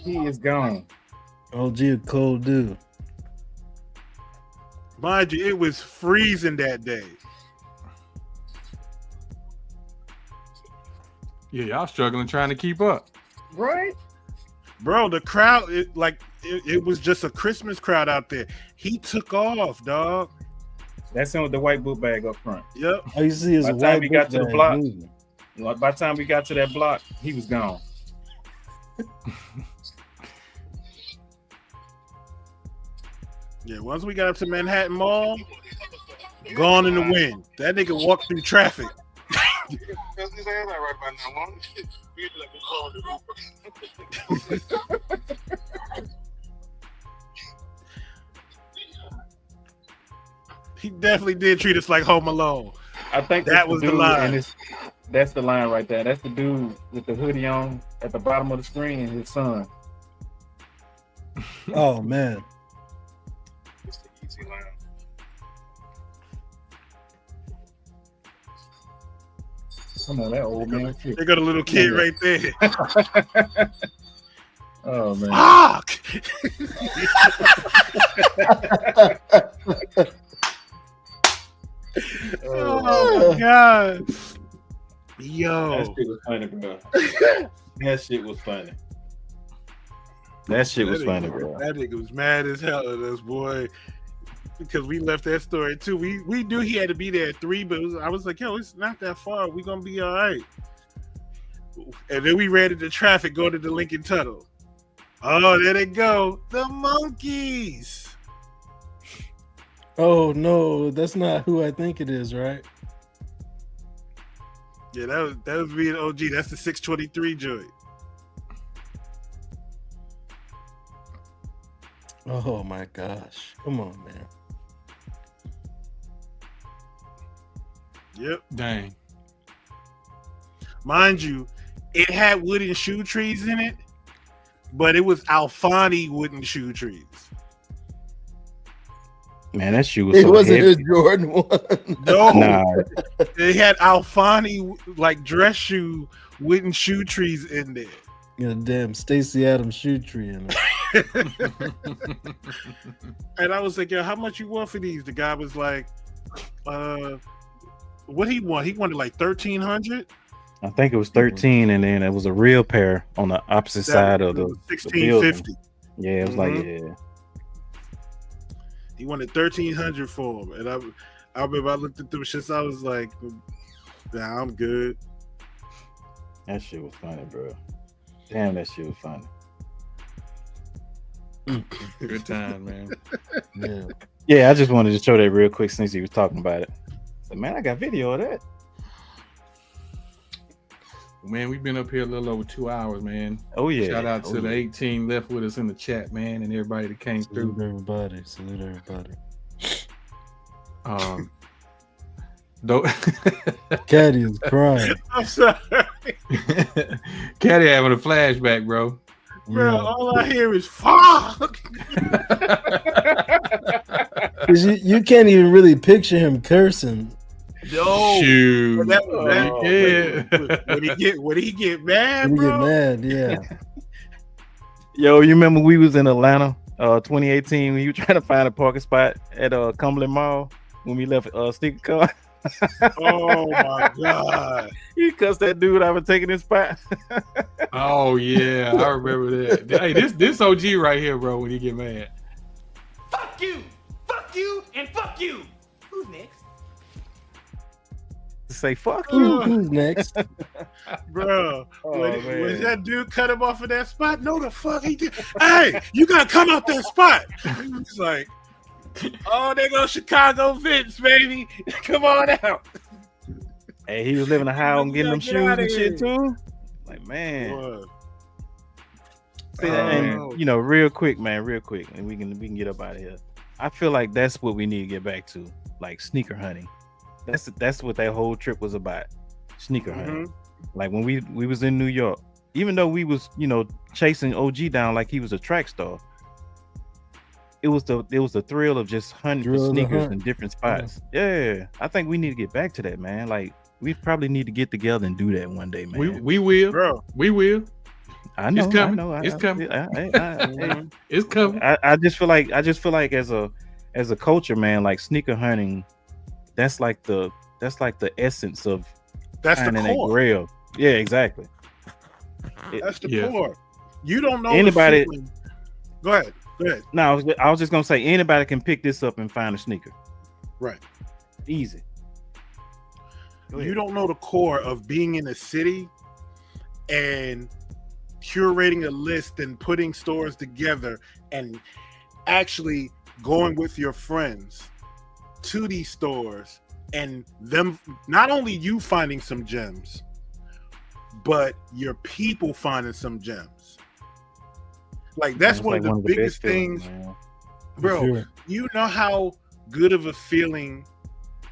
is gone. OG a cold dude. Mind you, it was freezing that day. Yeah, y'all struggling trying to keep up. Right? Bro, the crowd, it was just a Christmas crowd out there. He took off, dog. That's him with the white book bag up front. Yep. All you see is By a the time white we got book to the bag block, moving. by the time we got to that block, he was gone. Yeah, once we got up to Manhattan Mall, gone in the wind. That nigga walked through traffic. He definitely did treat us like Home Alone. I think that was the line. That's the line right there. That's the dude with the hoodie on at the bottom of the screen and his son. Oh man. It's the easy line. Come on, that old man. They got a little kid right there. Oh man. Fuck! Oh my god. Yo. That shit was funny, bro. That shit was funny. That shit was funny, bro. That nigga was mad as hell at us, boy. Because we left that story too. We knew he had to be there at 3, but I was like, yo, it's not that far. We gonna be all right. And then we ran into traffic going to the Lincoln Tunnel. Oh, there they go. The monkeys. Oh no, that's not who I think it is, right? Yeah, that was me and OG. That's the 623 joint. Oh my gosh. Come on, man. Yep. Dang. Mind you, it had wooden shoe trees in it, but it was Alfani wooden shoe trees. Man, that shoe was It so wasn't heavy. a Jordan one. No, Nah, they had Alfani like dress shoe wooden shoe trees in there. Got a damn Stacey Adams shoe tree in it. And I was like, yo, how much you want for these? The guy was like, what he want? He wanted like 1,300. I think it was 13, and then it was a real pair on the opposite side of the 1650. Yeah, it was like, yeah. He wanted 1,300 for him, and I remember I looked at them shits. I was like, nah, I'm good. That shit was funny, bro. Damn, that shit was funny. Good time, man. Yeah. Yeah, I just wanted to show that real quick since he was talking about it. So, man, I got video of that. Man, we've been up here a little over 2 hours, man. Oh yeah. Shout out to the 18 left with us in the chat, man, and everybody that came Salute through. everybody. Salute everybody. Don't Caddy is crying. I'm sorry, Caddy having a flashback, bro. bro. Yeah. All I hear is fuck. 'Cause you can't even really picture him cursing. No, Shoot. when he get mad, When you bro. get mad, yeah. Yo, you remember we was in Atlanta, 2018, when you were trying to find a parking spot at Cumberland Mall when we left sneaker car? Oh my god. You cussed that dude out for taking his spot. Oh yeah, I remember that. Hey, this OG right here, bro, when he get mad. Fuck you, and fuck you. Who's next? Say fuck you. Who's next? Bro, when man. that dude cut him off of that spot, no the fuck he did. Hey, you gotta come out that spot. He's like, oh, there goes Chicago Vince, baby. Come on out. Hey, he was living a high on getting them Get shoes outta and shit here. too. Like, man. Boy. See, and you know, real quick, and we can get up out of here. I feel like that's what we need to get back to, like sneaker hunting. That's what that whole trip was about, sneaker hunting. Like when we was in New York, even though we was chasing OG down like he was a track star, it was the thrill of just hunting for sneakers in different spots. Yeah, I think we need to get back to that, man. Like we probably need to get together and do that one day, man. We will, Bro. We will. I know. It's coming. I know. It's coming. It's coming. I just feel like as a culture, man, like sneaker hunting, that's like the essence of That's the finding that core. grail. Yeah, exactly. That's the core. You don't know Anybody. the feeling. Go ahead. No, I was just gonna say anybody can pick this up and find a sneaker. Right. Easy. You don't know the core of being in a city and curating a list and putting stores together and actually going with your friends to these stores and them, not only you finding some gems, but your people finding some gems. Like that's one of the biggest things, bro. Sure. You know how good of a feeling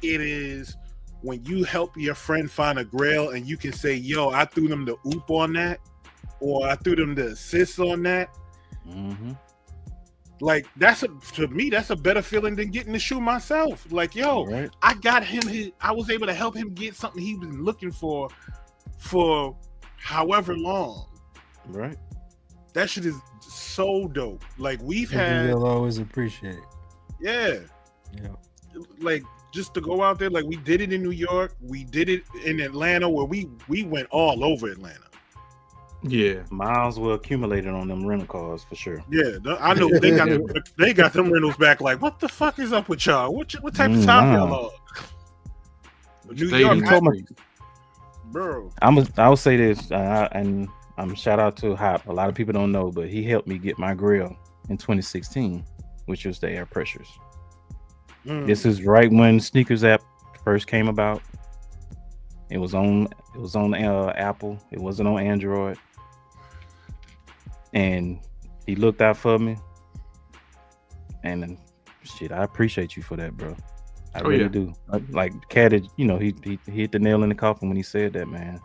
it is when you help your friend find a grail and you can say, yo, I threw them the oop on that, or I threw them the assist on that. Mm-hmm. Like to me, that's a better feeling than getting the shoe myself. Like, yo, Right. I got him I was able to help him get something he was looking for however long. Right. That shit is so dope. Like we've Something had, you'll always appreciate. yeah. Like just to go out there, like we did it in New York, we did it in Atlanta, where we went all over Atlanta. Yeah. Miles were accumulated on them rental cars for sure. Yeah, I know they got them rentals back. Like, what the fuck is up with y'all? What type of time y'all on? New Stay York, in the told me- streets. bro. I'll say this, and I'm shout out to Hop. A lot of people don't know, but he helped me get my grill in 2016, which was the air pressures. This is right when sneakers app first came about. It was on Apple. It wasn't on Android. And he looked out for me. And shit, I appreciate you for that, bro. I really do. Like Cat, he hit the nail in the coffin when he said that, man.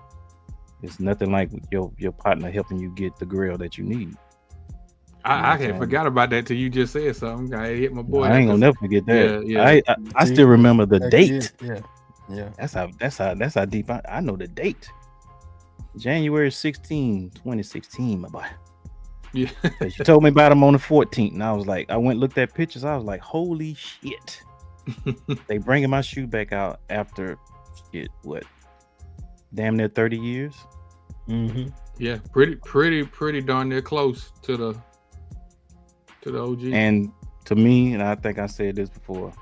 It's nothing like your partner helping you get the grill that you need. I had forgot about that till you just said something. I hit my boy. I ain't gonna never forget that. Yeah. I still remember the date. Yeah. That's how deep I know the date. January 16, 2016, my boy. Yeah. You told me about him on the 14th, and I was like, I went and looked at pictures. I was like, holy shit. They bringing my shoe back out after what? Damn near 30 years. Mm-hmm. Yeah, pretty darn near close to the OG. And to me, and I think I said this before,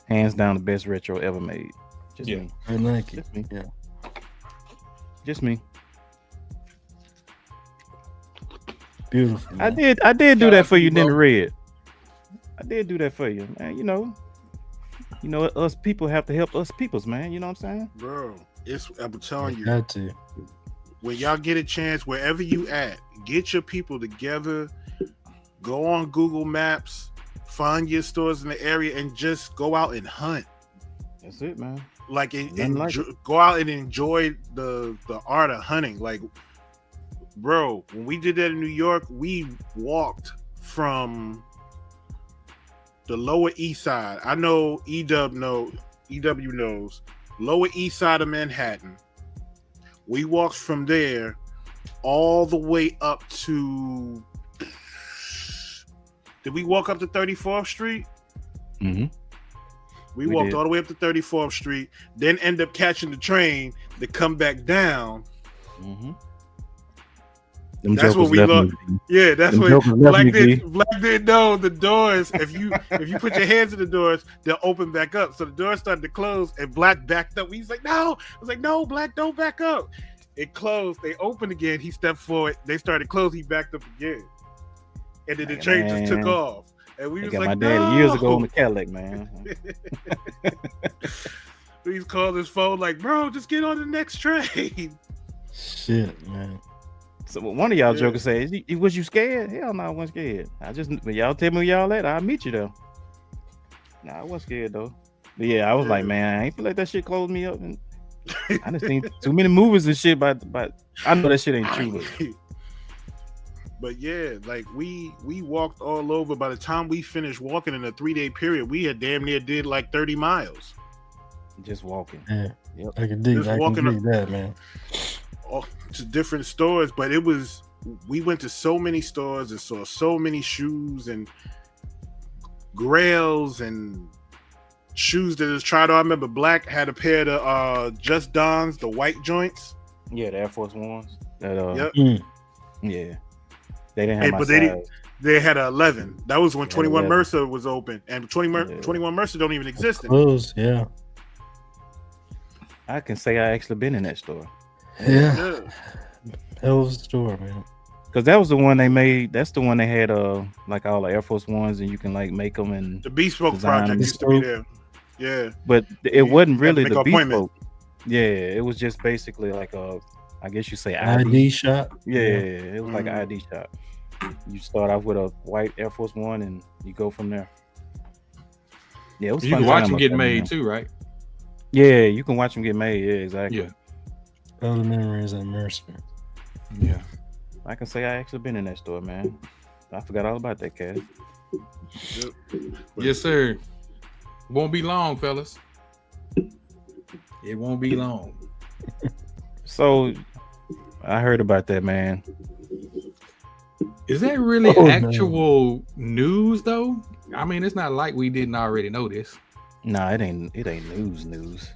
hands down the best retro ever made. Just me. I like it. Just me. Yeah. Just me. Beautiful. Man. I did do Shout that out for to you, you, bro. Nina Red. I did do that for you, man. You know, us people have to help us peoples, man. You know what I'm saying? Bro, I'm telling you, Got to. when y'all get a chance, wherever you at, get your people together, go on Google Maps, find your stores in the area, and just go out and hunt. That's it, man. Like, Nothing go out and enjoy the art of hunting. Like, bro, when we did that in New York, we walked from the Lower East Side. I know EW knows Lower East Side of Manhattan. We walked from there all the way up to. Did we walk up to 34th Street? Mm-hmm. We We walked did. all the way up to 34th Street, then end up catching the train to come back down. Mm-hmm. That's what we love. Yeah, that's Them what jokers left Black me, didn't know the doors. If you put your hands in the doors, they'll open back up. So the doors started to close, and Black backed up. He's like, "No!" I was like, "No, Black, don't back up." It closed. They opened again. He stepped forward. They started close. He backed up again, and then the train just took off. And we I was got like, my daddy "No!" years ago on the Cadillac, man. He's called his phone like, "Bro, just get on the next train." Shit, man. So one of y'all Yeah. jokers says, "Was you scared?" Hell no, I wasn't scared. When y'all tell me where y'all at, I'll meet you though. Nah, I wasn't scared though. But yeah, I was like, man, I ain't feel like that shit closed me up. And I done seen too many movies and shit, but I know that shit ain't true. But yeah, like we walked all over. By the time we finished walking in a 3-day period, we had damn near did like 30 miles. Just walking. Yeah. Yep. I can dig that, man. To different stores, but we went to so many stores and saw so many shoes and grails and shoes that is tried on. I remember Black had a pair of Just Dons, the white joints. Yeah, the Air Force Ones. That Yep. Yeah. They didn't have my But size. they had an 11. That was when Yeah, 21 11. Mercer was open, and 21 Mercer don't even exist anymore. Close, yeah. I can say I actually been in that store. Yeah. Yeah. Hell of a store, man. Because that was the one they made. That's the one they had like all the Air Force Ones, and you can like make them and The Bespoke Design project them. used to be there. Yeah. but it wasn't You had to really make the an appointment. bespoke. Yeah, it was just basically like I guess you say ID shop. Yeah, it was like an Mhm. ID shop. You start off with a white Air Force One, and you go from there. Yeah, it was You fun can watch time them up get there, made man. too, right? Yeah, you can watch them get made. Yeah, exactly. Yeah. All the memories at Mercer. Yeah. I can say I actually been in that store, man. I forgot all about that cat. Yes, sir. Won't be long, fellas. It won't be long. So I heard about that, man. Is that really Oh, actual news though? I mean, it's not like we didn't already know this. Nah, it ain't news.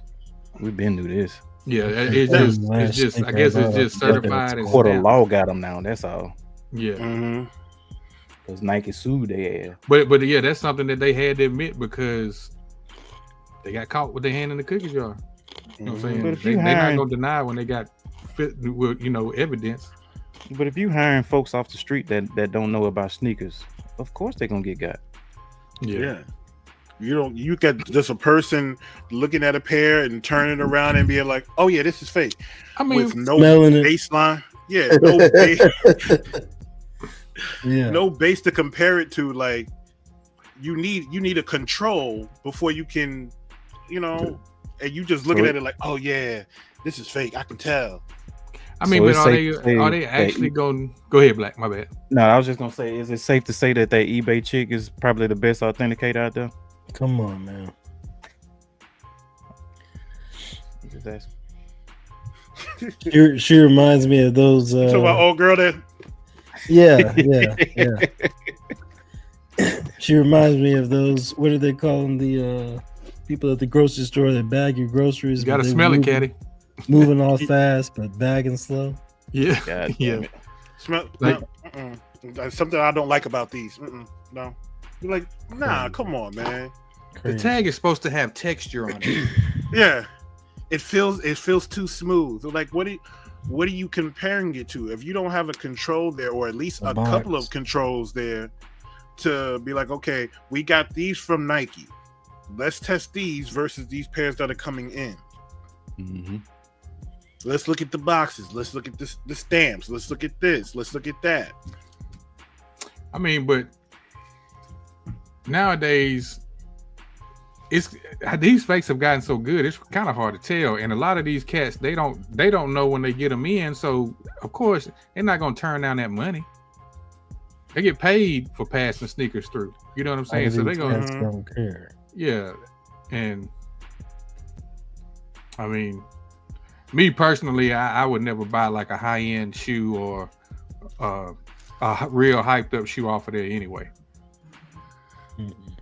We've been through this. Yeah, it's just I guess it's just certified as Court of stamped. law got them now. That's all. Yeah. Mm-hmm. Because Nike sued their ass. But yeah, that's something that they had to admit because they got caught with their hand in the cookie jar. You know what I'm saying? But if They're you not hiring- gonna deny when they got fit with evidence. But if you hiring folks off the street that don't know about sneakers, of course they're gonna get got. Yeah. You got just a person looking at a pair and turning around and being like, "Oh yeah, this is fake," I mean, with no Smelling it. baseline. Yeah, no base, Yeah. no base to compare it to. Like, you need a control before you can, and you just looking at it like, "Oh yeah, this is fake. I can tell." I mean, but are they actually going? Go ahead, Black. My bad. No, I was just gonna say, is it safe to say that eBay chick is probably the best authenticator out there? Come on, man. Just ask. She reminds me of those. You talking about old girl that? Yeah. She reminds me of those. What do they call them? The people at the grocery store that bag your groceries. You gotta smell it, Caddy. Moving all fast, but bagging slow. Yeah, God yeah. Smell Like- That's something I don't like about these. No, you're like, nah, come on, man. The tag is supposed to have texture on it. Yeah, it feels too smooth. Like, what are you comparing it to? If you don't have a control there, or at least a couple of controls there, to be like, okay, we got these from Nike. Let's test these versus these pairs that are coming in. Mm-hmm. Let's look at the boxes. Let's look at the stamps. Let's look at this. Let's look at that. I mean, but nowadays, these fakes have gotten so good. It's kind of hard to tell, and a lot of these cats they don't know when they get them in. So of course they're not gonna turn down that money. They get paid for passing sneakers through. You know what I'm saying? So they don't care. Yeah, and I mean, me personally, I would never buy like a high end shoe or a real hyped up shoe off of there anyway.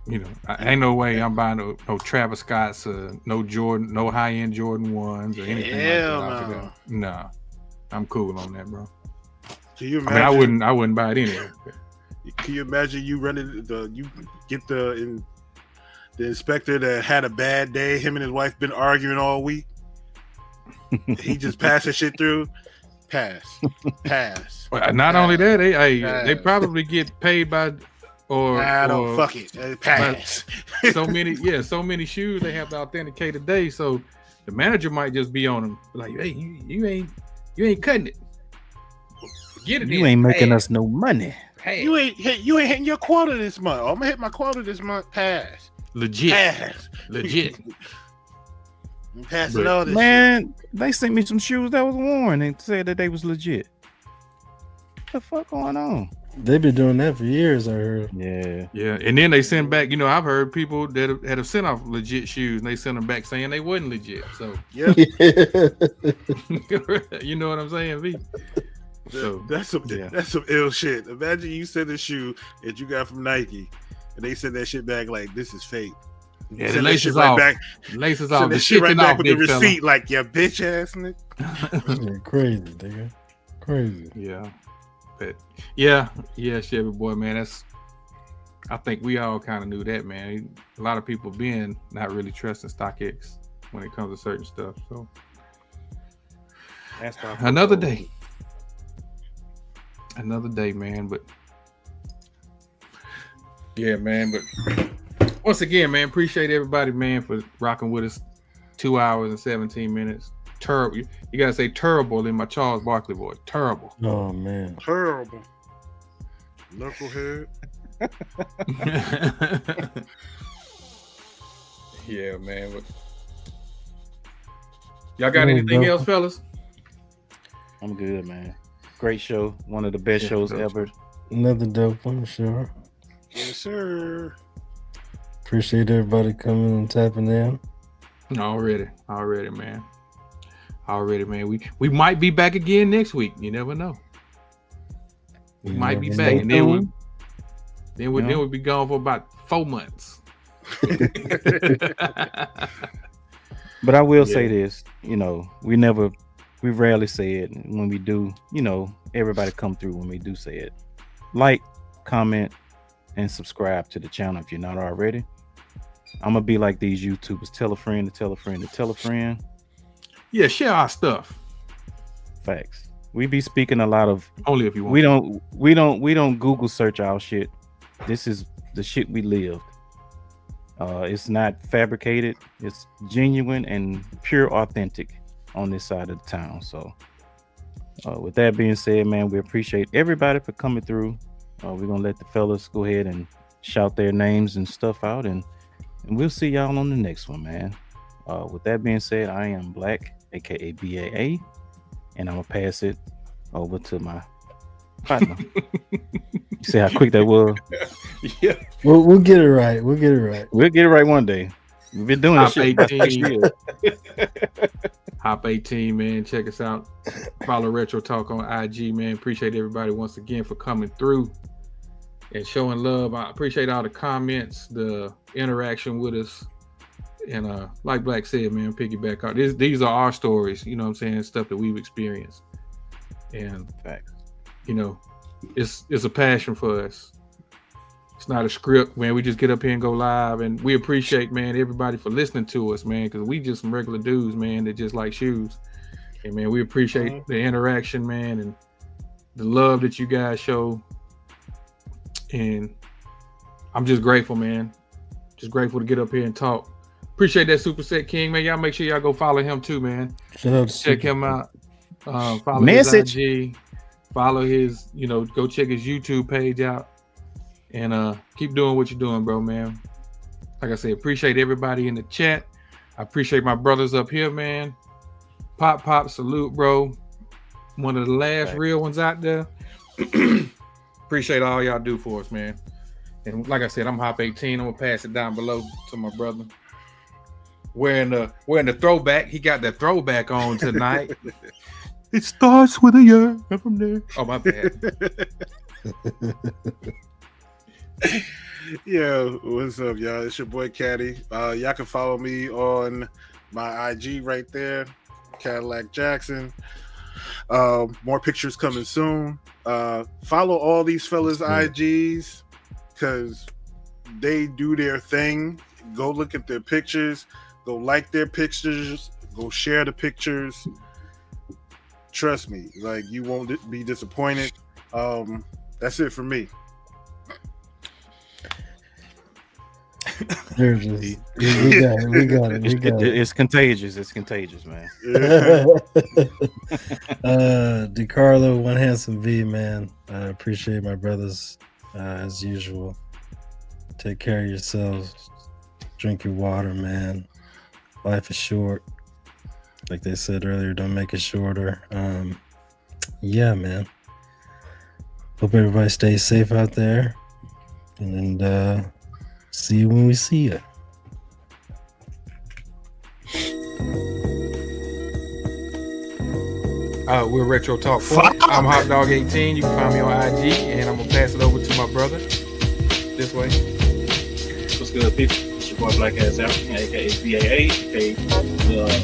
You know, ain't no way I'm buying no Travis Scott's, no Jordan, no high end Jordan 1s or anything like that. No. Nah, I'm cool on that, bro. Can you imagine? I mean, I wouldn't buy it anyway. Can you imagine you get the inspector that had a bad day? Him and his wife been arguing all week. He just passing shit through. Pass. Well, not only that, they probably get paid by fuck it. Pass. so many shoes they have to authenticate a day. So the manager might just be on them like, hey, you ain't cutting it. Get it. You ain't making us no money. Hey, You ain't hitting your quota this month. I'm gonna hit my quota this month. Pass. legit. I'm passing all this Man, they sent me some shoes that was worn and said that they was legit. What the fuck going on? They've been doing that for years, I heard. Yeah. And then they send back. You know, I've heard people that have sent off legit shoes, and they send them back saying they wasn't legit. So, shit. Yeah. you know what I'm saying, V? So That's some ill shit. Imagine you send a shoe that you got from Nike, and they send that shit back like this is fake. yeah, the Send that laces shit right off. back. Laces Send off. that The shit right shipping back off, with the big fella. receipt, like your bitch ass nigga. Yeah, crazy, nigga. Crazy. Yeah, but yeah, Chevy boy, man. I think we all kind of knew that, man. A lot of people being not really trusting StockX when it comes to certain stuff. So another day, man. But yeah, man. But once again, man, appreciate everybody, man, for rocking with us. 2 hours and 17 minutes. Terrible. You gotta say terrible in my Charles Barkley voice. Terrible. Oh man. Terrible. Knucklehead. Yeah, man. But y'all got anything else, fellas? I'm good, man. Great show. One of the best shows ever. Another dope one, sure. Yes, sir. Appreciate everybody coming and tapping in. Already, man. We might be back again next week. You never know. We might be back, and then we'll be gone for about 4 months. But I will say this, you know, we rarely say it. When we do, you know, everybody come through when we do say it. Like, comment, and subscribe to the channel if you're not already. I'm gonna be like these YouTubers. Tell a friend to tell a friend to tell a friend. Yeah, share our stuff. Facts. We be speaking a lot of Only if you want. we don't Google search our shit. This is the shit we lived. It's not fabricated. It's genuine and pure authentic on this side of the town. So with that being said, man, we appreciate everybody for coming through. We're gonna let the fellas go ahead and shout their names and stuff out, and we'll see y'all on the next one, man. With that being said, I am Black, aka BAA, and I'm gonna pass it over to my partner. You see how quick that was? Yeah. We'll get it right. We'll get it right. We'll get it right one day. We've been doing this Top shit about 6 18. years. Hop 18, man. Check us out. Follow Retro Talk on IG, man. Appreciate everybody once again for coming through and showing love. I appreciate all the comments, the interaction with us. And like Black said, man, piggyback out. These are our stories, you know what I'm saying? Stuff that we've experienced. And you know, it's a passion for us. It's not a script, man. We just get up here and go live, and we appreciate, man, everybody for listening to us, man, because we just some regular dudes, man, that just like shoes. And man, we appreciate the interaction, man, and the love that you guys show. And I'm just grateful, man. Just grateful to get up here and talk. Appreciate that Superset King, man. Y'all make sure y'all go follow him too, man. Check him out. Follow his IG. Follow his, go check his YouTube page out. And keep doing what you're doing, bro, man. Like I said, appreciate everybody in the chat. I appreciate my brothers up here, man. Pop, salute, bro. One of the last real ones out there. Appreciate all y'all do for us, man. And like I said, I'm Hop 18. I'm gonna pass it down below to my brother. Wearing the throwback. He got the throwback on tonight. It starts with a year. I'm from there. Oh, my bad. Yo, what's up, y'all? It's your boy Caddy. Y'all can follow me on my IG right there, Cadillac Jackson. More pictures coming soon. Follow all these fellas' IGs because they do their thing. Go look at their pictures. Go like their pictures. Go share the pictures. Trust me, like you won't be disappointed. That's it for me. We got it. It's contagious. It's contagious, man. DeCarlo, One Handsome V, man. I appreciate my brothers as usual. Take care of yourselves. Drink your water, man. Life is short. Like they said earlier, don't make it shorter. Yeah, man. Hope everybody stays safe out there. And see you when we see you. We're Retro Talk Forum. I'm Hot Dog 18. You can find me on IG, and I'm gonna pass it over to my brother. This way. What's good, people? It's your boy Black Ass African, aka BAA, aka